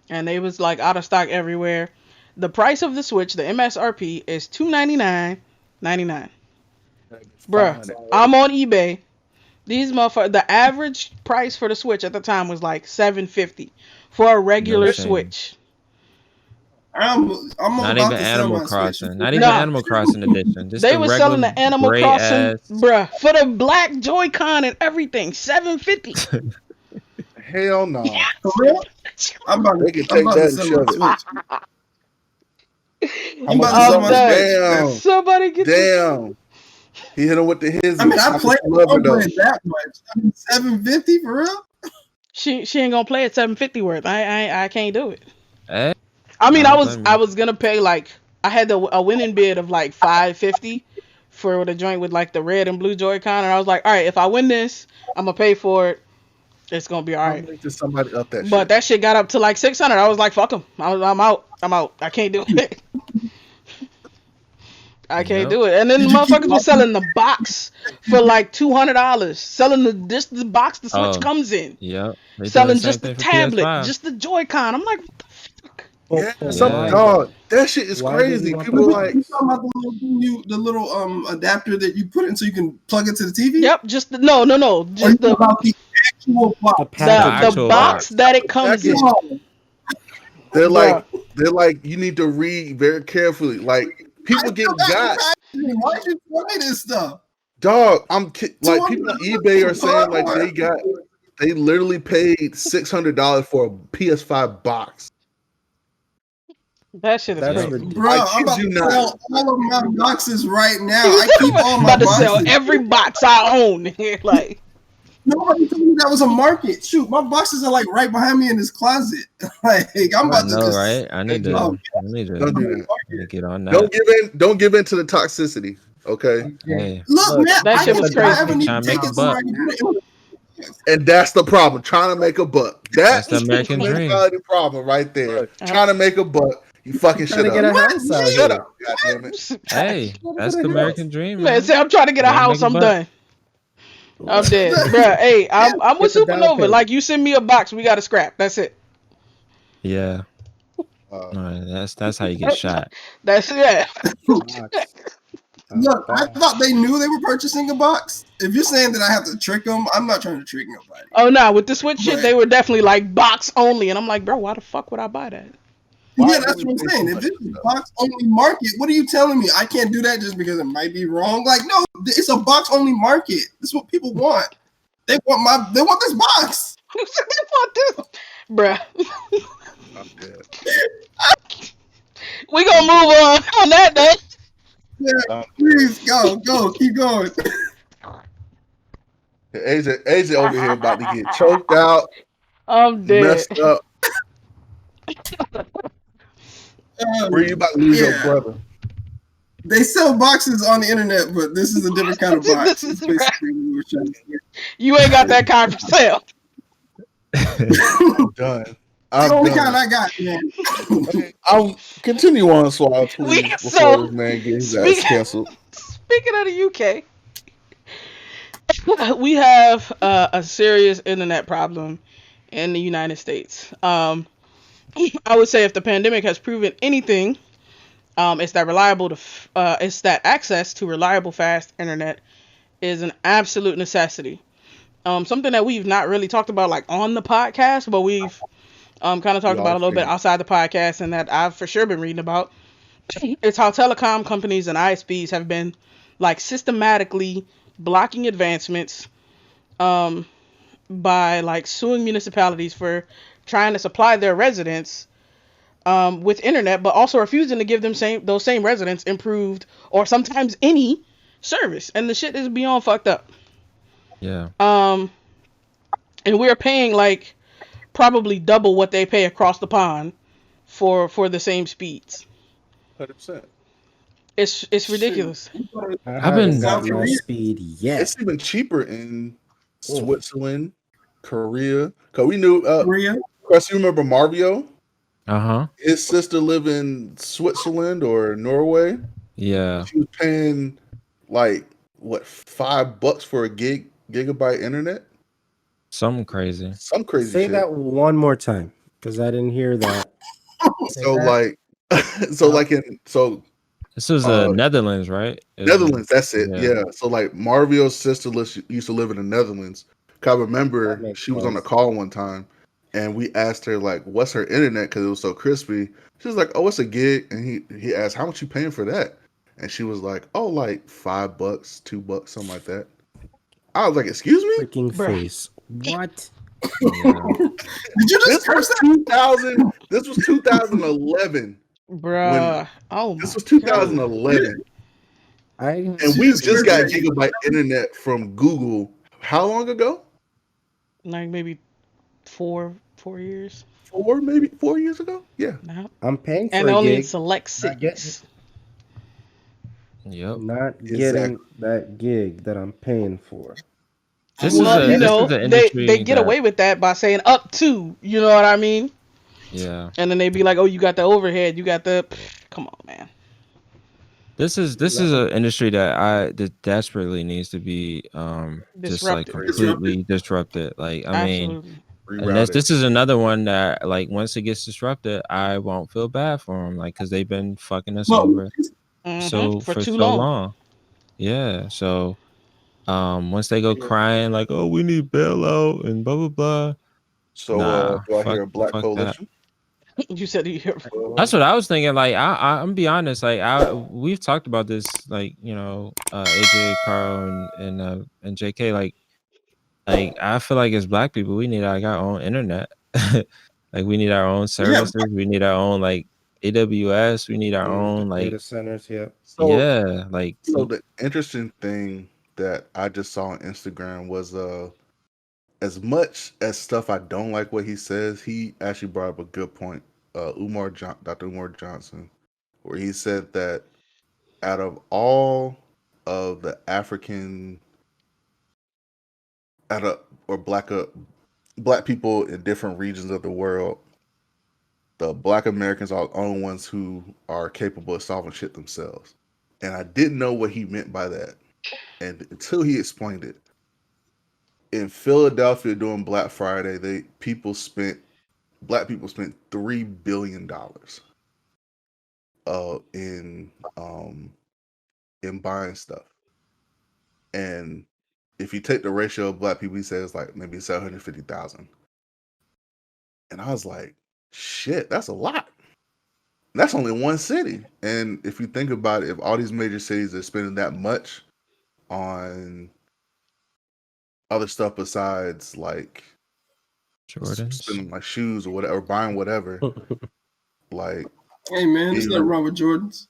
and they was like out of stock everywhere. The price of the Switch, the MSRP is $299.99. Bruh, I'm on eBay. These motherfuckers. The average price for the Switch at the time was like $750 for a No regular shame. Switch. I'm Not about even to sell Animal my Switch. Crossing. Not even Nah, Animal Crossing edition. Just they the was selling regular the Animal gray Crossing, ass. bruh, for the black Joy-Con and everything, $750. Hell no. For real? They can I'm take about to that and sell my shove it. Switch. How I'm much about to is sell I'm my it? done. Switch. Damn. Somebody get this. Damn. He hit him with the hizzy. I mean, I How play much it. you love I it don't play though? it that much. I mean, 750 for real? She ain't gonna play at 750 worth. I can't do it. Eh? I mean, I don't blame I you. was gonna pay like I had a winning bid of like 550 for the joint with like the red and blue Joy-Con, and I was like, all right, if I win this, I'm gonna pay for it. It's gonna be all How right. much did somebody up that But shit? that shit got up to like 600. I was like, fuck them. I'm out. I'm out. I can't do it. I can't Yep. do it. And then the Did you keep motherfuckers was talking? selling the box for like $200. Selling the box the Switch Oh, comes in. yep. They doing the Selling same just the thing for tablet, PS5. just the Joy-Con. I'm like, what the fuck? Yeah, some Yeah. Why though? dog. That shit is Why would you crazy. want People the are like, You box? talking about the little adapter that you put in so you can plug it to the TV? Yep, just the, no, Or you just talking about the actual The box? The the packaging. actual box box. that it the comes package. in, No. They're bruh. like, you need to read very carefully. Like people still get got got. the packaging. Why don't you tell me this stuff? Dog, like people on $200 eBay for are saying like hardware. they literally paid $600 for a PS5 box. That shit is That's Yep. crazy. Bro, I I'm kid about you to not. sell all of my boxes right now. He was I keep all my about to sell boxes. every box I own. Like, Nobody told me that was a market. Shoot, my boxes are like right behind me in this closet. Like I'm I about to know, just. right? I need to. Oh, Don't do that. I need to get on Don't that. give in to the toxicity. Okay. Hey, look, man, that I shit can, was if I crazy. ever need Trying to to take make it a somewhere, buck. I can do it. And that's the problem. Trying to make a buck. That's That the is the American dream. mentality problem right there. Look, Trying to make a buck. You fucking trying shut to up. get a What? house out Shut here. up. God damn it. Hey, that's the American dream, Man, man. say I'm trying to get a Gotta house. make a I'm buck. done. I'm dead, bruh. Hey, I'm with Get the down Supernova. payment. Like, you send me a box, we got to scrap. That's it. Yeah, Uh, that's how you get shot. That's it. Box. Look, I thought they knew they were purchasing a box. If you're saying that I have to trick them, I'm not trying to trick nobody. Oh no, with the Switch shit, But they were definitely like box only, and I'm like, bro, why the fuck would I buy that? why yeah, that's do what I'm we pay saying. so If much this for is stuff? box only market, what are you telling me? I can't do that just because it might be wrong. Like, no, it's a box only market. This is what people want. They want this box. Who said they want this, bruh? I'm dead. We gonna move on that note. Yeah, Um, please go, keep going. AJ over here about to get choked out, I'm dead. messed up. Where you about to lose your Yeah, brother? they sell boxes on the internet, but this is a different kind of box. This It's is right. basically what we were trying to You ain't got that kind for sale. I'm done. the I'm only kind done. I got, man. Okay, I'll continue on, Swab, We please, before so this man gets his ass speak, canceled. speaking of the UK, we have a serious internet problem in the United States. I would say if the pandemic has proven anything, it's that it's that access to reliable, fast internet is an absolute necessity. Something that we've not really talked about like on the podcast, but we've kind of We talked all about a little bit figured. outside the podcast, and that I've for sure been reading about. It's how telecom companies and ISPs have been like systematically blocking advancements um, by like suing municipalities for trying to supply their residents with internet, but also refusing to give them those same residents improved or sometimes any service. And the shit is beyond fucked up. Yeah, Um, and we're paying like probably double what they pay across the pond for the same speeds. 100%. It's Shoot. ridiculous. I I've haven't been. South gotten that Korea. speed yet. It's even cheaper in Oh, Switzerland, Korea. Cause we knew, Korea. Chris, you remember Marvio? Uh-huh. His sister lived in Switzerland or Norway. Yeah. She was paying like what $5 for a gigabyte internet? Something crazy. Some crazy say shit. that one more time because I didn't hear that. Say So that. like, so This was the Netherlands, right? It was Netherlands. That's it. yeah. Yeah. So like Marvio's sister used to live in the Netherlands. 'Cause I That remember makes she was on a sense. call one time, and we asked her like, "What's her internet?" Because it was so crispy. She was like, "Oh, it's a gig." And he asked, "How much you paying for that?" And she was like, "Oh, like $5, $2, something like that." I was like, "Excuse me." Freaking Bruh. face. What? Yeah. Did you just This was curse that? 2000. This was 2011. Bruh. Oh This my was god. 2011, and She we just just cursed got at you. gigabyte internet from Google. How long ago? Like maybe 4 years 4 years ago. Yeah. now. I'm paying for And a only in gig, select not getting cities. Yep. not Exactly. getting that gig that I'm paying for. This is Well, a you this is know, an they industry get that away with that by saying up to, you know what I mean? yeah. And then they be like, "Oh, you got the overhead, you got the come on, man." This is an industry that desperately needs to be just like Disrupted. completely disrupted. Like I mean, Absolutely. and Rerouted. this is another one that like once it gets disrupted, I won't feel bad for them, like because they've been fucking us Well, over For for too so long. long. Yeah. So once they go crying like, oh, we need bailout and blah blah blah. So Nah, do I hear a black fuck that. coalition? You said you hear. That's what I was thinking. Like, I'm be honest. Like, we've talked about this. Like, AJ, Carl, and JK. Like I feel like as Black people, we need like our own internet. Like we need our own Yeah, services. We need our own like AWS. We need our own like Data centers, yeah. So, yeah. Like so the interesting thing that I just saw on Instagram was as much as stuff I don't like what he says, he actually brought up a good point. Dr. Umar Johnson, where he said that out of all of the African, out of or black people in different regions of the world, the Black Americans are the only ones who are capable of solving shit themselves. And I didn't know what he meant by that, and until he explained it. In Philadelphia during Black Friday, black people spent $3 billion in buying stuff. And if you take the ratio of black people, he says like maybe 750,000. And I was like, shit, that's a lot. That's only one city. And if you think about it, if all these major cities are spending that much on other stuff besides like Jordans. spending like shoes or whatever, or buying whatever, like hey man, there's nothing you wrong with Jordans.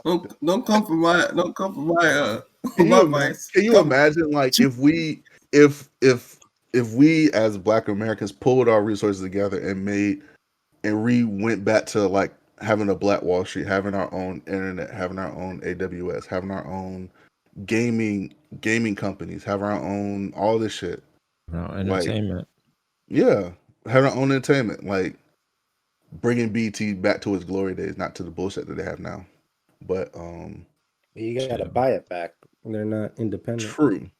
Don't come for my my vice. can you Come imagine like if we as Black Americans pulled our resources together and we went back to like having a Black Wall Street, having our own internet, having our own AWS, having our own gaming companies, having our own all this shit. No Like entertainment. yeah, having our own entertainment, like bringing BT back to its glory days, not to the bullshit that they have now. But You gotta buy it back. They're not independent. true.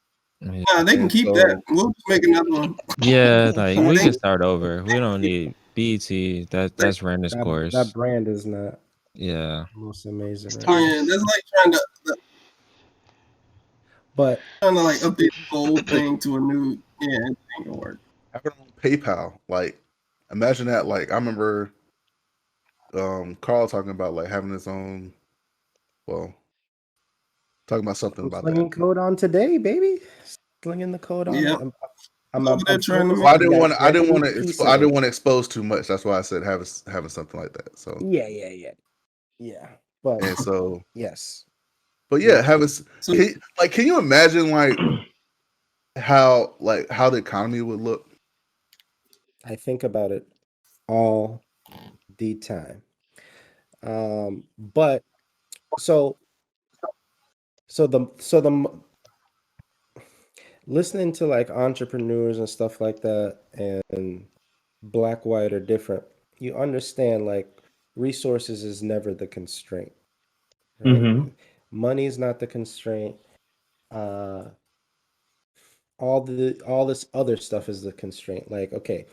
Yeah, Nah, they can And keep that. so We'll just make another one. yeah, like we They, can start over. We don't need BT. That's ran its That course. brand is not Yeah. most amazing It's right now. yeah, timeless. that's like But trying to like update the whole thing to a new. Yeah, it ain't gonna work. having our own PayPal, like imagine that. Like I remember Carl talking about like having his own, well, talking about something I'm about that. slinging code on today, baby. Slinging the code on. Yeah, over there I'm trying to slinging Well, make. that MVP I didn't server. want to expose too much. That's why I said having something like that. So Yeah. But and so, yes, but yeah, yeah. So can you imagine how the economy would look? I think about it all the time. But so the listening to like entrepreneurs and stuff like that and black white are different. You understand like resources is never the constraint, right? Mm-hmm. Money is not the constraint. Uh all this other stuff is the constraint. Like, okay,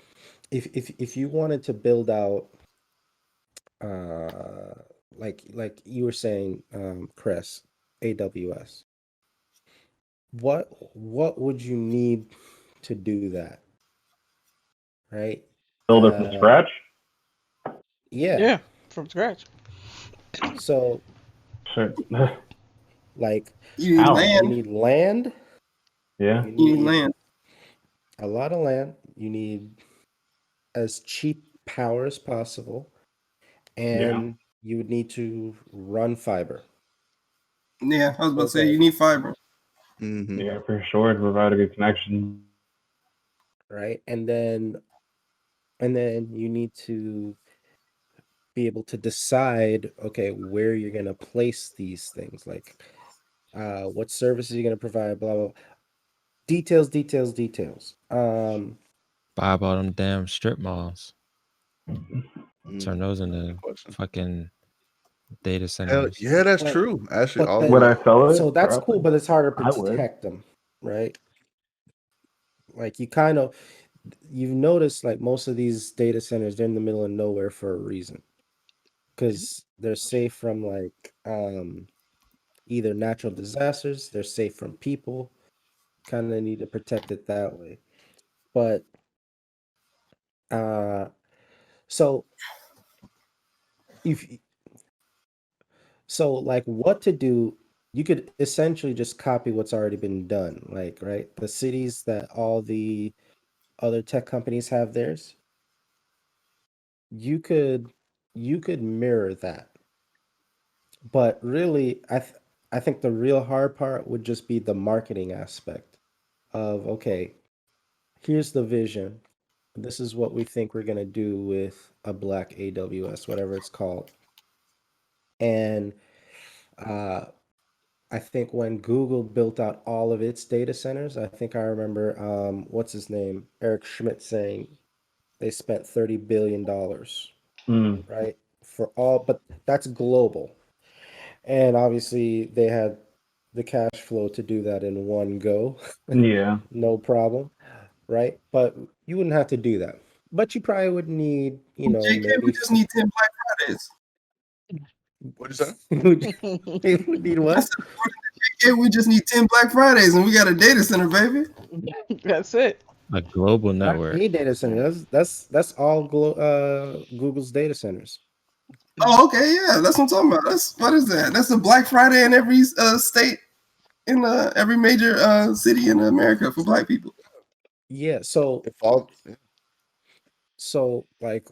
if you wanted to build out uh like you were saying, Chris, AWS, what would you need to do that, right? Build it from scratch. Yeah. Yeah, from scratch. So Shit. like you need How? you land. need land, Yeah. you You need need land. a lot of land, you need as cheap power as possible, Yeah. and you would need to run fiber. Yeah, I was about to say Okay, you need fiber. Mm-hmm. Yeah, for sure. To provide a good connection. right? And then you need to be able to decide, okay, where you're going to place these things, like what services you're going to provide, blah, blah, blah. Details. Buy about them damn strip malls. Turn Mm-hmm. those Good into question. fucking data Hell centers. yeah, that's but true. Actually, but all Would of then I sell it? so that's cool, Probably. but it's harder to I would. protect them, right? Like you kind of you've noticed like most of these data centers, they're in the middle of nowhere for a reason, because they're safe from like either natural disasters, they're safe from people, kind of need to protect it that way. But Uh, so if so, like, what to do? You could essentially just copy what's already been done, like, right? The cities that all the other tech companies have theirs, you could you could mirror that. But really, I think the real hard part would just be the marketing aspect of, okay, here's the vision. This is what we think we're gonna do with a black AWS, whatever it's called. And uh, I think when Google built out all of its data centers, I think I remember what's his name, Eric Schmidt saying they spent $30 billion, Mm. right? For all, but that's global. And obviously they had the cash flow to do that in one go, Yeah. no problem, right? But you wouldn't have to do that. But you probably would need, JK, we maybe just need 10 Black Fridays. What'd you say? you would need I what? said, JK, we just need 10 Black Fridays and we got a data center, baby. That's it. A global Not network. any data center. That's all Google's data centers. Oh, okay, yeah, that's what I'm talking about. That's what is that? That's a Black Friday in every state in every major city in America for Black people. Yeah, so If all, so like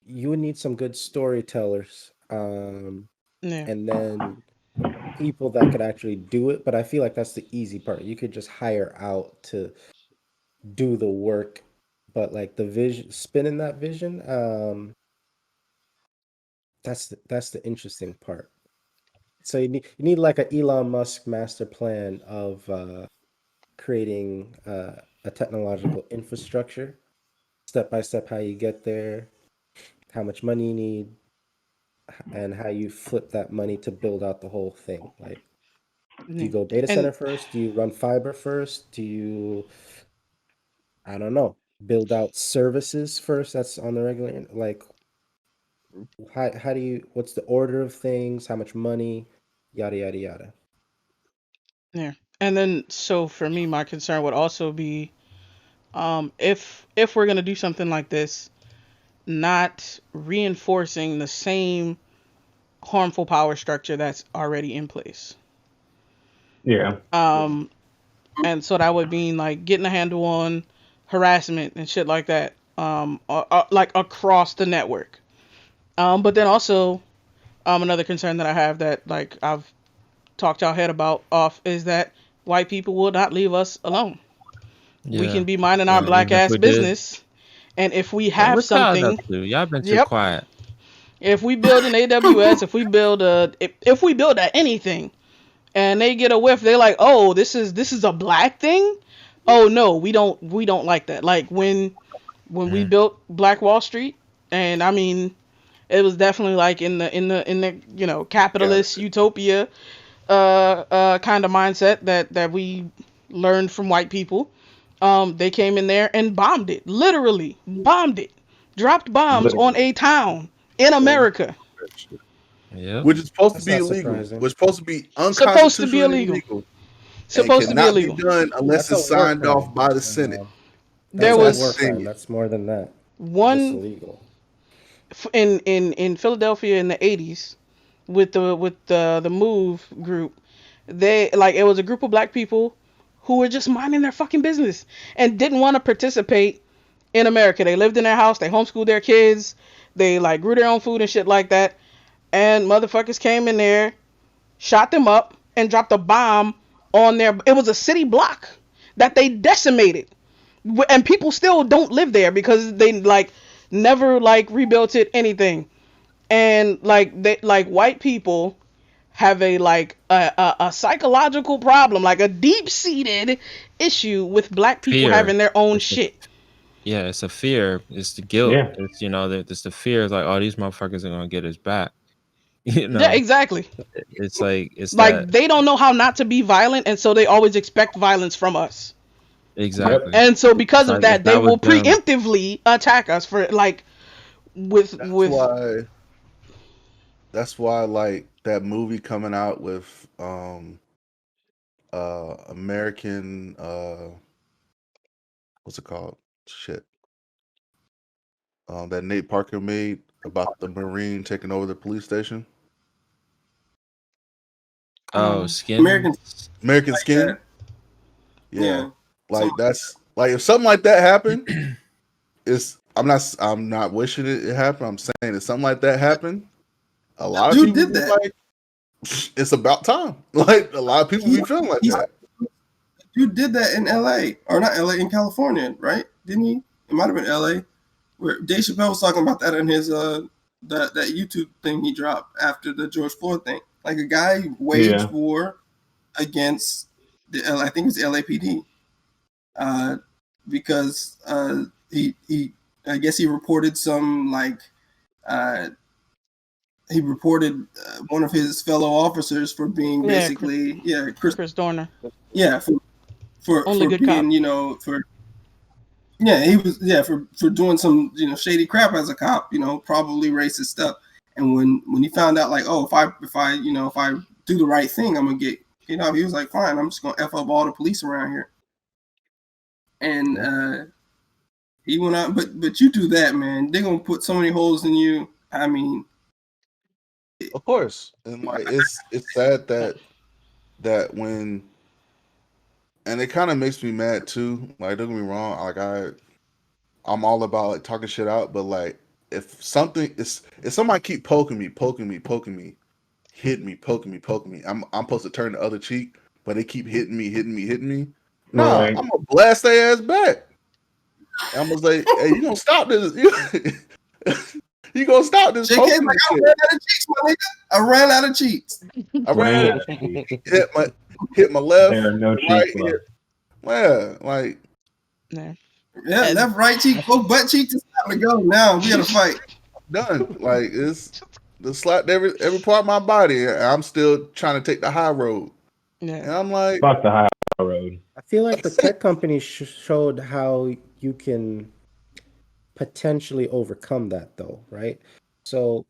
you would need some good storytellers, Yeah. and then people that could actually do it. But I feel like that's the easy part. You could just hire out to do the work, but like the vision, spinning that vision, that's the interesting part. So you need like a Elon Musk master plan of creating a technological infrastructure, step by step, how you get there, how much money you need, and how you flip that money to build out the whole thing. Like, do Yeah. you go data And center first? Do you run fiber first? Do you, I don't know, build out services first? That's on the regular. Like, how do you? What's the order of things? How much money? Yada yada yada. yeah. And then so for me, my concern would also be if we're gonna do something like this, not reinforcing the same harmful power structure that's already in place. Yeah. Um, and so that would mean like getting a handle on harassment and shit like that. Like across the network. But then also, another concern that I have that like I've talked y'all head about off is that white people will not leave us alone. We Yeah. can be minding our Yeah. black Even if ass we did. business, and if we Yeah, have what y'all up something, to? Y'all been too yep. quiet. If we build an AWS, if we build a anything, and they get a whiff, they're like, oh, this is a black thing. Oh no, we don't like that. Like when we Mm. built Black Wall Street, and I mean, it was definitely like in the yeah, capitalist utopia kind of mindset that we learned from white people. They came in there and bombed it, literally bombed it, dropped bombs on Literally. a town in yeah, America. Yep. which is supposed to That's be not illegal, surprising. which is supposed to be Supposed to be unconstitutional and illegal. illegal, and Supposed to be cannot be illegal. done unless That's a it's war signed off crime. by the Senate. There That's And a that's war the was crime. thing. That's more than that. Just one illegal. in Philadelphia in the 80s with the Move group. They like it was a group of black people who were just minding their fucking business and didn't want to participate in America. They lived in their house, they homeschooled their kids, they like grew their own food and shit like that. And motherfuckers came in there, shot them up, and dropped a bomb on their. It was a city block that they decimated, and people still don't live there because they like never like rebuilt it anything. And like they like white people have a like a psychological problem, like a deep seated issue with black people Fear. having their own It's a shit. Yeah, it's a fear. It's the guilt. Yeah. It's it's the fear. It's like, oh, these motherfuckers are gonna get us back. You Yeah, know, exactly. it's like it's that Like they don't know how not to be violent, and so they always expect violence from us. Yep. exactly. And so It's because of like if that, they that was will them, preemptively attack us for like That's with why. That's why, like that movie coming out with American what's it called? Shit. that Nate Parker made about the Marine taking over the police station. Oh, Um, skin. Americans American like Skin. that. Yeah, Yeah. Some like that's like if something like that happened, it's I'm not wishing it happened. I'm saying if something like that happened, a lot of dude people did be that. like, it's about time. Like a lot of people He be feeling like he's that. dude did that in L.A. or not L.A. in California, right? Didn't he? It might have been L.A. where Dave Chappelle was talking about that in his that YouTube thing he dropped after the George Floyd thing. Like a guy waged Yeah. war against I think it was the LAPD, uh, because he I guess he reported some like uh, he reported one of his fellow officers for being yeah, basically Chris Chris Dorner, yeah only for good cop. being for he was for doing some shady crap as a cop, probably racist stuff. And when he found out like, oh, if I do the right thing, I'm gonna get he was like, fine, I'm just gonna f up all the police around here. And Yeah, he went out, but you do that, man, they're gonna put so many holes in you. I mean, of course. And like it's sad that when and it kind of makes me mad too. Like don't get me wrong, like I'm all about like talking shit out, but like if somebody keep poking me, hitting me, poking me, I'm supposed to turn the other cheek, but they keep hitting me. Nah, Right. I'm gonna blast their ass back. I'm gonna say, hey, you gonna stop this? You gonna stop this JK's poking like, me I shit? ran out of cheats, my nigga. I ran out of cheats. I ran Ran out out of of cheeks. hit my There are left, no cheeks right, left. yeah, like Yeah. Yeah, And left, right cheek, both butt cheeks. It's time to go. Now we gotta fight. done. Like it's the slapped every part of my body. And I'm still trying to take the high road, yeah, and I'm like, Fuck the high road. I feel like the tech companies showed how you can potentially overcome that, though, right? So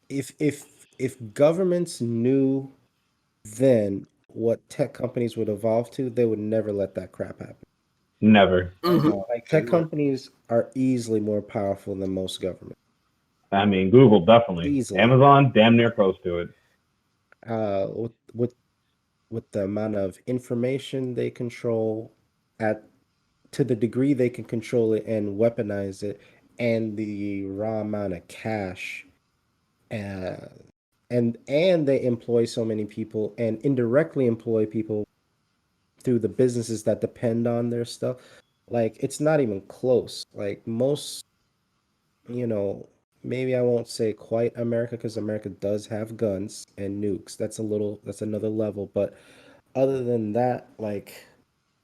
if governments knew then what tech companies would evolve to, they would never let that crap happen. Never. Mm-hmm. Like tech companies are easily more powerful than most governments. I mean, Google definitely. Easily. Amazon, damn near close to it. With the amount of information they control at to the degree they can control it and weaponize it, and the raw amount of cash, uh, and they employ so many people and indirectly employ people through the businesses that depend on their stuff. Like it's not even close. Like most, you know, maybe I won't say quite America because America does have guns and nukes. That's another level. But other than that, like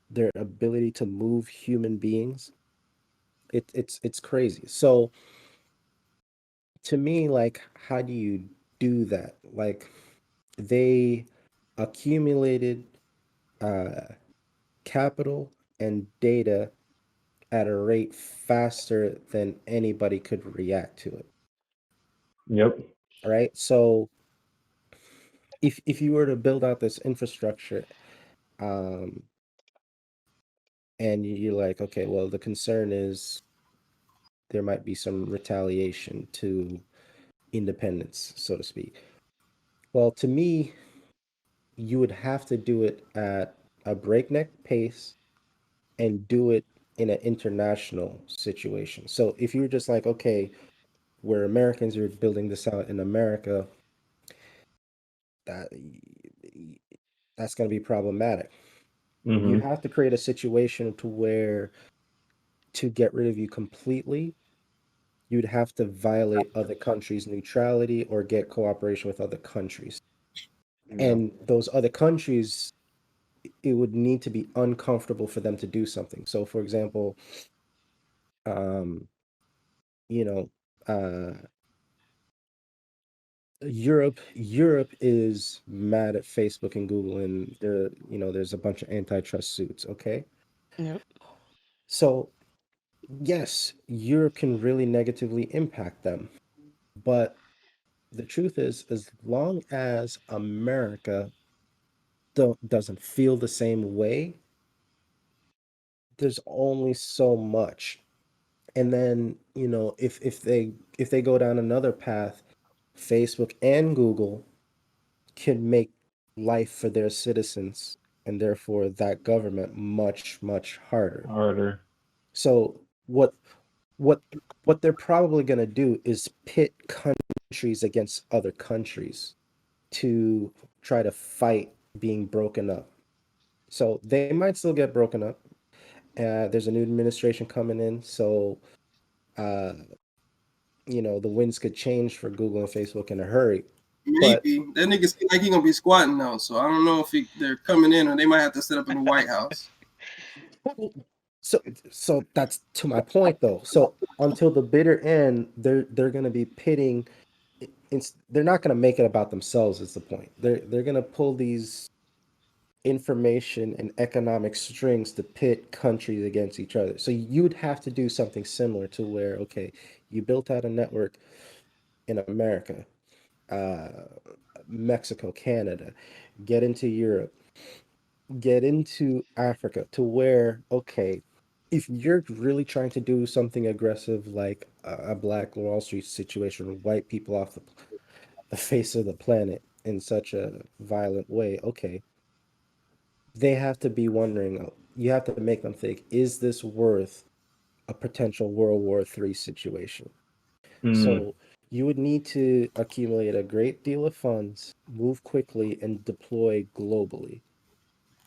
their ability to move human beings, it's crazy. So to me, like, how do you do that? Like they accumulated uh capital and data at a rate faster than anybody could react to it. Yep. All right. So if you were to build out this infrastructure, um, and you're like, okay, well, the concern is there might be some retaliation to independence, so to speak. Well, to me, you would have to do it at a breakneck pace and do it in an international situation. So if you're just like, okay, we're Americans, you're building this out in America, that that's going to be problematic. You Mm-hmm. have to create a situation to where to get rid of you completely, you'd have to violate other countries' neutrality or get cooperation with other countries. yeah, And those other countries, it would need to be uncomfortable for them to do something. So, for example, um, you know, Europe is mad at Facebook and Google, and there's a bunch of antitrust suits. Okay, yep, so yes, Europe can really negatively impact them, but the truth is, as long as America doesn't feel the same way, there's only so much. And then, if they go down another path, Facebook and Google can make life for their citizens and therefore that government much, much harder. Harder. So what what they're probably going to do is pit countries against other countries to try to fight being broken up. So they might still get broken up. There's a new administration coming in, so uh, the winds could change for Google and Facebook in a hurry. But Maybe that nigga seem like he gonna be squatting now, so I don't know if they're coming in or they might have to set up in the White House. so that's to my point though. So until the bitter end, they're going to be pitting. They're not going to make it about themselves. Is the point? They're going to pull these information and economic strings to pit countries against each other. So you'd have to do something similar to where, okay, you built out a network in America, uh, Mexico, Canada, get into Europe, get into Africa, to where, okay, if you're really trying to do something aggressive like a Black Wall Street situation, white people off the face of the planet in such a violent way, okay, they have to be wondering, you have to make them think, is this worth a potential World War III situation? Mm. So you would need to accumulate a great deal of funds, move quickly, and deploy globally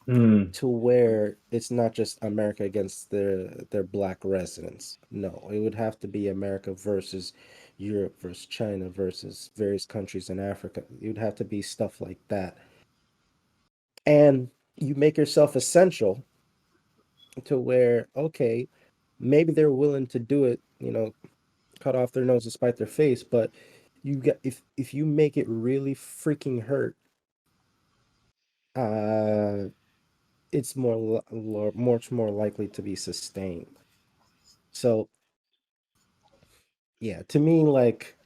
Mm. to where it's not just America against their black residents. No, it would have to be America versus Europe versus China versus various countries in Africa. It would have to be stuff like that. And you make yourself essential to where, okay, maybe they're willing to do it, cut off their nose to spite their face, but you get if you make it really freaking hurt, uh it's much more likely to be sustained. So yeah, to me, like,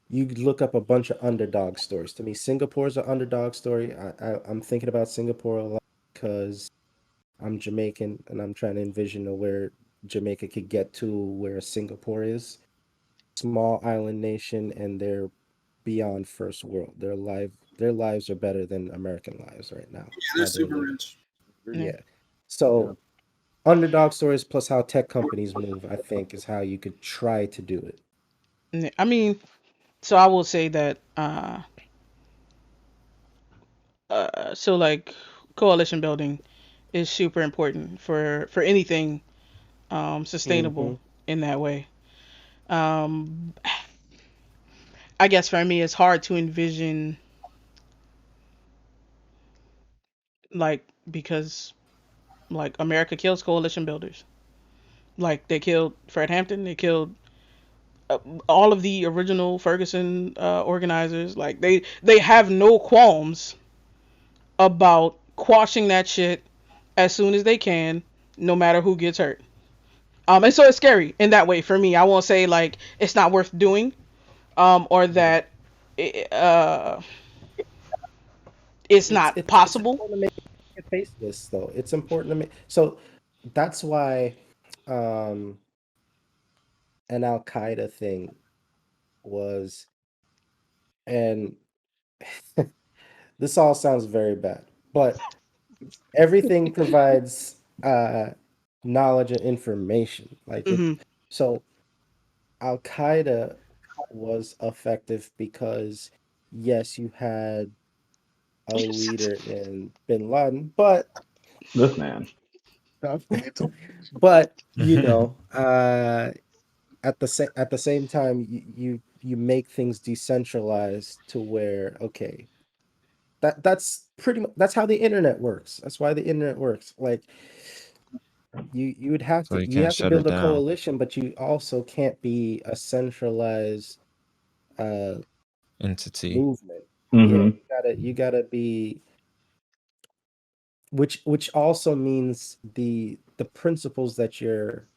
you look up a bunch of underdog stories. To me, Singapore's an underdog story. I'm thinking about Singapore a lot because I'm Jamaican and I'm trying to envision where Jamaica could get to where Singapore is. Small island nation, and they're beyond first world. Their lives are better than American lives right now. Yeah, they're How they're super living. rich. Yeah. Yeah. So underdog stories plus how tech companies move, I think, is how you could try to do it. Yeah, I mean, so I will say that so like coalition building is super important for anything sustainable Mm-hmm. in that way. Um I guess for me it's hard to envision like because like America kills coalition builders. Like they killed Fred Hampton, they killed uh, all of the original Ferguson organizers. Like they have no qualms about quashing that shit as soon as they can, no matter who gets hurt. And so it's scary in that way for me. I won't say like it's not worth doing, or that uh, it's not It's possible. important to make it face this though. It's important to make so that's why um an Al Qaeda thing was, and this all sounds very bad, but everything provides knowledge and information. Like it, Hmm. so Al Qaeda was effective because yes, you had a leader in Bin Laden, but This man. but at the same time, you make things decentralized to where, okay, that's pretty much that's how the internet works. That's why the internet works. Like you would have So to you you can't have to shut it build a down. coalition, but you also can't be a centralized uh Entity. movement. Yeah, Mm-hmm. you gotta be, which also means the principles that you're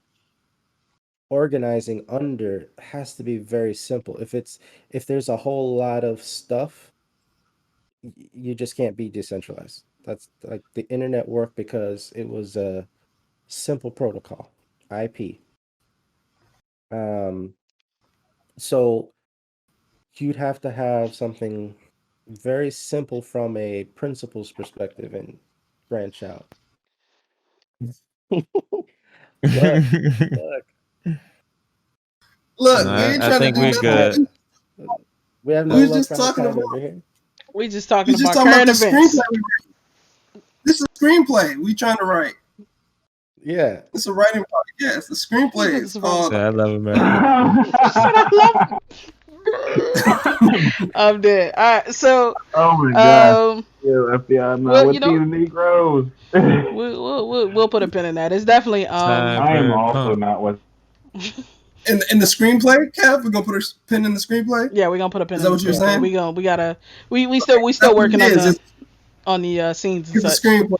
organizing under has to be very simple. If there's a whole lot of stuff, you just can't be decentralized. That's like the internet worked because it was a simple protocol, IP. Um, so you'd have to have something very simple from a principal's perspective and branch out. Look, look, Look, we No, ain't I trying to think do we're cat. good. nothing. We have We no was love just for our talking cat about. over here. We just We talking was just about talking about current the events. screenplay. This is a screenplay. We trying to write. Yeah. It's a writing project. Yes, the screenplay is It's right. called. Say I love America. Shut up, love. I'm dead. All right, so Oh my gosh. um, Yeah, FBI, I'm not well, with these Negroes. we'll put a pin in that. It's definitely I am also Cyberpunk. not with. In the screenplay, Kev, we're gonna put a pin in the screenplay. yeah, we're gonna put a pin Is in that the what you're screenplay. saying? We gotta we That's still what working it is. It's on the scenes and the such. screenplay.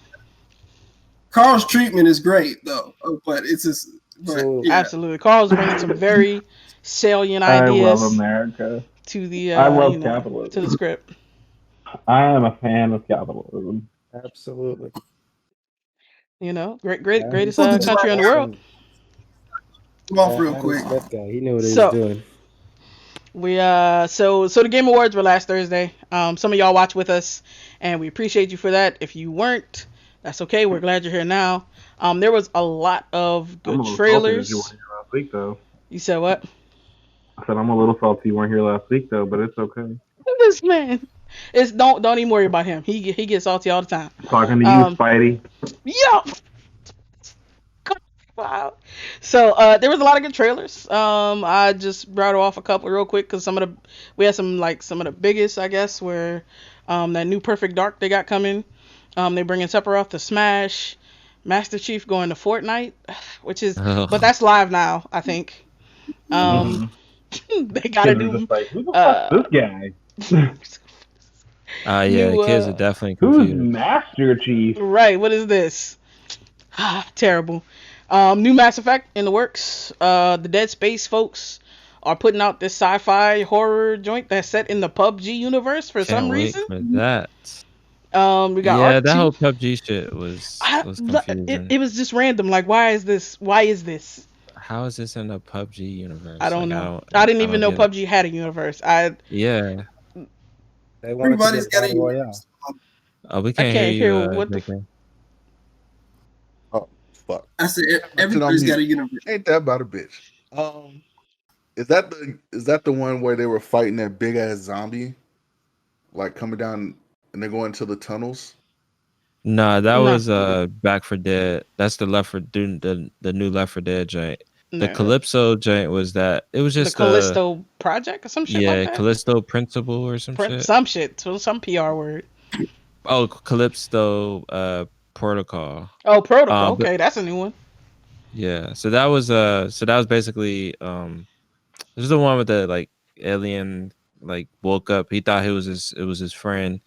Carl's treatment is great though, but it's just. But So yeah, Absolutely, Carl's bringing some very salient I love ideas America. to the I love to the capitalism. script. I am a fan of capitalism. absolutely. Greatest we'll just country in the write world. Listen, him off that real Adam quick. Smith guy, he knew what he was So doing. we so the Game Awards were last Thursday. Some of y'all watched with us, and we appreciate you for that. If you weren't, that's okay. We're glad you're here now. There was a lot of I'm good a little salty that you weren't trailers. here last week, though. You said what? I said I'm a little salty you weren't here last week, though, but it's okay. This man. It's don't even worry about him. He gets salty all the time. Talking to you, Um, Spidey. yo. Wow. So there was a lot of good trailers. I just brought off a couple real quick because we had some of the biggest, I guess, where that new Perfect Dark they got coming. They bringing Sephiroth to Smash, Master Chief going to Fortnite, which is but Ugh. that's live now, I think. Um, Mm-hmm. they got a Kids are new just like, who the fuck's uh this guy? Yeah, the new kids are definitely Who's confused. Master Chief? right. What is this? Terrible. New Mass Effect in the works. The Dead Space folks are putting out this sci-fi horror joint that's set in the PUBG universe for some Can't wait reason. for that. We got Yeah, Arc that 2. whole PUBG shit was confusing. It was just random. Like, why is this? Why is this? How is this in a PUBG I universe? don't Like know. I didn't I even don't know get it. PUBG had a universe. I Yeah. They wanted to be a Everybody's got a battle royale. universe. We I can't hear can't you, hear what the. JK. Oh fuck! I said Turn on everybody's got mute. a universe. Ain't that about a bitch? Is that the one where they were fighting that big ass zombie, like coming down and they're going to the tunnels? Nah, that No, was Back for Dead. That's the Left for Dead, the new Left for Dead joint. The no. Calypso joint was that it was The just Callisto Project or some shit like that. Callisto Principle or some shit. Some shit. Some PR word. Oh, Calypso Protocol. Oh, Protocol. But Okay, that's a new one. yeah, so that was basically this is the one with the like alien like woke up. He thought it was his friend.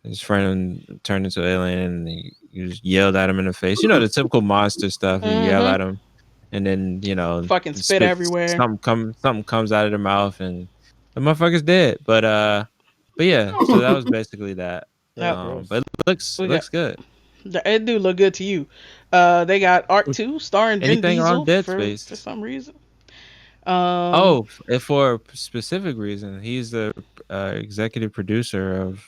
His friend turned into an alien and he just yelled at him in the face. You know, the typical monster stuff. You yell Mm-hmm. at him and then, Fucking spit everywhere. something comes out of their mouth and the motherfucker's dead. But yeah, so that was basically that. Yep. But We it got looks good. it do look good to you. They got Arc 2 starring Vin Anything on Diesel Dead for Space. some reason. Um, Oh, and for a specific reason, he's the executive producer of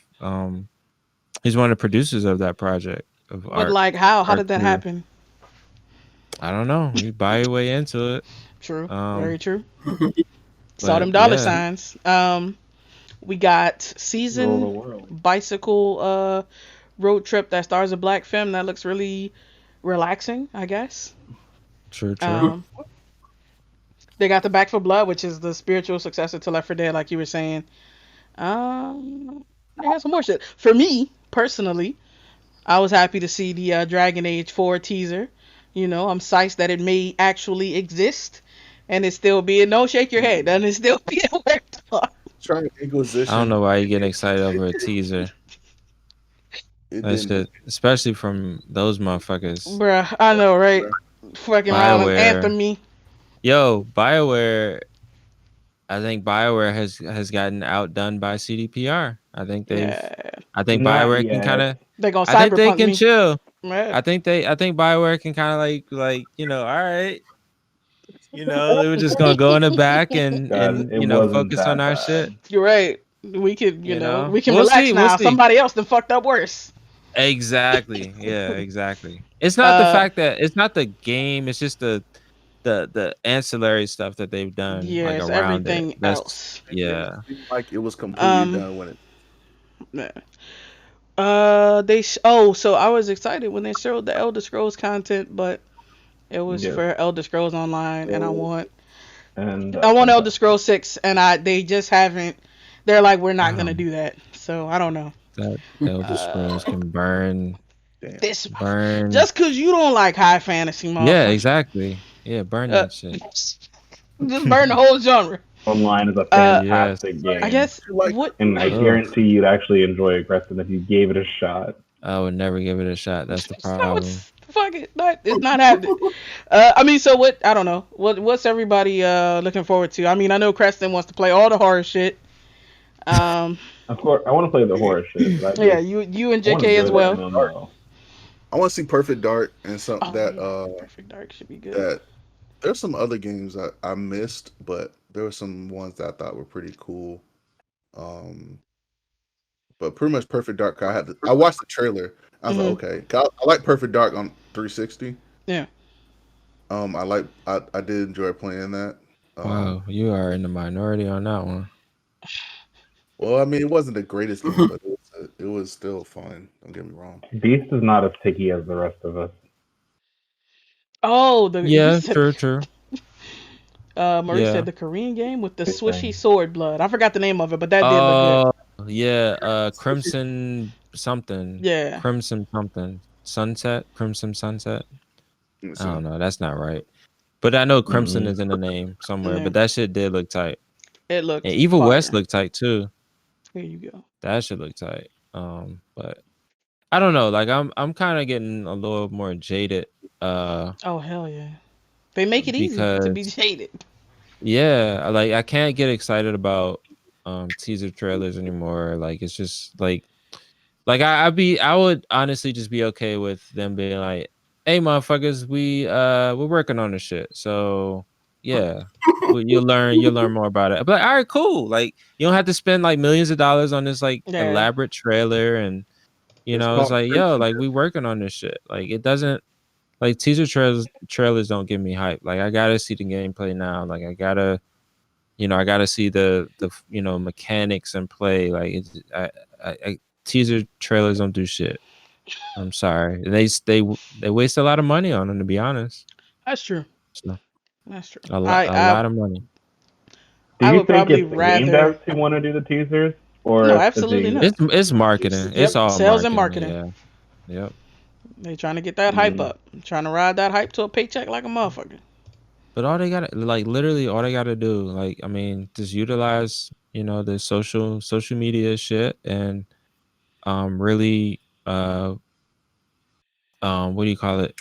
he's one of the producers of that project of but like how Arc did that 2. happen? I don't know. You buy your way into it. True. Very Um, true. Saw but them dollar yeah, signs. We got Rule the season world. bicycle road trip that stars a black femme that looks really relaxing, I guess. true. Um, they got the Back for Blood, which is the spiritual successor to Left 4 Dead, like you were saying. They got some more shit. For me, personally, I was happy to see the Dragon Age 4 teaser. I'm psyched that it may actually exist, and it's still being no shake your head, and it's still being worked on. Trying I don't Inquisition. know why you getting excited over a teaser. It That didn't. shit, especially from those motherfuckers. Bruh, I know, right? Fucking around and BioWare, anthem me. yo, BioWare. I think BioWare has gotten outdone by CDPR. Yeah, I think Not BioWare can kind yet. of. they gonna I think they cyberpunk can me. chill. Yeah. I think BioWare can kind of like all right. We were just gonna go in the back God, and it wasn't focus on that our bad. shit. You're right. We could, we can We'll relax see. We'll now. see. Somebody else done fucked up worse. Exactly. Yeah. Exactly. It's not the Uh, fact that it's not the game. It's just the ancillary stuff that they've done like yes, around it. everything That's else. yeah. It seemed like it was completely Um, done when it. yeah. So I was excited when they showed the Elder Scrolls content, but it was Yes, for Elder Scrolls Online, and and I want and Elder Scrolls 6, and they just haven't. They're like, we're not gonna Um, do that. So I don't know. that Elder Scrolls Uh, can burn, Damn. this burn. just cause you don't like high fantasy, Yeah, motherfucker. exactly. Yeah, burn Uh, that shit. just burn the whole genre. Online is a Uh, Yes. fantastic I game, guess Like what and I Ugh. guarantee you'd actually enjoy it, Preston, if you gave it a shot. I would never give it a shot. That's the no, problem. it's fuck it, it's not happening. I mean, so what? I don't know. What's everybody looking forward to? I mean, I know Creston wants to play all the horror shit. Um, Of course, I want to play the horror shit, but yeah, you and I want to JK enjoy as the well. MMO. I want to see Perfect Dark and some Oh yeah, Perfect Dark should be good. that there's some other games that I missed, but there were some ones that I thought were pretty cool. Um, but pretty much Perfect Dark. I watched the trailer. I was like, Hmm. okay, 'Cause I like Perfect Dark on 360. Yeah. I did enjoy playing that. Wow, you are in the minority on that one. Well, I mean, it wasn't the greatest game, but it was still fun. Don't get me wrong. Beast is not as picky as the rest of us. Oh, he Yeah, said. true, true. Maurice said Yeah. the Korean game with the Big swishy thing. sword blood. I forgot the name of it, but that did look good. Oh, yeah. Crimson something. Yeah. Crimson something. Sunset. Crimson Sunset. Let me I see. don't know. That's not right. But I know Crimson Mhm. is in the name somewhere. Yeah. But that shit did look tight. It looked And Evil West fire. looked tight too. Here you go. That should look tight. But I don't know. Like I'm kind of getting a little more jaded. Oh hell yeah. They make it easy to be Because jaded. yeah, like I can't get excited about teaser trailers anymore. Like it's just I would honestly just be okay with them being like, "Hey, motherfuckers, we're working on this shit." So yeah, you'll learn more about it. But all right, cool. Like you don't have to spend like millions of dollars on this like Yeah. elaborate trailer, and It's it's called like yo, Crimson. like we working on this shit. Like it doesn't like teaser trailers don't get me hype. Like I gotta see the gameplay now. Like I gotta see the mechanics and play. Like teaser trailers don't do shit. I'm sorry. They waste a lot of money on them, to be honest. That's true. So That's true. a lot of money. Do I you would think probably it's the game rather. devs who want to do the teasers, No, or is it absolutely the not. It's marketing. It's Yep, all sales and marketing. marketing. Yeah. Yep. They trying to get that hype Mm, up. Trying to ride that hype to a paycheck like a motherfucker. But all they gotta like literally all they gotta do, like I mean, just utilize, the social media shit and really what do you call it?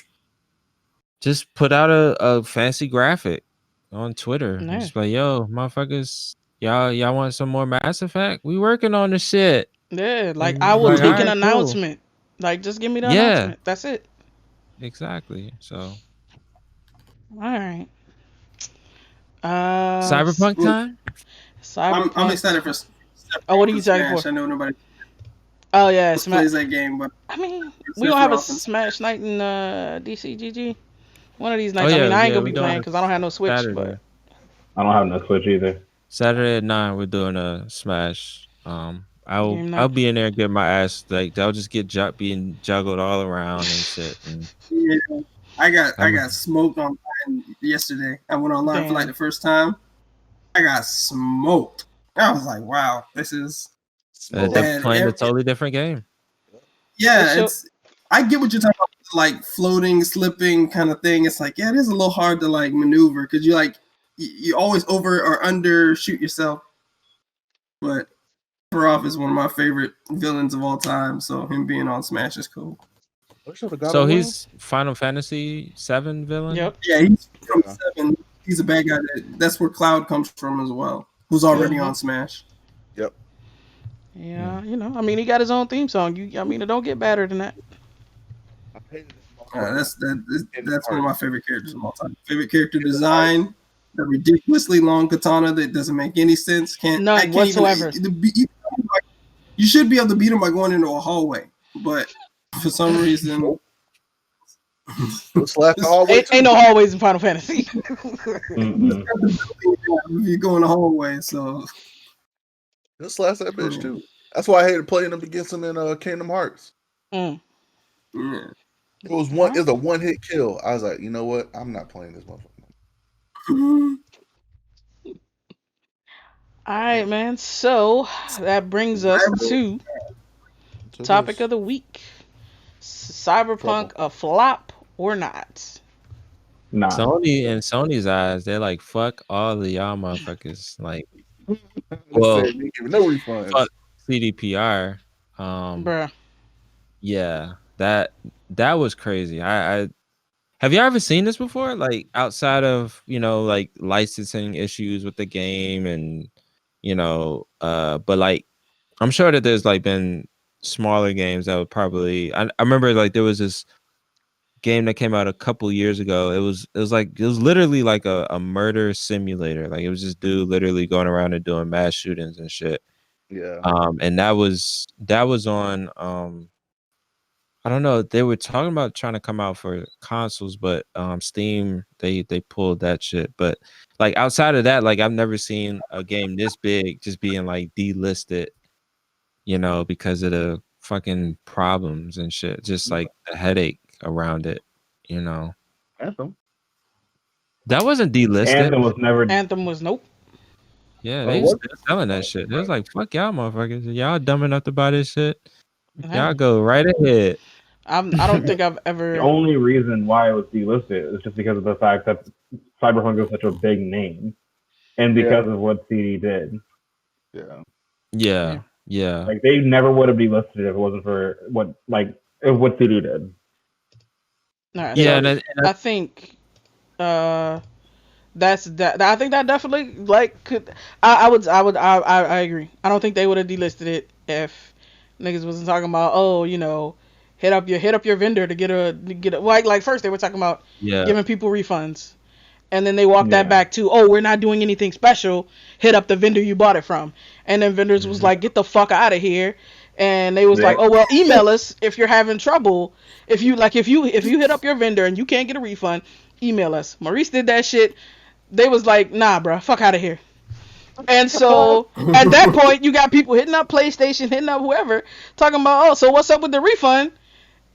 Just put out a fancy graphic on Twitter and Yeah. just be like, yo, motherfuckers, y'all want some more Mass Effect? We working on the shit. Yeah, like And I it's will like, all take an right, cool. announcement. Like just give me the Yeah, announcement. That's it. exactly. So All right. Uh, Cyberpunk time? I'm Cyberpunk. excited for Oh, what Sephiroth are you and excited Smash. for? I know nobody Oh yeah, else plays that game, but I mean, we gonna have a Sephiroth and Smash night in DCGG. One of these Oh nights. I mean, yeah, I ain't yeah, gonna we're be doing playing it because I don't have no Switch. But Saturday. I don't have no Switch either. Saturday at 9, we're doing a Smash. I'll game I'll night. be in there and get my ass like I'll just get being juggled all around and shit. And yeah, I I'm got smoked online yesterday. I went online for like Damn. the first time. I got smoked. I was like, wow, this is Smoke. they're bad. playing a totally different game. It Yeah, show. it's. I get what you're talking about, like floating, slipping kind of thing. It's like, yeah, it is a little hard to like maneuver because you like you always over or under shoot yourself. But Sephiroth is one of my favorite villains of all time, so him being on Smash is cool. What show the God So of War? he's Final Fantasy 7 villain. Yep. Yeah, he's from Yeah. 7. He's a bad guy. That's where Cloud comes from as well, who's already Mhm. on Smash. Yep. Yeah, I mean, he got his own theme song. I mean, it don't get better than that. I hated this part. That's In one of art. my favorite characters of all time. Favorite character design, the ridiculously long katana that doesn't make any sense. I None can't whatsoever. even. You should be able to beat him by going into a hallway, but for some reason, We'll slap the hallway Ain't too. no hallways in Final Fantasy. Mm-mm. if you go in the hallway, so He'll slash that bitch yeah. too. That's why I hated playing them against him in Kingdom Hearts. Mm. Yeah. It was a one hit kill. I was like, you know what? I'm not playing this motherfucker. All right, man. So that brings us to So topic this of the week: Cyberpunk trouble. a flop or not? Nah. Sony in Sony's eyes, they're like, fuck all of y'all motherfuckers. Like, They well, said they give no refunds. fuck CDPR. Bruh. Yeah, that was crazy. I have you ever seen this before? Like outside of, like licensing issues with the game and but like I'm sure that there's like been smaller games that would probably I remember like there was this game that came out a couple years ago. It was literally like a murder simulator. Like it was just dude literally going around and doing mass shootings and shit. Yeah. And that was on I don't know. They were talking about trying to come out for consoles, but Steam they pulled that shit. But like outside of that, like I've never seen a game this big just being like delisted, because of the fucking problems and shit. Just like the headache around it, you know. Anthem. That wasn't delisted. Anthem was never. Anthem was nope. Yeah, Oh, they what? still selling that shit. It was like, fuck y'all motherfuckers. Y'all dumb enough to buy this shit. Hey, Y'all go right ahead. I don't think I've The ever. only reason why it was delisted is just because of the fact that Cyberpunk is such a big name, and because of what CD did. Yeah. Yeah. Yeah. Like they never would have delisted it if it wasn't for what CD did. All right, Yeah, so and I think uh that's that. I think that definitely like could. I agree. I don't think they would have delisted it if niggas wasn't talking about hit up your vendor to get a like first they were talking about yeah. giving people refunds. And then they walked that Yeah. back to, oh, we're not doing anything special. Hit up the vendor you bought it from. And then vendors was Mhm. like, get the fuck out of here. And they was Yeah. like, oh well, email us if you're having trouble. If you hit up your vendor and you can't get a refund, email us. Maurice did that shit. They was like, nah, bro, fuck out of here. And so at that point, you got people hitting up PlayStation, hitting up whoever, talking about, oh, so what's up with the refund?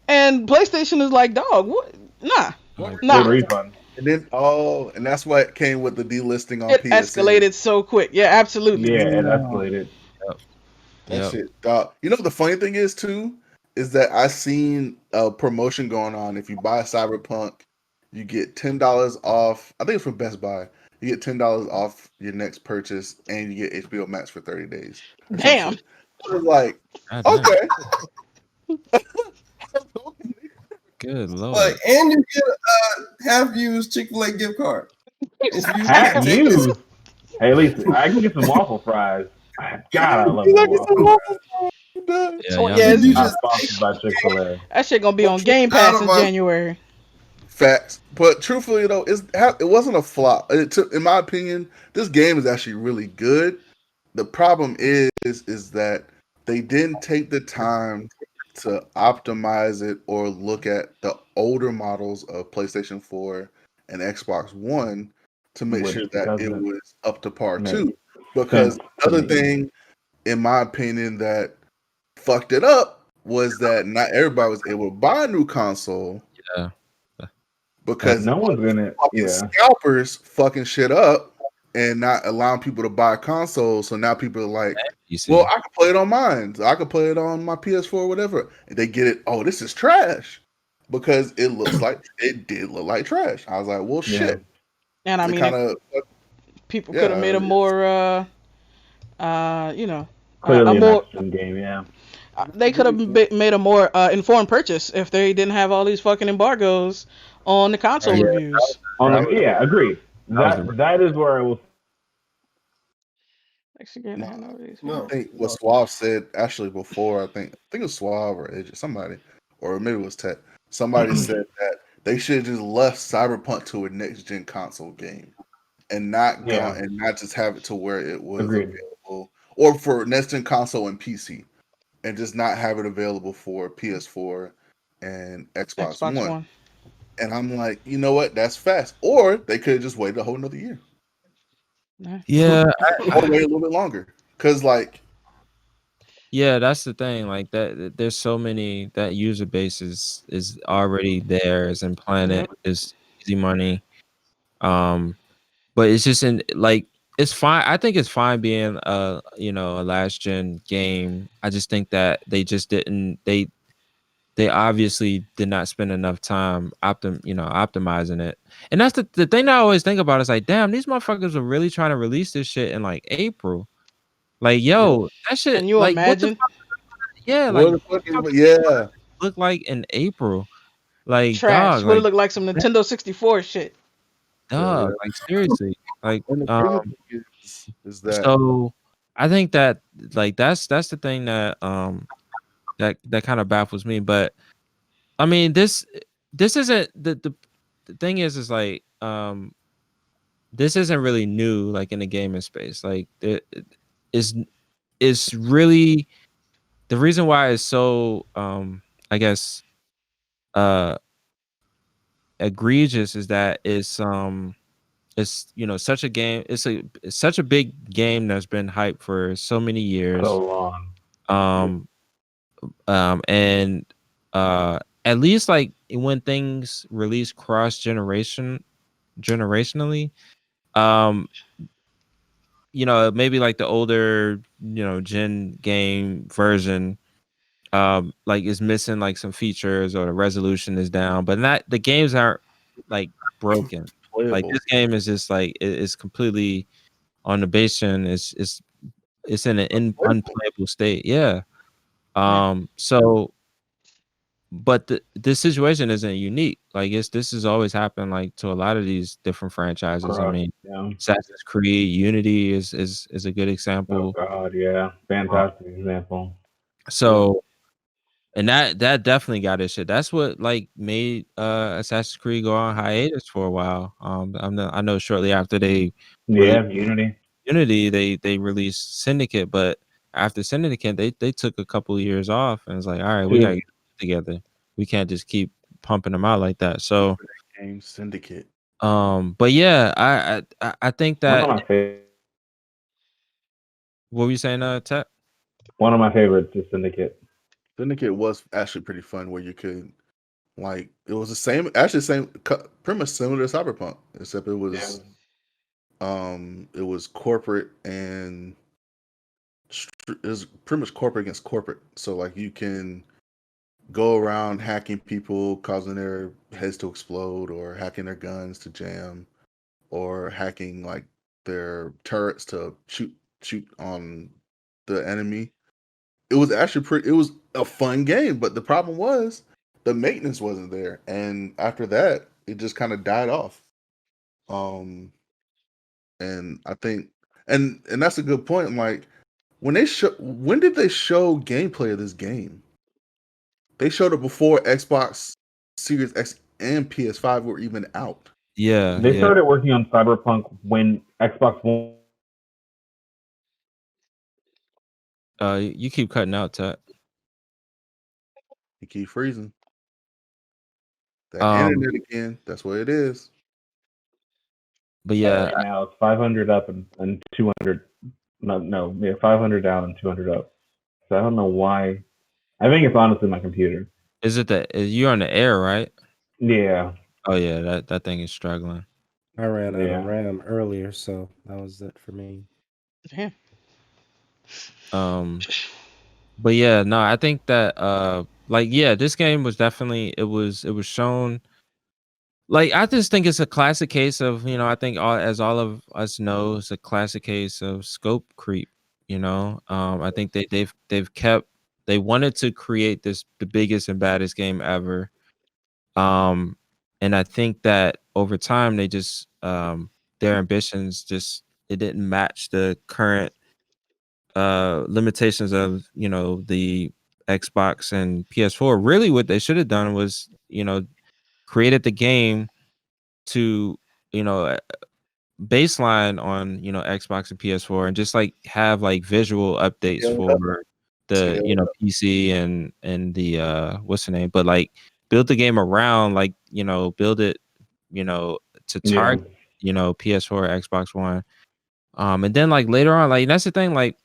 And PlayStation is like, dog, what? Nah, Like, What nah. refund? And then and that's what came with the delisting on It PSN. escalated so quick. Yeah, absolutely. Yeah, it escalated. yep. That Yep. shit, dog. You know the funny thing is too is that I seen a promotion going on. If you buy Cyberpunk, you get $10 off. I think it's from Best Buy. You get $10 off your next purchase, and you get HBO Max for 30 days or some Damn. shit. I was like, God damn. okay. Good Like, lord. and you get a half-used Chick-fil-A gift card if you Half take this. used. Hey, at least I can get some waffle fries. God, I love You my like it's a waffle fries. waffle fry, dude. Yeah, Oh y'all yeah, make You me Not just sponsored by Chick-fil-A. that shit gonna be on Game out Pass of in my January. Facts, but truthfully though, it wasn't a flop. In my opinion, this game is actually really good. The problem is that they didn't take the time to optimize it or look at the older models of PlayStation 4 and Xbox One to make Which sure that it doesn't was up to par make too. sense Because to another me. thing, in my opinion, that fucked it up was that not everybody was able to buy a new console yeah. because No one's gonna. fucking Yeah. scalpers fucking shit up and not allowing people to buy consoles. So now people are like, You see. well, I can play it on mine. I can play it on my PS4, whatever. And they get it. Oh, this is trash because it looks like it did look like trash. I was like, well, Yeah. shit. And I It mean, kind if of, people could have yeah. made a more, a Clearly a more, next gen game. Yeah. they could have made a more informed purchase if they didn't have all these fucking embargoes on the console Yeah, reviews. Yeah. Agreed. that was the That is where I will. Actually, getting No, hand over these I no. people. think what Suave said actually before. I think it was Suave or Edge, somebody, or maybe it was Tech. Somebody said that they should have just left Cyberpunk to a next gen console game. and not go Yeah. and not just have it to where it was Agreed. available, or for next gen console and PC, and just not have it available for PS4 and Xbox Xbox One. One. And I'm like, you know what? That's fast. Or they could have just waited a whole another year, Yeah. Yeah, or wait a little bit longer. Because like, yeah, that's the thing. Like there's so many that user base is already there, is implanted, Yep. is easy money. But it's just in like it's fine. I think it's fine being a last gen game. I just think that they just didn't they obviously did not spend enough time optimizing it. And that's the thing that I always think about is like, damn, these motherfuckers were really trying to release this shit in like April. Like, yo, that shit, Can you like, what the imagine fuck? Yeah, like, what the what fuck the fuck is? did this Yeah, look like in April? Like, trash? Would it look like some that- Nintendo 64 shit? yeah. like seriously, like, And the crazy thing is that so I think that like that's the thing that that kind of baffles me. But I mean, this isn't the thing is like this isn't really new like in the gaming space. Like is is really the reason why it's so I guess uh egregious is that it's such a game, it's such a big game that's been hyped for so many So years. long. um and at least like when things release generationally, um maybe like the older gen game version like is missing like some features or the resolution is down, but not the games aren't like broken. Like playable. this game is just like it's completely on the base gen. It's in an Playable. unplayable state. Yeah. Yeah. So but this situation isn't unique. Like this has always happened like to a lot of these different franchises. I Correct. mean, Yeah. Assassin's Creed Unity is a good Oh example. God. Yeah. Fantastic example. So and that definitely got his shit. That's what like made Assassin's Creed go on hiatus for a while. I know shortly after they released Yeah. Unity. Unity, they released Syndicate, but after Syndicate, they took a couple of years off and it's like, all right, we gotta Dude. get it together. We can't just keep pumping them out like that. So Game Syndicate. but yeah, I think One that of my favorites. what were you saying, Tech? One of my favorites is Syndicate. Syndicate was actually pretty fun, where you could like it was the same, actually same, pretty much similar to Cyberpunk, except Yeah. it was corporate and it was pretty much corporate against corporate. So like you can go around hacking people, causing their heads to explode, or hacking their guns to jam, or hacking like their turrets to shoot on the enemy. It was actually pretty. It was a fun game, but the problem was the maintenance wasn't there, and after that, it just kind of died off. Um, and I think, and that's a good point. I'm like, when did they show gameplay of this game? They showed it before Xbox Series X and PS5 were even out. Yeah, They yeah. started working on Cyberpunk when Xbox One. You keep cutting out, Tech. You keep freezing. That Um, internet again. That's what it is. but yeah, Right now it's 500 up and 200. No, yeah, 500 down and 200 up. So I don't know why. I think it's honestly my computer. is it that you're on the air, right? Yeah, Oh yeah, that thing is struggling. I ran out of yeah. RAM earlier, so that was it for me. Damn. Um, but yeah, no, I think that like yeah, this game was definitely it was shown. Like I just think it's a classic case of I think all of us know it's a classic case of scope creep. I think they wanted to create the biggest and baddest game ever. Um, and I think that over time they just their ambitions just it didn't match the current limitations of the Xbox and PS4. Really, what they should have done was created the game to you know baseline on Xbox and PS4, and just like have like visual updates Scale it up. for the Scale it up. PC and the what's the name, but like build the game around, like build it to Yeah. target PS4, Xbox One, and then like later on, like that's the thing, like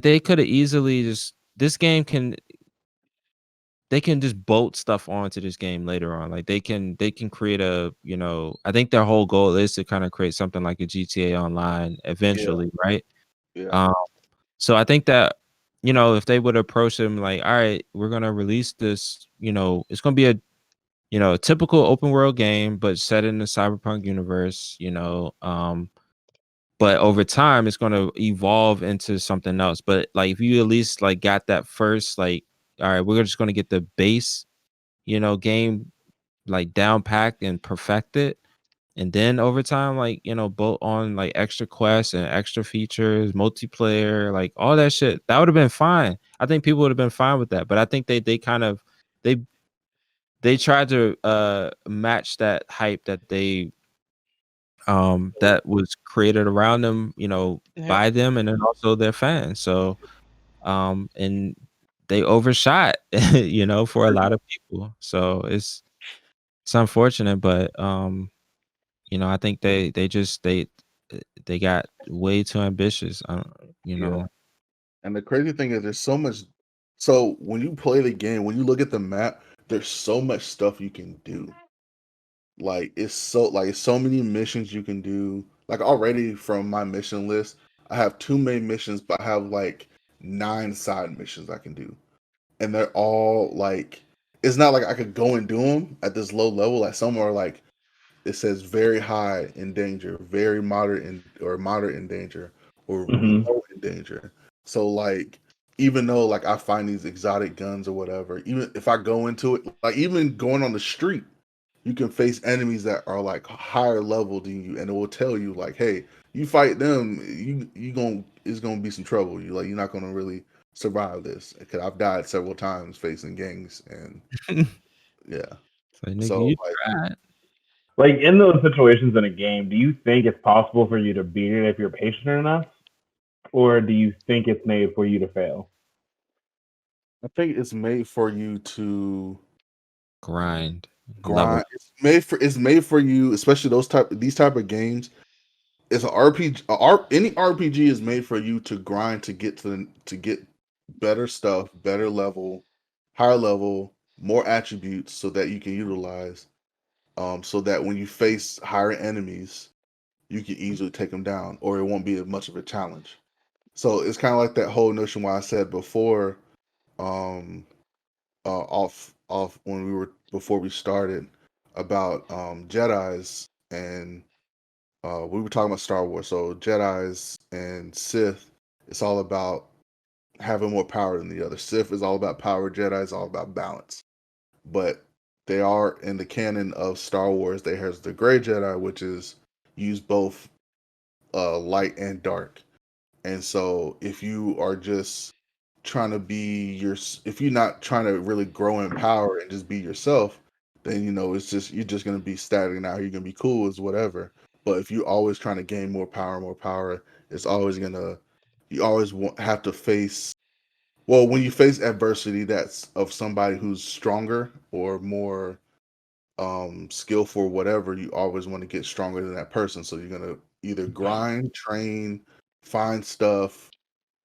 they could have easily just this game can they can just bolt stuff onto this game later on. Like they can create a, I think their whole goal is to kind of create something like a GTA Online Yeah, eventually, right? yeah, Um, so I think that, if they would approach them like, all right, we're gonna release this, it's gonna be a typical open world game, but set in the cyberpunk universe, but over time it's gonna evolve into something else. But like if you at least like got that first, like, all right, we're just gonna get the base game like down packed and perfected. And then over time, like, bolt on like extra quests and extra features, multiplayer, like all that shit. That would have been fine. I think people would have been fine with that. But I think they kind of they they tried to match that hype that was created around them, Yep. by them and then also their fans. So and they overshot, for a lot of people. So it's unfortunate, but I think they got way too ambitious. I don't, yeah. And the crazy thing is, there's so much. So when you play the game, when you look at the map, there's so much stuff you can do. It's so many missions you can do. Like already from my mission list, I have 2 main missions, but I have like 9 side missions I can do, and they're all like. It's not like I could go and do them at this low level. Like some are like it says very high in danger, very moderate in or moderate in danger, or Hmm. low in danger. So like even though like I find these exotic guns or whatever, even if I go into it, like even going on the street, you can face enemies that are like higher level than you, and it will tell you like, hey, you fight them, you gonna it's gonna be some trouble. You're not gonna really survive this because I've died several times facing gangs and yeah. So nigga, So you like tried. Like in those situations in a game, do you think it's possible for you to beat it if you're patient enough, or do you think it's made for you to fail? I think it's made for you to Grind, level. grind. It's made for you, especially these type of games. It's an RPG. Any RPG is made for you to grind to get better stuff, better level, higher level, more attributes, so that you can utilize. So that when you face higher enemies, you can easily take them down, or it won't be as much of a challenge. So it's kind of like that whole notion why I said before, um, off when we were before we started about Jedi's and we were talking about Star Wars. So Jedi's and Sith, it's all about having more power than the other. Sith is all about power. Jedi is all about balance. But they are in the canon of Star Wars. They has the Gray Jedi, which is use both light and dark. And so if you are just trying to be if you're not trying to really grow in power and just be yourself, then it's just you're just gonna be static now. You're gonna be cool as whatever. But if you're always trying to gain more power, it's always gonna you always have to face well when you face adversity that's of somebody who's stronger or more skillful or whatever, you always want to get stronger than that person. So you're gonna either grind, train, find stuff,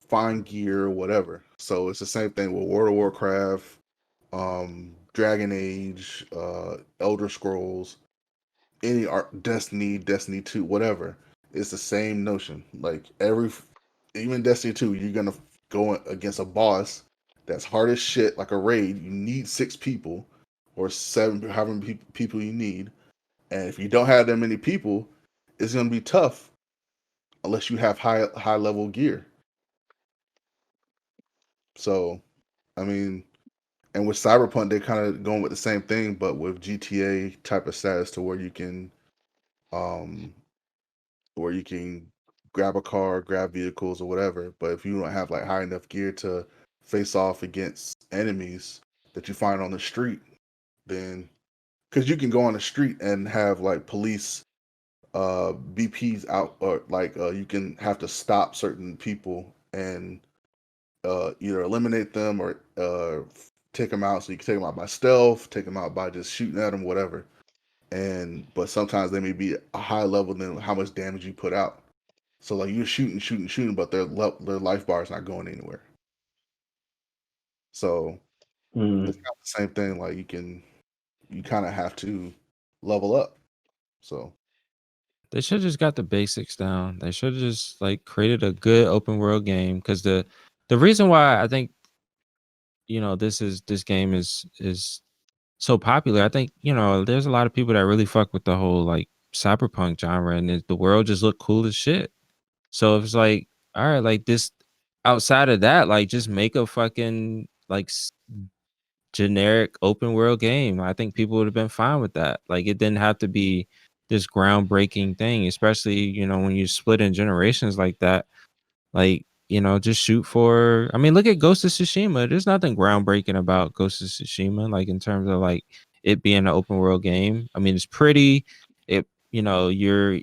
find gear, whatever. So it's the same thing with World of Warcraft, Dragon Age, Elder Scrolls, any art, Destiny 2, whatever. It's the same notion. Like even Destiny 2, you're gonna go against a boss that's hard as shit, like a raid. You need 6 people or 7, however many people you need. And if you don't have that many people, it's gonna be tough unless you have high level gear. So, I mean, and with Cyberpunk, they're kind of going with the same thing, but with GTA type of status to um, where you can grab a car, grab vehicles or whatever. But if you don't have like high enough gear to face off against enemies that you find on the street, then because you can go on the street and have like police BP's out, or like you can have to stop certain people and either eliminate them or take them out. So you can take them out by stealth, take them out by just shooting at them, whatever. And but sometimes they may be a high level than how much damage you put out. So like you're shooting, shooting, shooting, but their life bar is not going anywhere. So it's kind of the same thing. Like you kind of have to level up. So They should have just got the basics down. They should have just like created a good open world game, because the reason why I think this game is so popular. I think there's a lot of people that really fuck with the whole like cyberpunk genre, and the world just look cool as shit. So if it's like, all right, like this, outside of that, like just make a fucking like generic open world game. I think people would have been fine with that. Like it didn't have to be this groundbreaking thing, especially when you split in generations like that. Like, just shoot for. I mean, look at Ghost of Tsushima. There's nothing groundbreaking about Ghost of Tsushima, like in terms of like it being an open world game. I mean, it's pretty. It, you're,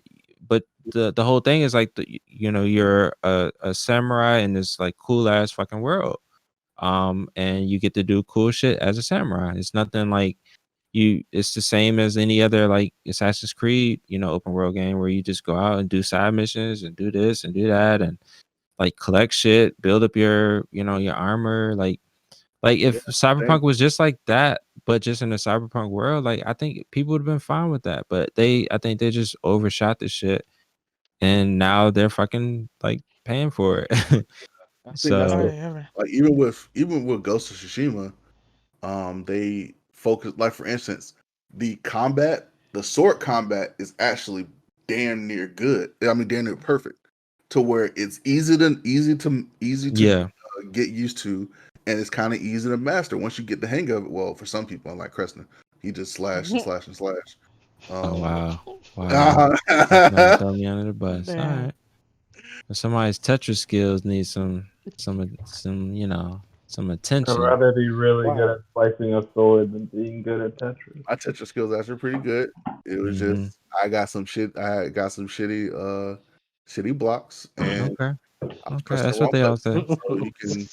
but the whole thing is like you're a samurai in this like cool ass fucking world. And you get to do cool shit as a samurai. It's nothing like it's the same as any other like Assassin's Creed, open world game where you just go out and do side missions and do this and do that and like collect shit, build up your armor. Like yeah, if same. Cyberpunk was just like that, but just in a Cyberpunk world, like I think people would have been fine with that. But I think they just overshot the shit, and now they're fucking like paying for it. I think that's Oh the So yeah. like even with Ghost of Tsushima, they focus, like for instance, the sword combat is actually damn near good. I mean, damn near perfect, to where it's easy to yeah. get used to, and it's kind of easy to master once you get the hang of it. Well, for some people, unlike Creston, he just slash and slash and slash. Oh Um, wow. Wow. You trying to throw me under the bus. All Damn. right. If somebody's Tetris skills need some, some I'd attention. rather be really good wow, at slicing a sword than being good at Tetris. my Tetris skills actually pretty good. It was Mm-hmm. just I got some shit. I got some shitty blocks, and Okay. I was Okay. pressing the That's what wrong they button. all say. So you can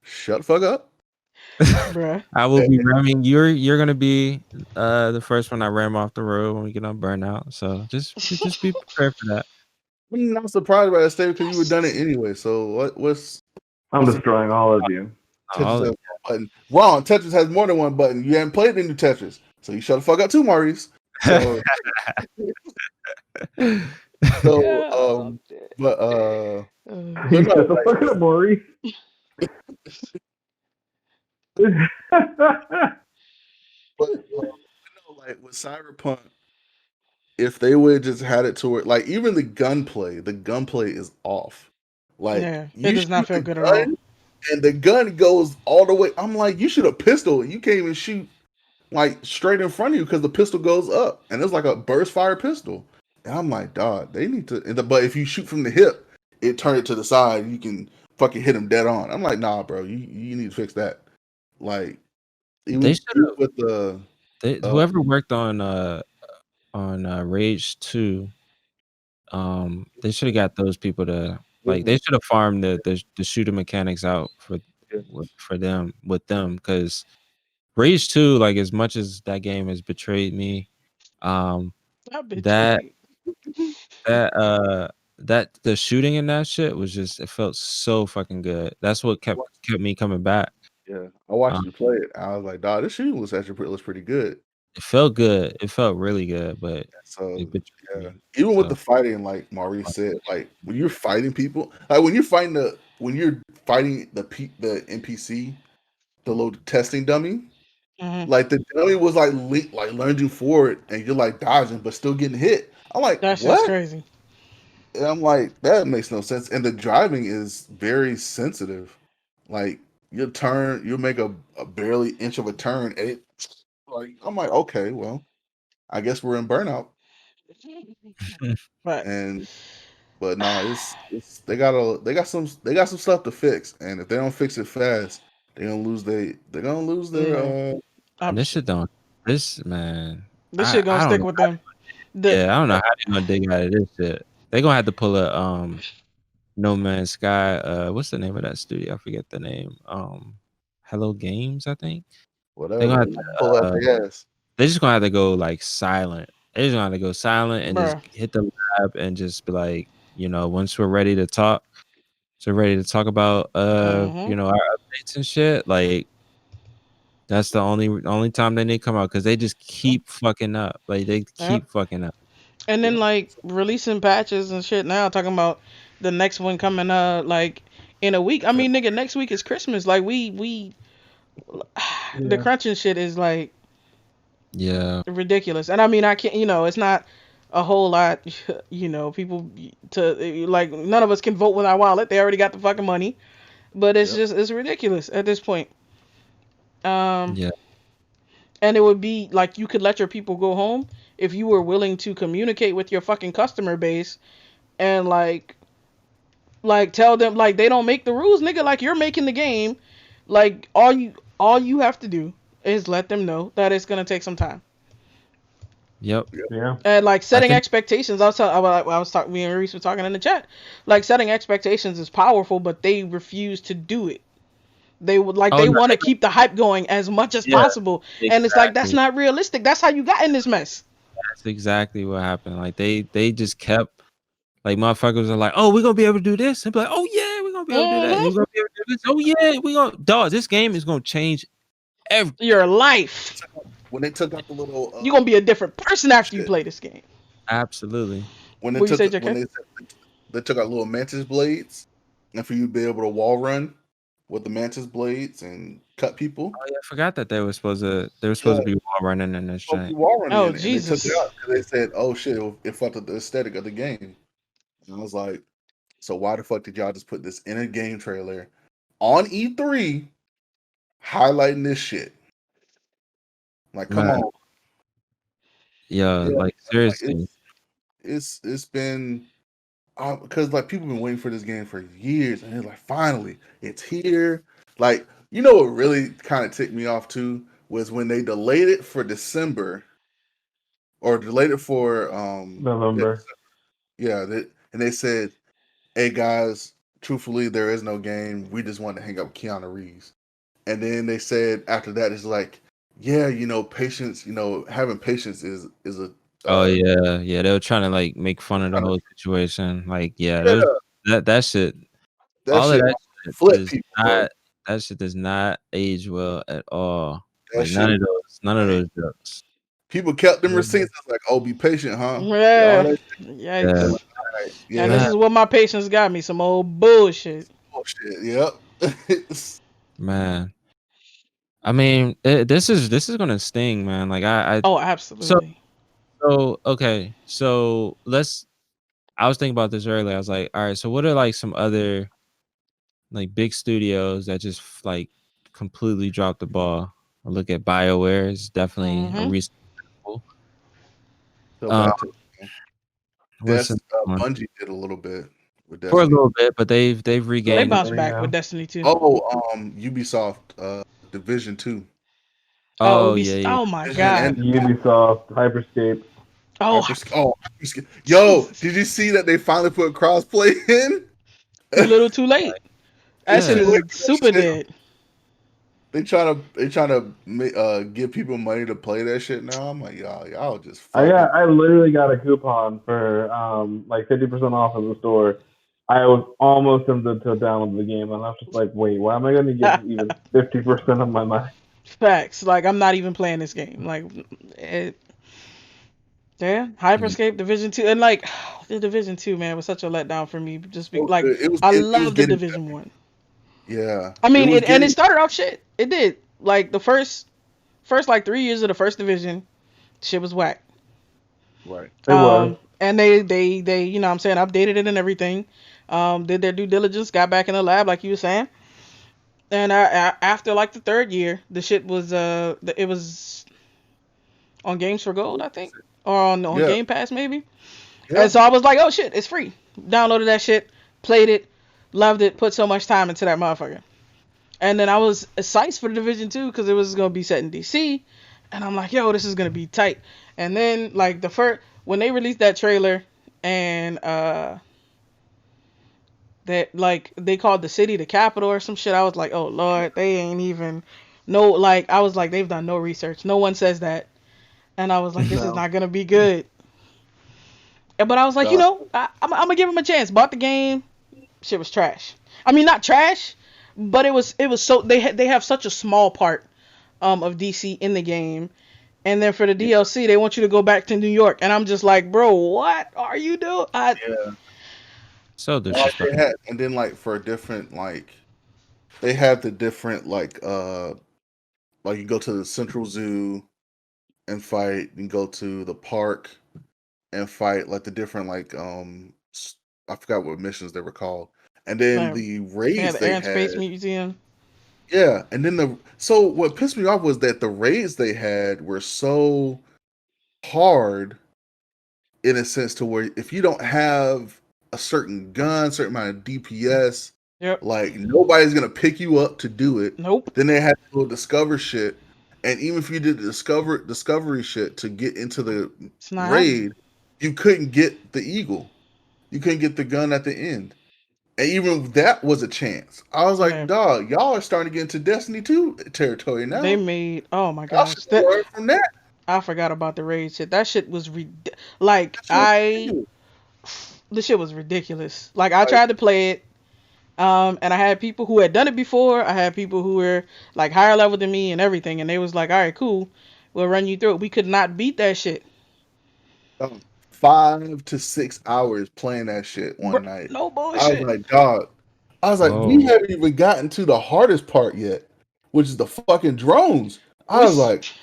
shut the fuck up. Bruh. I will be And ramming. You're gonna be the first one I ram off the road when we get on burnout. So just be prepared for that. I'm not surprised by that statement because you were done it anyway. So I'm what's the destroying all of you. Tetris has All one button? Wrong. Tetris has more than one button. You haven't played the new Tetris, so you shut the fuck up too, Maurice. So so God. but but You no, shut the like fuck up, Maurice. no, like with Cyberpunk, if they would just had it to where like even the gunplay is off. Like Yeah. It you does not shoot feel the good at all. gun and the gun goes all the way. I'm like, you should have pistol. You can't even shoot like straight in front of you because the pistol goes up and it's like a burst fire pistol. And I'm like, dog, they need to. But if you shoot from the hip, it turn it to the side. You can fucking hit him dead on. I'm like, nah, bro, you need to fix that. Like they should even have. with the uh Whoever worked on Rage 2, they should have got those people to like. They should have farmed the shooter mechanics out for them with them, because Rage 2, like as much as that game has betrayed me, um, I that betrayed. that that the shooting in that shit was just, it felt so fucking good. That's what kept me coming back. yeah, I watched Um, you play it. I was like, dog, this shooting was actually looks pretty good. it felt good. It felt really good, but So it betrayed yeah, me. even with So the fighting, like Maurice said, like when you're fighting people, like when you're fighting the NPC, the little testing dummy, Hmm. like the dummy was like lunging forward, and you're like dodging, but still getting hit. I'm like, That's just what? crazy. And I'm like, that makes no sense. And the driving is very sensitive. Like you'll make a barely inch of a turn, and it like I'm like, okay, well, I guess we're in burnout. Facts. And but no, it's they got some stuff to fix, and if they don't fix it fast, they're gonna lose their Yeah. this I'm, shit don't. This man, this shit gonna I don't stick know. with them. The Yeah, I don't know how they're gonna dig out of this shit. They're gonna have to pull a No Man's Sky. What's the name of that studio? I forget the name. Hello Games, I think. They're gonna Whatever. have They to, pull out their ass. they're just gonna have to go like silent. They're just gonna have to go silent and just bruh. hit the lab and just be like, once we're ready to talk, so ready to talk about Hmm. our updates and shit. Like that's the only time they need to come out because they just keep fucking up. Like they Yep. keep fucking up. And then Yep. like releasing patches and shit now, talking about the next one coming like in a week. I mean, nigga, next week is Christmas. Like we the Yeah. crunching shit is like Yeah. ridiculous. And I mean, I can't. It's not a whole lot. People to like none of us can vote with our wallet. They already got the fucking money. But Yep. it's ridiculous at this point. Um, Yeah. and it would be like you could let your people go home if you were willing to communicate with your fucking customer base and like tell them like they don't make the rules, nigga. Like you're making the game. Like all you have to do is let them know that it's gonna take some time. Yep. Yeah. And like I setting think. expectations, I was talking. Me and Reese were talking in the chat. Like setting expectations is powerful, but they refuse to do it. They would like Oh they no. want to keep the hype going as much as Yeah. possible, and it's like that's Exactly. not realistic. That's how you got in this mess. That's exactly what happened. Like they just kept like motherfuckers are like, oh, we're gonna be able to do this, and be like, oh yeah, we're gonna be able to do that, and Hmm. we're gonna be able to do this. Oh yeah, we gonna dog. This game is gonna change Your everything. life. When they took out the little You're gonna be a different person after you shit. play this game. Absolutely. When they What you took say, when JK? they took out little mantis blades, and for you to be able to wall run with the mantis blades and cut people. Oh yeah, I forgot that they were supposed Yeah, to be wall running in this supposed to joint. be wall running Oh in it, and they took it Jesus. out because they said, "Oh shit, it fucked up the aesthetic of the game." And I was like, "So why the fuck did y'all just put this in a game trailer on E3, highlighting this shit? Like, come Man, on, yeah, yeah, like like seriously. it's been because like people been waiting for this game for years, and it's like finally it's here. Like, you know what really kind of ticked me off too was when they delayed it for December or delayed it for November. yeah, and they said, "Hey guys, truthfully, there is no game. We just want to hang up with Keanu Reeves." And then they said after that, it's like, "Yeah, patience. Having patience is a Oh uh, yeah, yeah. They were trying to like make fun of the kind of whole situation. Like, yeah, yeah, that shit. that All of shit that shit flip does people, bro. not. That shit does not age well at all. That Like shit none of like those jokes. people kept them Mhm. receipts. I was like, oh, be patient, huh? All Yeah. that Yeah, shit. Yikes. Like, all right, And this yeah, man, is what my patients got me. Some old bullshit. bullshit. Yep. man. I mean, this is gonna sting, man. Like Oh, so absolutely. okay. So let's. I was thinking about this earlier. I was like, all right. So what are like some other like big studios that just like completely dropped the ball? I look at BioWare is definitely a Hmm. recent example. So Um, back to what's the one? Bungie did a little bit with For a Destiny. little bit, but they've They regained. bounced Recently, back yeah. with Destiny 2. Oh, Ubisoft, Division 2, Oh, Oh yeah, yeah. oh my Division and God. Ubisoft, Hyperscape. Oh, Yo, Jesus. did you see that they finally put crossplay in? Too little, too late. That It's shit Yeah, too late is for that super shit. dead. They trying to give people money to play that shit now. I'm like, y'all just I fucking. got I literally got a coupon for like 50% off at the store. I was almost tempted to download the game, and I was just like, wait, why am I going to give even 50% of my money? Facts. Like I'm not even playing this game. Like, it, yeah, Hyperscape Division 2, and like the Division 2, man, was such a letdown for me. Just be So like, good. I It was love the getting Division 1. yeah. I It mean, was it getting started off shit. It did. Like the first like 3 years of the first division, shit was whack. right. It was. And they what I'm saying, updated it and everything. Did their due diligence, got back in the lab like you were saying. And after like the third year, the shit was it was on Games for Gold, I think, or on Yeah, Game Pass maybe. And yeah. so I was like, oh shit, it's free. Downloaded that shit, played it, loved it, put so much time into that motherfucker. And then I was psyched for the Division 2 because it was gonna be set in DC, and I'm like, yo, this is gonna be tight. And then like the first when they released that trailer and that like they called the city the capital or some shit, I was like, oh lord, they ain't even no like I was like they've done no research. No one says that, and I was like, this is No. not gonna be good. But I was like, God. I'm gonna give him a chance. Bought the game, shit was trash. I mean, not trash, but it was so they have such a small part of DC in the game, and then for the Yeah. DLC they want you to go back to New York, and I'm just like, bro, what are you doing? Yeah. So Like they disrespectful. had, and then like for a different like they have the different like you go to the Central Zoo and fight, you go to the park and fight like the different I forgot what missions they were called. And then Like, the they had raids the Air they and Space had, Museum. yeah, and then the so what pissed me off was that the raids they had were so hard in a sense to where if you don't have a certain gun, certain amount of DPS, Yep. like nobody's gonna pick you up to do it. Nope. Then they had to go discover shit, and even if you did the discovery shit to get into the It's not happening. raid, you couldn't get the eagle. You couldn't get the gun at the end, and even that was a chance. I was like, Yeah. dog, y'all are starting to get into Destiny 2 territory They now. made. Oh my Y'all should gosh. have That learned from that. I forgot about the raid shit. That shit was like That shit was I. ridiculous. The shit was ridiculous. Like I Like, tried to play it. And I had people who had done it before. I had people who were like higher level than me and everything, and they was like, "All right, cool, we'll run you through it." We could not beat that shit, 5 to 6 hours playing that shit bro. one night. No I was bullshit. like, dog. I was like, we Whoa. haven't even gotten to the hardest part yet, which is the fucking drones. We s- I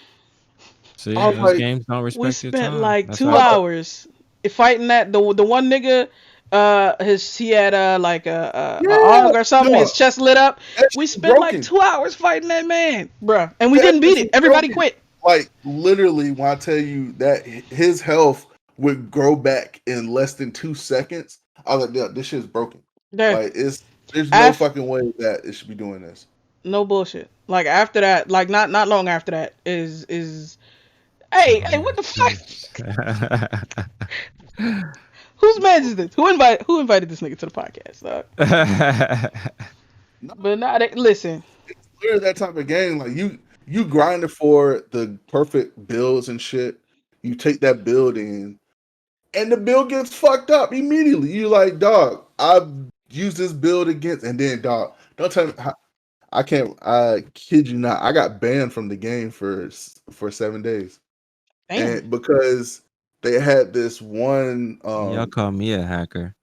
See, was those like, games don't we respect your spent time. like That's why. two I was like, hours fighting that the one nigga. He had like a yeah, AUG or something. His dog. chest lit up. That We shit spent like broken. 2 hours fighting that man, bruh, and we That didn't beat shit it. was Everybody broken. quit. Like literally, when I tell you that his health would grow back in less than 2 seconds, I was like, yeah, this shit's broken. There, Like there's no af fucking way that it should be doing this. no bullshit. Like after that, like not long after that is hey, what the fuck? Whose man is this? Who invited this nigga to the podcast, dog? No, But nah, listen. literally that type of game. Like you grinding for the perfect builds and shit. You take that build in, and the build gets fucked up immediately. You like, dog, I've used this build against, and then dog, don't tell me I can't. I kid you not. I got banned from the game for 7 days, Damn. and because they had this one. Y'all call me a hacker.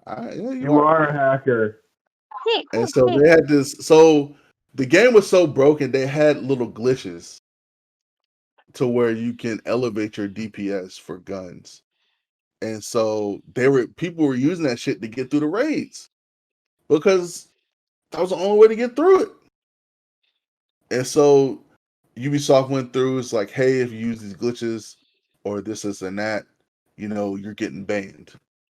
Yeah, you You are. are a hacker. And so they had this. So the game was so broken. They had little glitches to where you can elevate your DPS for guns. And so people were using that shit to get through the raids because that was the only way to get through it. And so Ubisoft went through, it's like, hey, if you use these glitches or this and that, you're getting banned.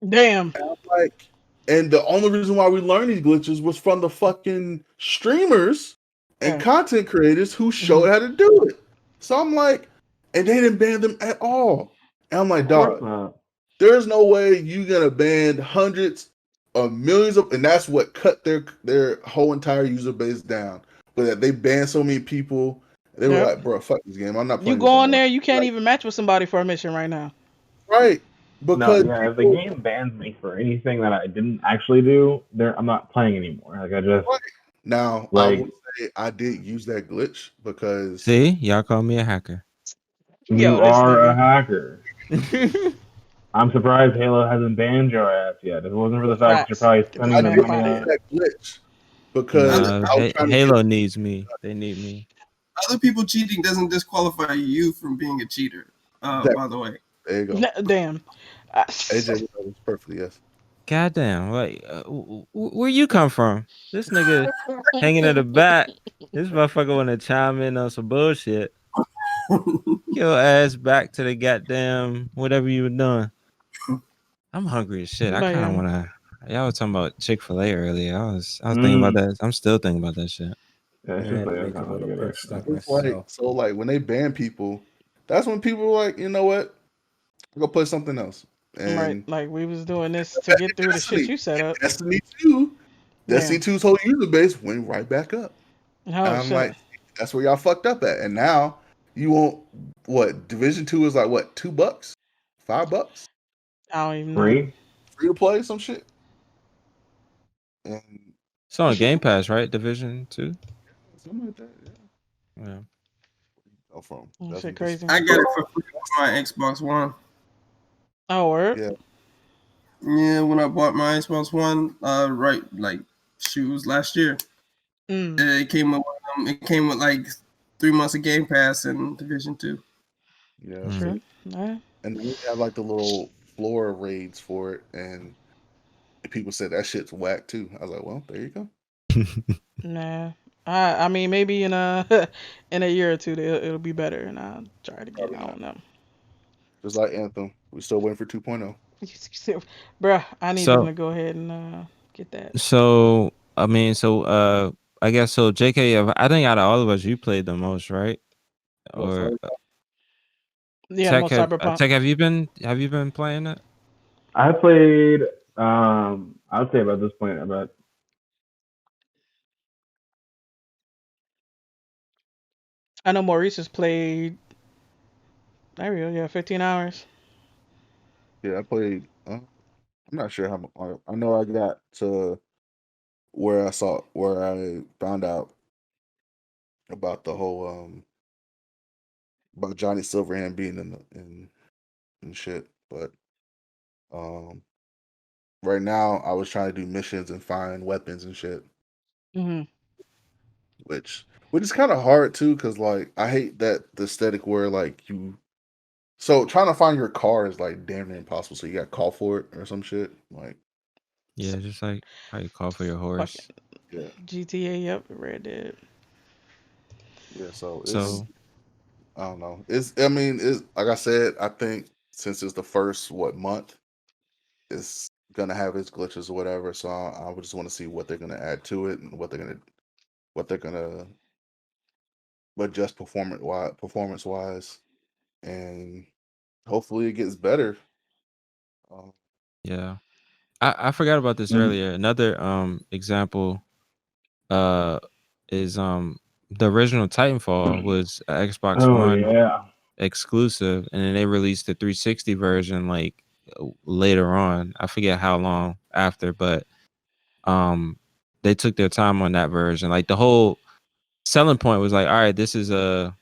Damn. And I'm like, and the only reason why we learned these glitches was from the fucking streamers and Yeah. content creators who Hmm. showed how to do it. So I'm like, and they didn't ban them at all. And I'm like, Of course dog, not. there's no way you gonna ban hundreds of millions of, and that's what cut their whole entire user base down. But that they banned so many people, they were Yep. like, bro, fuck this game. I'm not You playing go this no on more. there, you can't Like, even match with somebody for a mission right now. right. No, Because yeah, if the people, game bans me for anything that I didn't actually do, I'm not playing anymore. Like I just right. Now I like will say I did use that glitch because See, y'all call me a hacker. Yo, you this are a nigga. hacker. I'm surprised Halo hasn't banned your ass yet. If it wasn't for the fact that you're Facts. probably Get this spending I the man did up money out of use here. on. that glitch because Yeah. No, I was trying to get Halo needs me. They need me. Other people cheating doesn't disqualify you from being a cheater. that. By the way, There you go. Damn. Uh, AJ knows perfectly, yes. Goddamn, like, where you come from? This nigga hanging in the back. This motherfucker want to chime in on some bullshit. Get your ass back to the goddamn whatever you were doing. I'm hungry as shit. I but kind of yeah. want to. Y'all was talking about Chick-fil-A earlier. I was thinking about Mm. that. I'm still thinking about that shit. Yeah, I it's just had to like make a kind of little pit good. stop It's like myself. so like when they ban people, that's when people are like, you know what? Go play something else. Right, And like we was doing this to get through the shit Destiny, you set up. Destiny 2, Yeah. Destiny 2's whole user base went right back up. And Oh I'm like, shit. that's where y'all fucked up at. And now you want what? Division 2 is like what? $2, $5, I don't even know. Free. free to play some shit. And It's on Game Pass, right? Division 2. something like that. Yeah. Yeah. From Shit Destiny. crazy. I got it for free on my Xbox One. Oh word. Yeah. Yeah, when I bought my Xbox One, right, like shoes last year, Mm. it came with it came with like 3 months of Game Pass and Division 2. Yeah. True. So, Yeah. and then we have like the little floor raids for it, and people said that shit's whack too. I was like, well, there you go. Nah. I mean maybe in a in a year or two it'll be better and I'll try it again. Probably I not. don't know. Just like Anthem, we still waiting for 2.0. Bruh, I need them So to go ahead and get that. so I mean, I guess so. JK, I think out of all of us, you played the most, right? What? Or Sorry. Yeah, the Tech most have cyberpunk. Tech have you been playing it? I played. I would say about this point about I know Maurice has played there we go, yeah, 15 hours. Yeah, I played. I'm not sure how. I know I got to where I found out about the whole about Johnny Silverhand being in shit. But um, right now I was trying to do missions and find weapons and shit, Hmm. which is kind of hard too, because like I hate that the aesthetic where like you. So trying to find your car is like damn near impossible. So you got to call for it or some shit. Like Yeah, just like how you call for your Fucking horse. yeah, GTA, yep, Red Dead. yeah. So it's So I don't know. It's I mean it's like I said. I think since it's the first month, it's gonna have its glitches or whatever. So I would just want to see what they're gonna add to it and what they're gonna adjust performance wise, and hopefully it gets better. Um, yeah, I forgot about this Mhm. earlier. Another example uh is the original Titanfall was a Xbox oh One yeah. exclusive, and then they released the 360 version like later on. I forget how long after, but they took their time on that version. Like the whole selling point was like, all right, this is a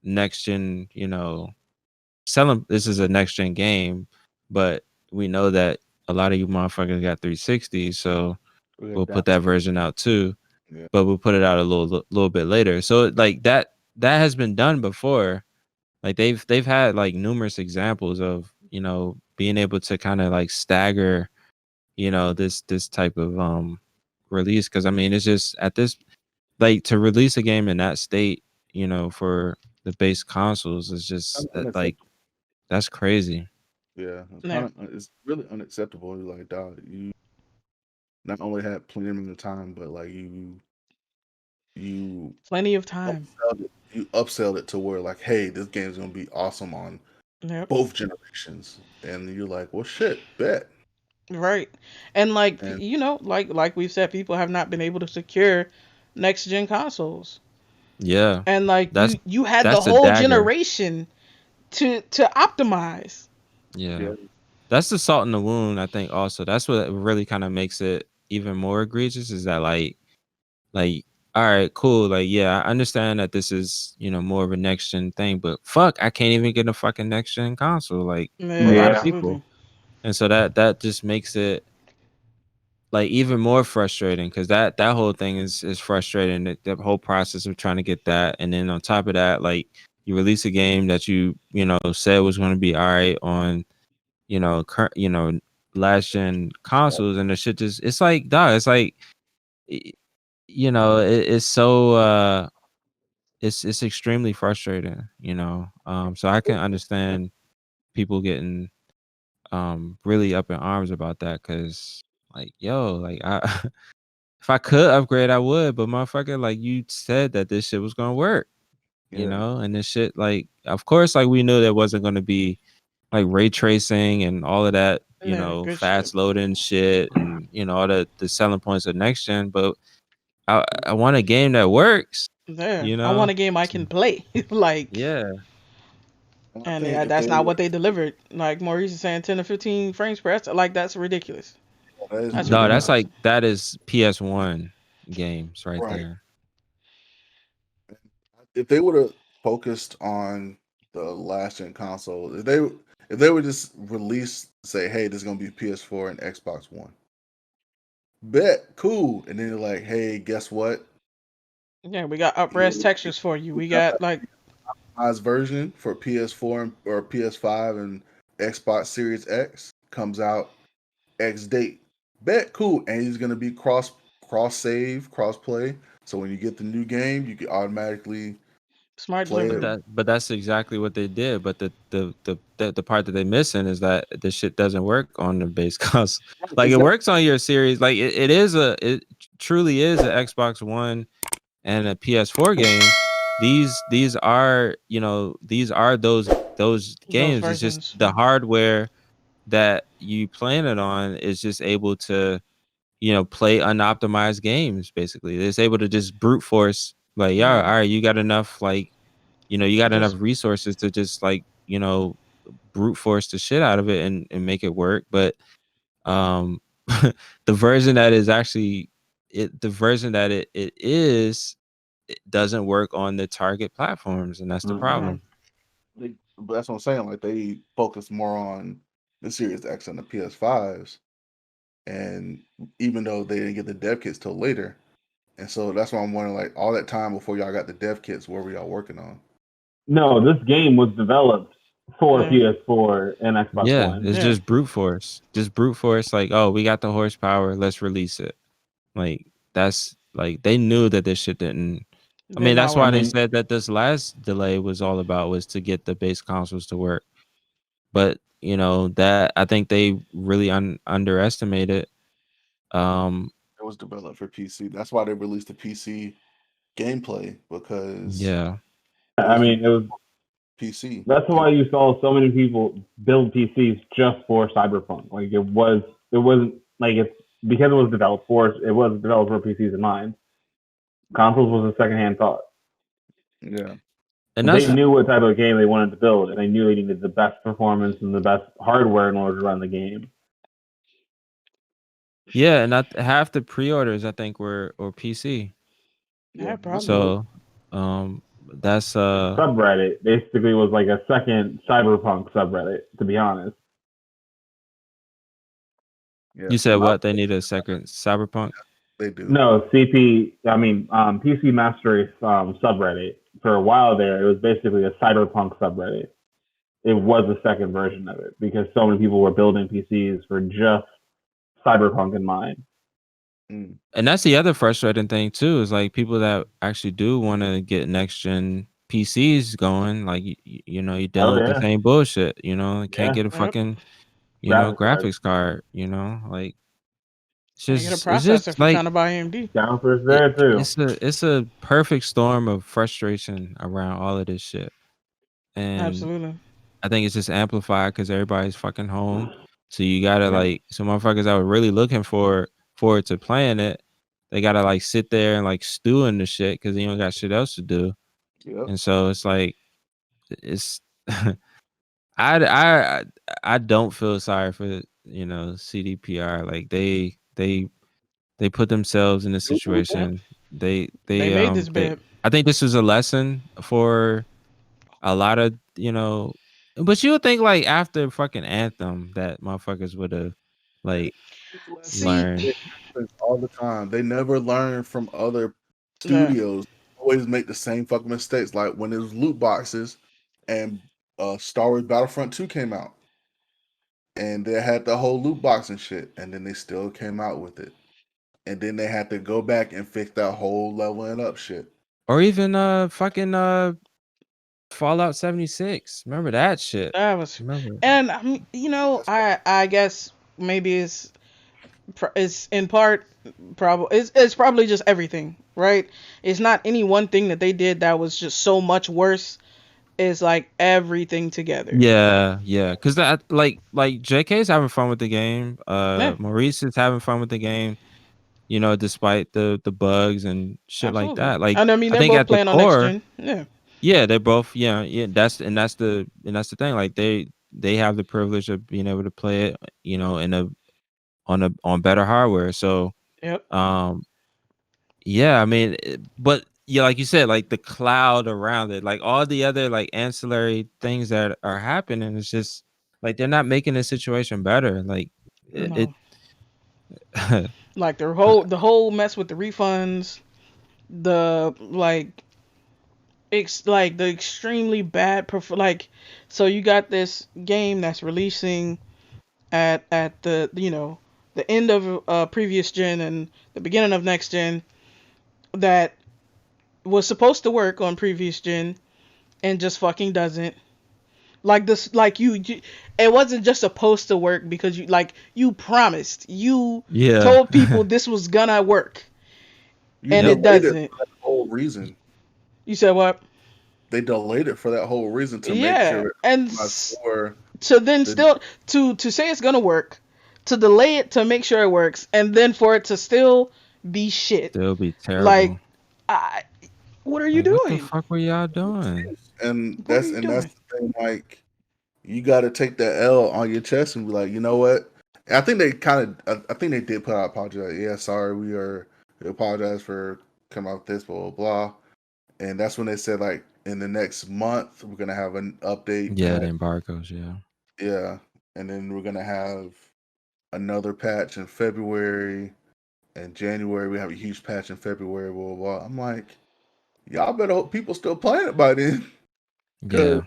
next gen, this is a next gen game, but we know that a lot of you motherfuckers got 360, so we we'll put that adapted it. version out too, Yeah, but we'll put it out a little bit later. So like that has been done before. Like they've had like numerous examples of, being able to kind of like stagger, this type of release, because I mean it's just at this, like, to release a game in that state, for the base consoles is kind just of that, like, unacceptable. that's crazy. Yeah, it's Yeah, it's really unacceptable. Like, dog, you not only had plenty of time, but like you plenty of time. upsell it to where like, hey, this game's gonna be awesome on Yep. both generations, and you're like, well, shit, bet. Right. And like And like we've said, people have not been able to secure next gen consoles. Yeah, And like that's you had the that's a whole dagger. generation to optimize. Yeah, yeah, that's the salt in the wound. I think also that's what really kind of makes it even more egregious is that like all right, cool, like yeah, I understand that this is more of a next gen thing, but fuck, I can't even get a fucking next gen console like for Yeah, a lot of Yeah. people, absolutely. and so that just makes it like even more frustrating because that whole thing is frustrating. The whole process of trying to get that, and then on top of that, like you release a game that you said was going to be all right on last gen consoles, and the shit just it's like dog, it's like y- it's so it's extremely frustrating. So I can understand people getting really up in arms about that because like yo like I if I could upgrade, I would, but motherfucker, like you said that this shit was gonna work, yeah, and this shit, like, of course, like we knew there wasn't gonna be like ray tracing and all of that, Yeah, good shit. fast loading shit, and all the selling points of next gen. But I want a game that works, Yeah, you I want know. a game I So, can play. Like, yeah, And I and think if that's they not would, what they delivered. Like Maurice is saying, 10 to 15 frames per second. Like, that's ridiculous. that is That's no, that's ridiculous. ridiculous, like that is PS1 games right right? there. If they would have focused on the last gen console, if they would just release, say, hey, this is gonna be PS4 and Xbox One, bet cool, and then they're like, hey, guess what? Yeah, we got Here upres textures for you. we We got got like, optimized version for PS4 or PS5 and Xbox Series X comes out X date. Bet cool, and he's gonna be cross save, cross play. So when you get the new game, you can automatically smart play But it. delivery. that's exactly what they did. But the part that they missing is that the shit doesn't work on the base console. Like it Exactly. works on your series. Like it truly is an Xbox One and a PS4 game. These are these are those Those games. It's just versions. the hardware that you plan it on is just able to play unoptimized games. Basically, it's able to just brute force. Like, yeah, Yeah, all right, you got enough you got enough just resources to just brute force the shit out of it and make it work. But um the version that is actually the version that it is, it doesn't work on the target platforms, and that's the Mm-mm. yeah. problem. But that's what I'm saying. Like they focus more on the Series X and the PS5s, and even though they didn't get the dev kits till later, and so that's why I'm wondering, like all that time before y'all got the dev kits, what were y'all working on? No, this game was developed for Yeah, PS4 and Xbox Yeah, One. it's yeah. just brute force. Just brute force. Like, oh, we got the horsepower, let's release it. Like that's like they knew that this shit didn't. I Did mean, not that's I why work. they mean, said that this last delay was all about was to get the base consoles to work. But that I think they really underestimated. Um, It was developed for PC. That's why they released the PC gameplay because yeah, it I was mean, it was PC. that's And why you saw so many people build PCs just for Cyberpunk. Like it wasn't like it's because it was developed for PCs in mind. Consoles was a secondhand thought. yeah, and They that's knew what type of game they wanted to build, and they knew they needed the best performance and the best hardware in order to run the game. yeah, and not half the pre-orders I think were or PC. yeah, Yeah, that's probably. cool. So, that's Subreddit basically was like a second Cyberpunk subreddit, to be honest. Yeah, you said and what they need a second Cyberpunk. they do. No, PC Master Race subreddit. For a while there, it was basically a Cyberpunk subreddit. It was a second version of it because so many people were building PCs for just Cyberpunk in mind. Mm. And that's the other frustrating thing too, is like people that actually do want to get next gen PCs going, like you're dealing Oh with the yeah, same bullshit, can't yeah, get a Yep. fucking, graphics card graphics card, like Can't get a it's processor just for like trying to buy AMD. downforce there too. it's a perfect storm of frustration around all of this shit. And Absolutely. I think it's just amplified because everybody's fucking home. So you gotta Yeah. like some motherfuckers that were really looking forward to playing it, they gotta like sit there and like stew in the shit because they don't got shit else to do. Yep. And so it's like it's I I don't feel sorry for CDPR. Like they put themselves in a situation. They made this They bed. I think this was a lesson for a lot of but you would think like after fucking Anthem that motherfuckers would have like See, learned. It happens all the time. They never learn from other yeah. studios. Always make the same fucking mistakes. Like when it was loot boxes, and Star Wars Battlefront 2 came out, and they had the whole loot box and shit, and then they still came out with it, and then they had to go back and fix that whole leveling up shit. Or even fucking Fallout 76. Remember that shit? That was, Remember? and That's why I guess maybe it's in part probably it's probably just everything, right? It's not any one thing that they did that was just so much worse is like everything together. Yeah, yeah. Because that like JK's having fun with the game. Yeah, Maurice is having fun with the game. You know, despite the bugs and shit like absolutely. that. Like And I mean, I they're think both at the playing on next core, gen. Yeah, yeah, they're both yeah. That's the thing. Like they have the privilege of being able to play it. You know, in a on better hardware. So yep. um yeah, I mean, but yeah, like you said, like the cloud around it, like all the other like ancillary things that are happening, it's just like they're not making the situation better. Like it, No, it like the whole mess with the refunds, the like the extremely bad like, so you got this game that's releasing at the end of previous gen and the beginning of next gen that was supposed to work on previous gen and just fucking doesn't. Like this, like it wasn't just supposed to work because you promised, you yeah, told people this was gonna work, You and yep, it delayed it doesn't. for that whole reason. You said what? They delayed it for that whole reason to make Yeah, sure it and optimized for to then the still to say it's gonna work, to delay it to make sure it works, and then for it to still be shit. they'll be Like, terrible. I, what are you Like, what the doing? fuck were y'all doing? and What are that's you and that's doing? the thing. Like you got to take that L on your chest and be like, you know what? And I think they kind of, I think they did put out apology. Like, yeah, sorry, we apologize for coming out with this, blah blah blah. And that's when they said like in the next month we're gonna have an update Yeah, the patch. embargoes. Yeah, Yeah, and then we're gonna have another patch in February and January. We have a huge patch in February. Blah blah blah. I'm like, y'all better hope people still playing it by then, because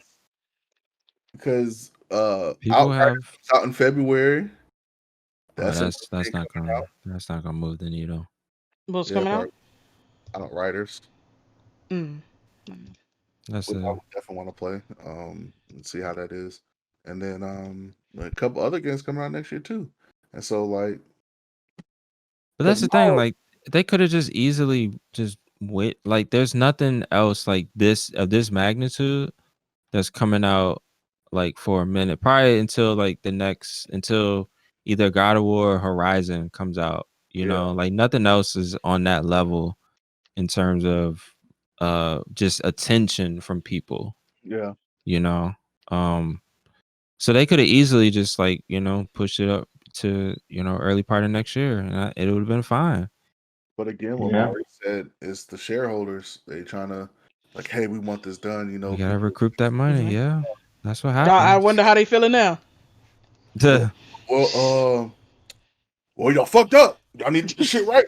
yeah. People Outriders have. comes out in February. Oh, That's another that's thing not coming gonna out. move the needle. What's Yeah, coming out? but Outriders, Mm. That's which I a would definitely want to play. And see how that is. And then a couple other games coming out next year too. And so like, But because that's the thing, now, like they could have just easily just wait. Like there's nothing else like this of this magnitude that's coming out like for a minute, probably until like the next until either God of War or Horizon comes out. You yeah, know, like nothing else is on that level in terms of just attention from people. yeah. You know, um, so they could have easily just like push it up to early part of next year, and it would have been fine. But again, what Yeah. Maury said is the shareholders they trying to like, hey, we want this done. You We know, gotta people. recoup that money. Hmm. Yeah, that's what I happens. wonder how they feeling now. Well, well, well, y'all fucked up. Y'all need to get this shit right.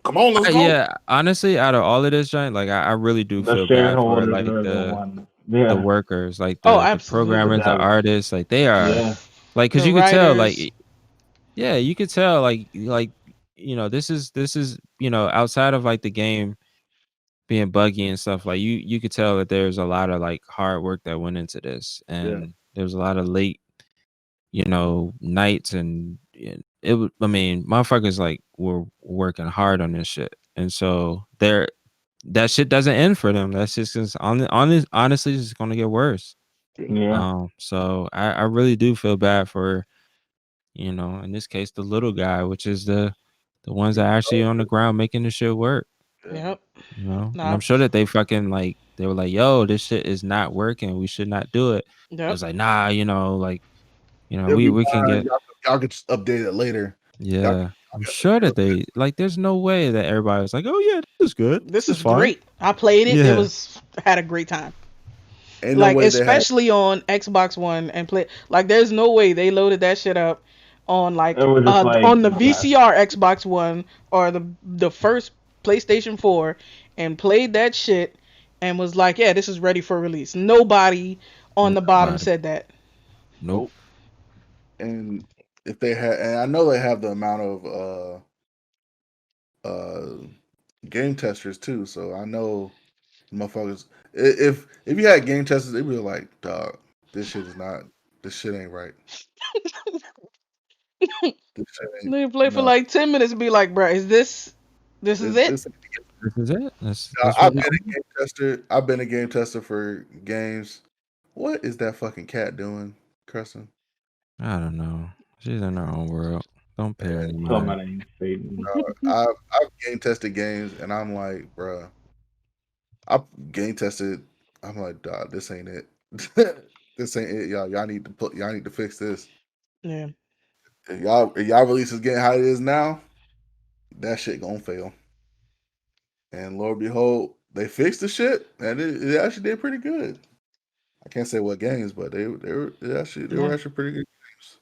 Come on, let's go. Yeah, honestly, out of all of this, giant, like I really do The feel bad for shareholders like are the the ones. the Yeah. workers, like Oh, the The absolutely. programmers, the devs. artists, like they are Yeah. like because The you could tell writers. like yeah, you could tell like this is outside of like the game being buggy and stuff like you could tell that there's a lot of like hard work that went into this Yeah, and there was a lot of late nights and it would I mean motherfuckers like were working hard on this shit and so there that shit doesn't end for them that's just honestly it's gonna get worse Yeah. so I really do feel bad for in this case the little guy which is the ones that the are actually on the developers. ground making the shit work Yeah, Yep. and Nah. I'm sure that they fucking like they were like yo this shit is not working we should not do it it Yep. was like nah like it'll be we can fine. get Y'all can just update it later. Y'all, yeah I'm y'all sure can that update it. they like there's no way that everybody was like oh yeah this is good This this is is fine great. I played it. It yeah was had a great time. Ain't no Like way they had. especially on Xbox One and play. Like there's no way they loaded that shit up on It was just like on the yes. VCR Xbox One or the first PlayStation 4 and played that shit and was like, yeah, this is ready for release. Nobody on the bottom nobody said that. nope Nope. And if they had, and I know they have the amount of uh game testers too. So I know motherfuckers. If you had game testers, they'd be like, dog, this shit is not. This shit ain't right. This shit ain't. They play for No, like 10 minutes and be like, bro, this is it? this is it that's what I've we been do a game tester. I've been a game tester for games. What is that fucking cat doing, Crescent? I don't know. She's in her own world. Don't pay her any So mind. many Satan. I've game tested games, and I'm like, bruh, I game tested. I'm like, dog, this ain't it. This ain't it, y'all. Y'all need to fix this. Yeah. If y'all release this game how it is now, that shit gonna fail. And Lord behold, they fixed the shit, and it actually did pretty good. I can't say what games, but they were Yeah. actually pretty good games.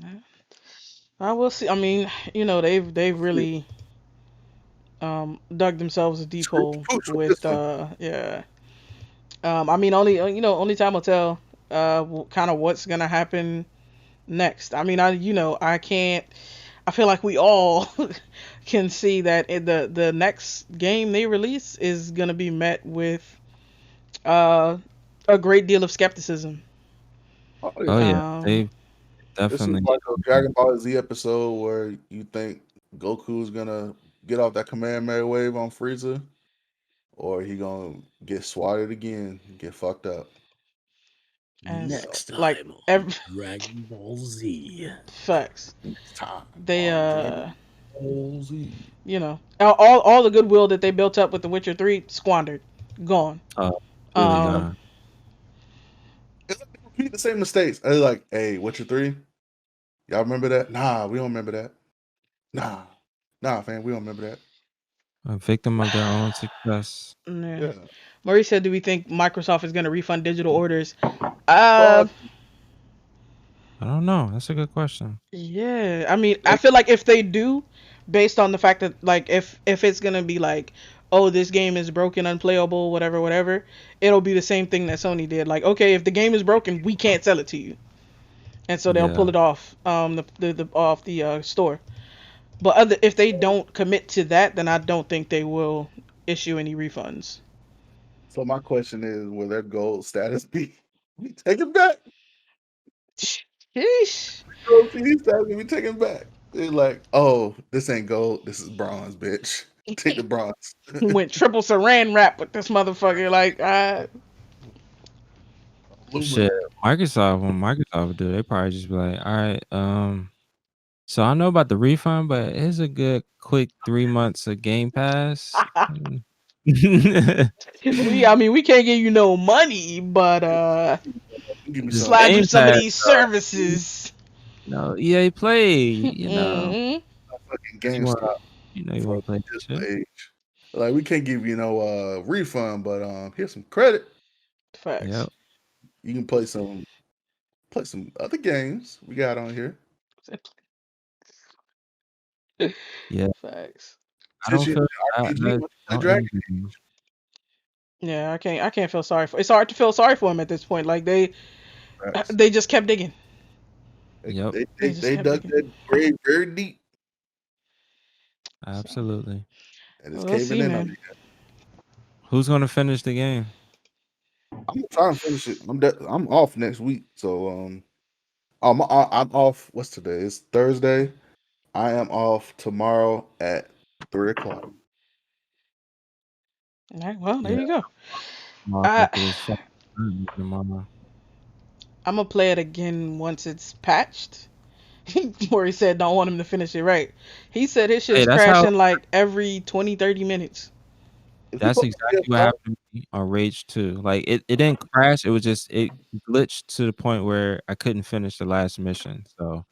Yeah. I will see. I mean, they've really dug themselves a deep Screw, hole screw this with one. yeah. I mean, only time will tell kind of what's gonna happen next. I mean, I can't. I feel like we all can see that the next game they release is gonna be met with uh a great deal of skepticism. Oh Oh yeah, yeah, Um, they this is definitely. like a Dragon Ball Z episode where you think Goku's gonna get off that Kamehameha wave on Frieza, or he gonna get swatted again, and get fucked up. and So Next like time on every Dragon Ball Z. facts, next time they on Dragon Ball Z. all the goodwill that they built up with The Witcher 3 squandered, gone. Really It's like, Um, gone. it's like they repeat the same mistakes. They're like, "Hey, Witcher 3? Y'all remember that? Nah, we don't remember that. Nah, nah, fam, we don't remember that. A victim of their own success. yeah. Yeah, Maurice said, "Do we think Microsoft is gonna refund digital orders?" Uh, fuck. I don't know. That's a good question. yeah. I mean, I Like, feel like if they do, based on the fact that like if it's gonna be like, oh, this game is broken, unplayable, whatever, whatever, it'll be the same thing that Sony did. Like, okay, if the game is broken, we can't sell it to you, and so they'll pull Yeah. it off the off the store. But if they don't commit to that, then I don't think they will issue any refunds. so my question is, will their gold status be taken back? Sheesh. Gold CD status be taken back. They're like, oh, this ain't gold, this is bronze, bitch. Take the bronze. Went triple saran wrap with this motherfucker. Like, Shit. Aluminum. Microsoft, when Microsoft would do, they probably just be like, all right, so I know about the refund, but here's a good quick 3 months of Game Pass. I mean, we can't give you no money, but Give me Just some. slide you Game some of Pass, these services. EA Play, Hmm. Fucking you want, GameStop you for want to play that this shit. age. Like we can't give you no refund, but here's some credit. Facts. Yep. You can play some other games we got on here. Yeah. Facts. I Since don't you feel into RPG, I why don't you play don't Dragon envy them. Yeah, I can't feel sorry for. It's hard to feel sorry for him at this point. Like Age? they just kept digging. Yep. They just They kept dug digging. that grave very deep So Absolutely. and it's we'll caving see, in on man. you. Who's gonna finish the game? I'm trying to finish it. I'm off next week, so I'm off. What's today? It's Thursday. I am off tomorrow at 3 o'clock. All right, well, there Yeah, you go. I'm off I after this fucking tomorrow. I'm gonna play it again once it's patched. Where he said don't want him to finish it right. He said his Hey, shit's that's how crashing like every 20-30 minutes. If you that's play exactly what PS5, happened to me on Rage 2. Like it didn't crash, it was just it glitched to the point where I couldn't finish the last mission. So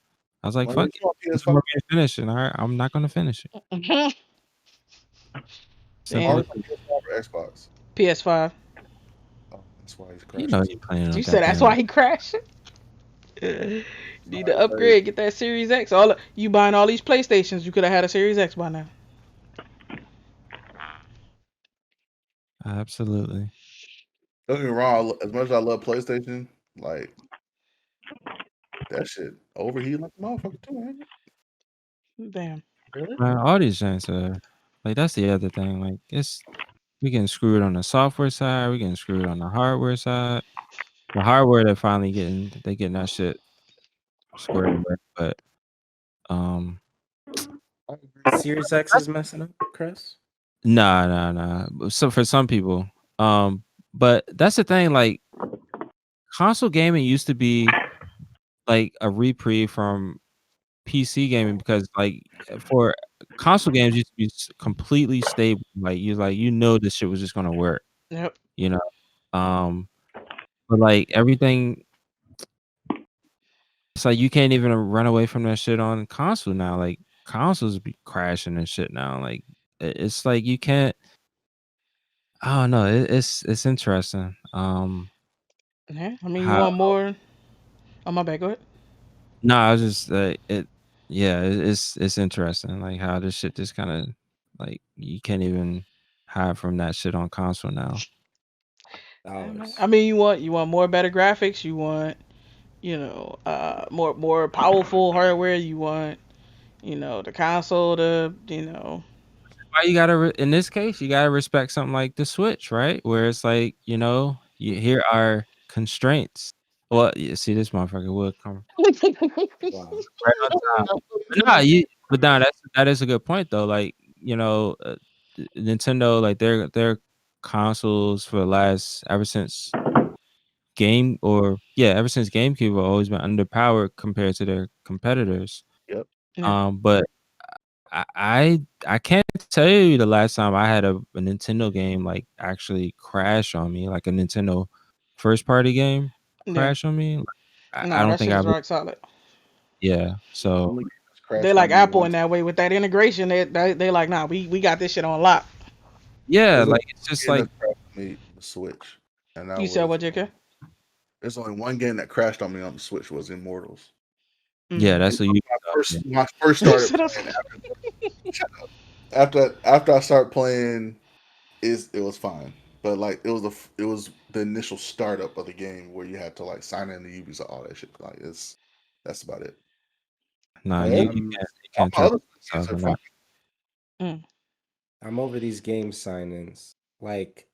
I was like, when fuck it's it. on There's PS5, no more way to finish it. All right, I'm not gonna finish it. Simple Damn. as it's on PS5 or Xbox. PS5. Oh, that's why he's you crashing know so you playing on You said that's why goddamn. he crashed. Need to much. upgrade, get that Series X. You buying all these PlayStations, you could have had a Series X by now. Absolutely. Don't get me wrong. As much as I love PlayStation, like that shit overheat like a motherfucker too, ain't it? Damn. Really? Man, all these giants are like that's the other thing. Like it's we getting screwed on the software side, we getting screwed on the hardware side. The hardware they're finally getting that shit squared away. But um I agree. Series X is messing up, Chris. nah. So for some people. But that's the thing, like console gaming used to be like a reprieve from PC gaming because like for console games used to be completely stable. Like you know this shit was just gonna work. Yep. You know, um, but like everything, it's like you can't even run away from that shit on console now. Like consoles be crashing and shit now. Like it's like you can't. I don't know. It's interesting. Yeah. I mean, you How want more? Oh, my bad. Go ahead. no, I was just it. Yeah, it's interesting. Like how this shit just kind of like you can't even hide from that shit on console now. I Dollars. mean, you want more better graphics. You want more powerful hardware. You want the console to Why you gotta in this case you gotta respect something like the Switch, right? Where it's like here are constraints. Well, you see, this motherfucker would come Wow. right on time. But nah, that is a good point though. Like Nintendo, like their consoles for the last ever since GameCube have always been underpowered compared to their competitors. Yep. Yeah. But I can't tell you the last time I had a Nintendo game like actually crash on me, like a Nintendo first party game Yeah. crash on me. Like, I Nah, don't that think shit I is ever. rock solid. Yeah. The So only game that's They crashed on like me Apple in once. that way with that integration. They like, nah, we got this shit on lock. yeah, There's only like it's one just game like that crashed on me, the Switch, and that You said was what, JK? there's only one game that crashed on me on the Switch was Immortals. yeah, Mm. that's a And you. when I first You started said playing after I started playing, it was fine. But like it was the initial startup of the game where you had to like sign in the Ubisoft, all that shit. Like that's about it. Nah, But you all can't my trust other games yourself are in fine. that. Mm. I'm over these game sign-ins. Like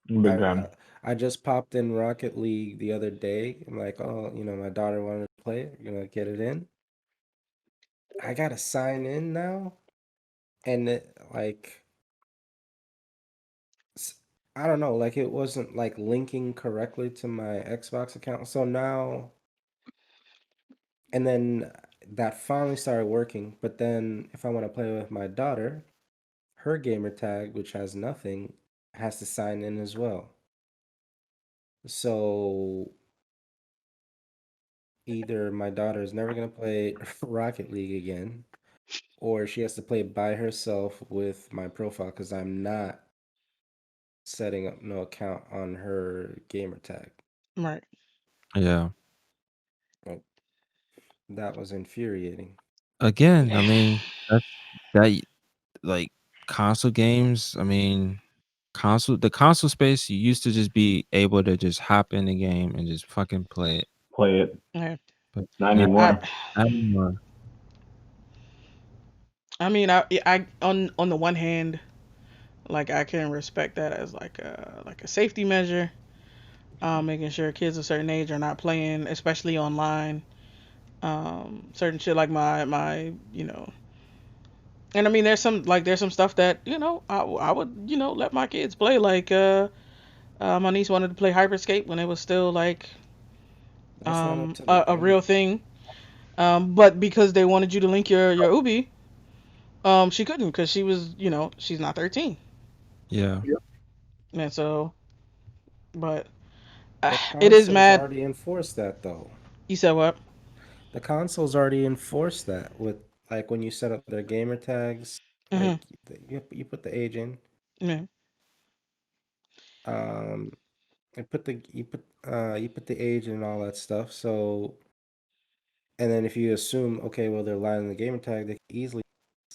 Big I time. I just popped in Rocket League the other day. I'm like, oh, my daughter wanted to play it. Get it in. I gotta sign in now, and s- I don't know, like it wasn't like linking correctly to my Xbox account. So now, and then that finally started working. But then if I want to play with my daughter, her gamer tag, which has nothing, has to sign in as well. So either my daughter is never gonna play Rocket League again, or she has to play by herself with my profile because I'm not setting up no account on her gamer tag. Right. Yeah. Like, that was infuriating. Again, I mean that like console games. I mean the console space. You used to just be able to just hop in the game and just fucking play it. Play it. Yeah. But Not now, I anymore. not anymore. I mean, I on the one hand, like I can respect that as like a safety measure. Making sure kids a certain age are not playing, especially online. Certain shit like my. And I mean, there's some stuff that I would let my kids play. Like my niece wanted to play Hyperscape when it was still like That's not up to the a real parent. thing. But because they wanted you to link your Ubi, she couldn't because she's not 13. Yeah. And so, but The it is consoles mad. already enforce that though. You said what? The consoles already enforce that with like when you set up their gamer tags, Hmm. like you put the age in. Yeah. Um, you put the age and all that stuff. So, and then if you assume, okay, well they're lying on the gamer tag, they can easily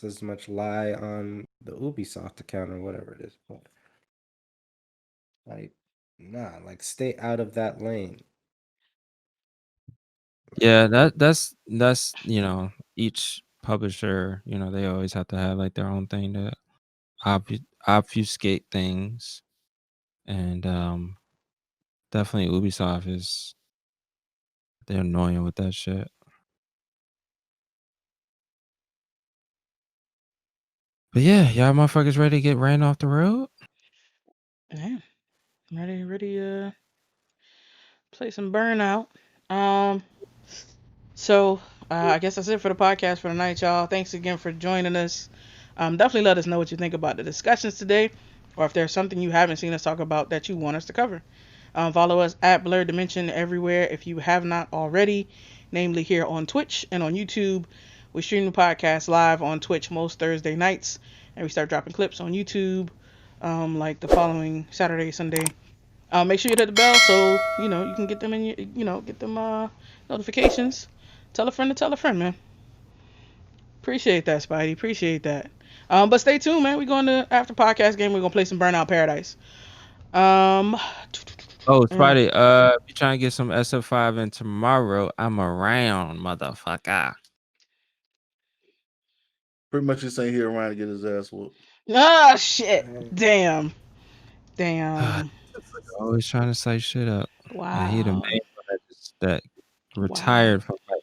as much lie on the Ubisoft account or whatever it is. But like, nah, like stay out of that lane. Yeah, that's each publisher, they always have to have like their own thing to obfuscate things. And definitely Ubisoft they're annoying with that shit. But yeah, y'all motherfuckers ready to get ran off the road? Yeah. Ready. Play some Burnout. Um, so I guess that's it for the podcast for tonight, y'all. Thanks again for joining us. Definitely let us know what you think about the discussions today, or if there's something you haven't seen us talk about that you want us to cover. Follow us at Blerdimension everywhere if you have not already, namely here on Twitch and on YouTube. We stream the podcast live on Twitch most Thursday nights, and we start dropping clips on YouTube like the following Saturday, Sunday. Make sure you hit the bell so you can get them in your get them notifications. Tell a friend to tell a friend, man. Appreciate that, Spidey. Appreciate that. But stay tuned, man. We're going to after podcast game. We're gonna play some Burnout Paradise. Um, Oh, mm. Spidey, if you trying to get some SF5 in tomorrow, I'm around, motherfucker. Pretty much just ain't here around to get his ass whooped. Ah, shit. Damn. Damn. Always trying to say shit up. And he the main Wow. one that Wow. retired from fighting.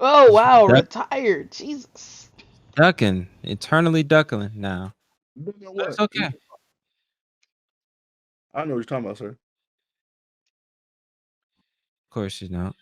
Oh wow, Duck, retired. Jesus. ducking, eternally ducking now. You know But it's what? okay. Of I know what you're talking about, sir. course you don't.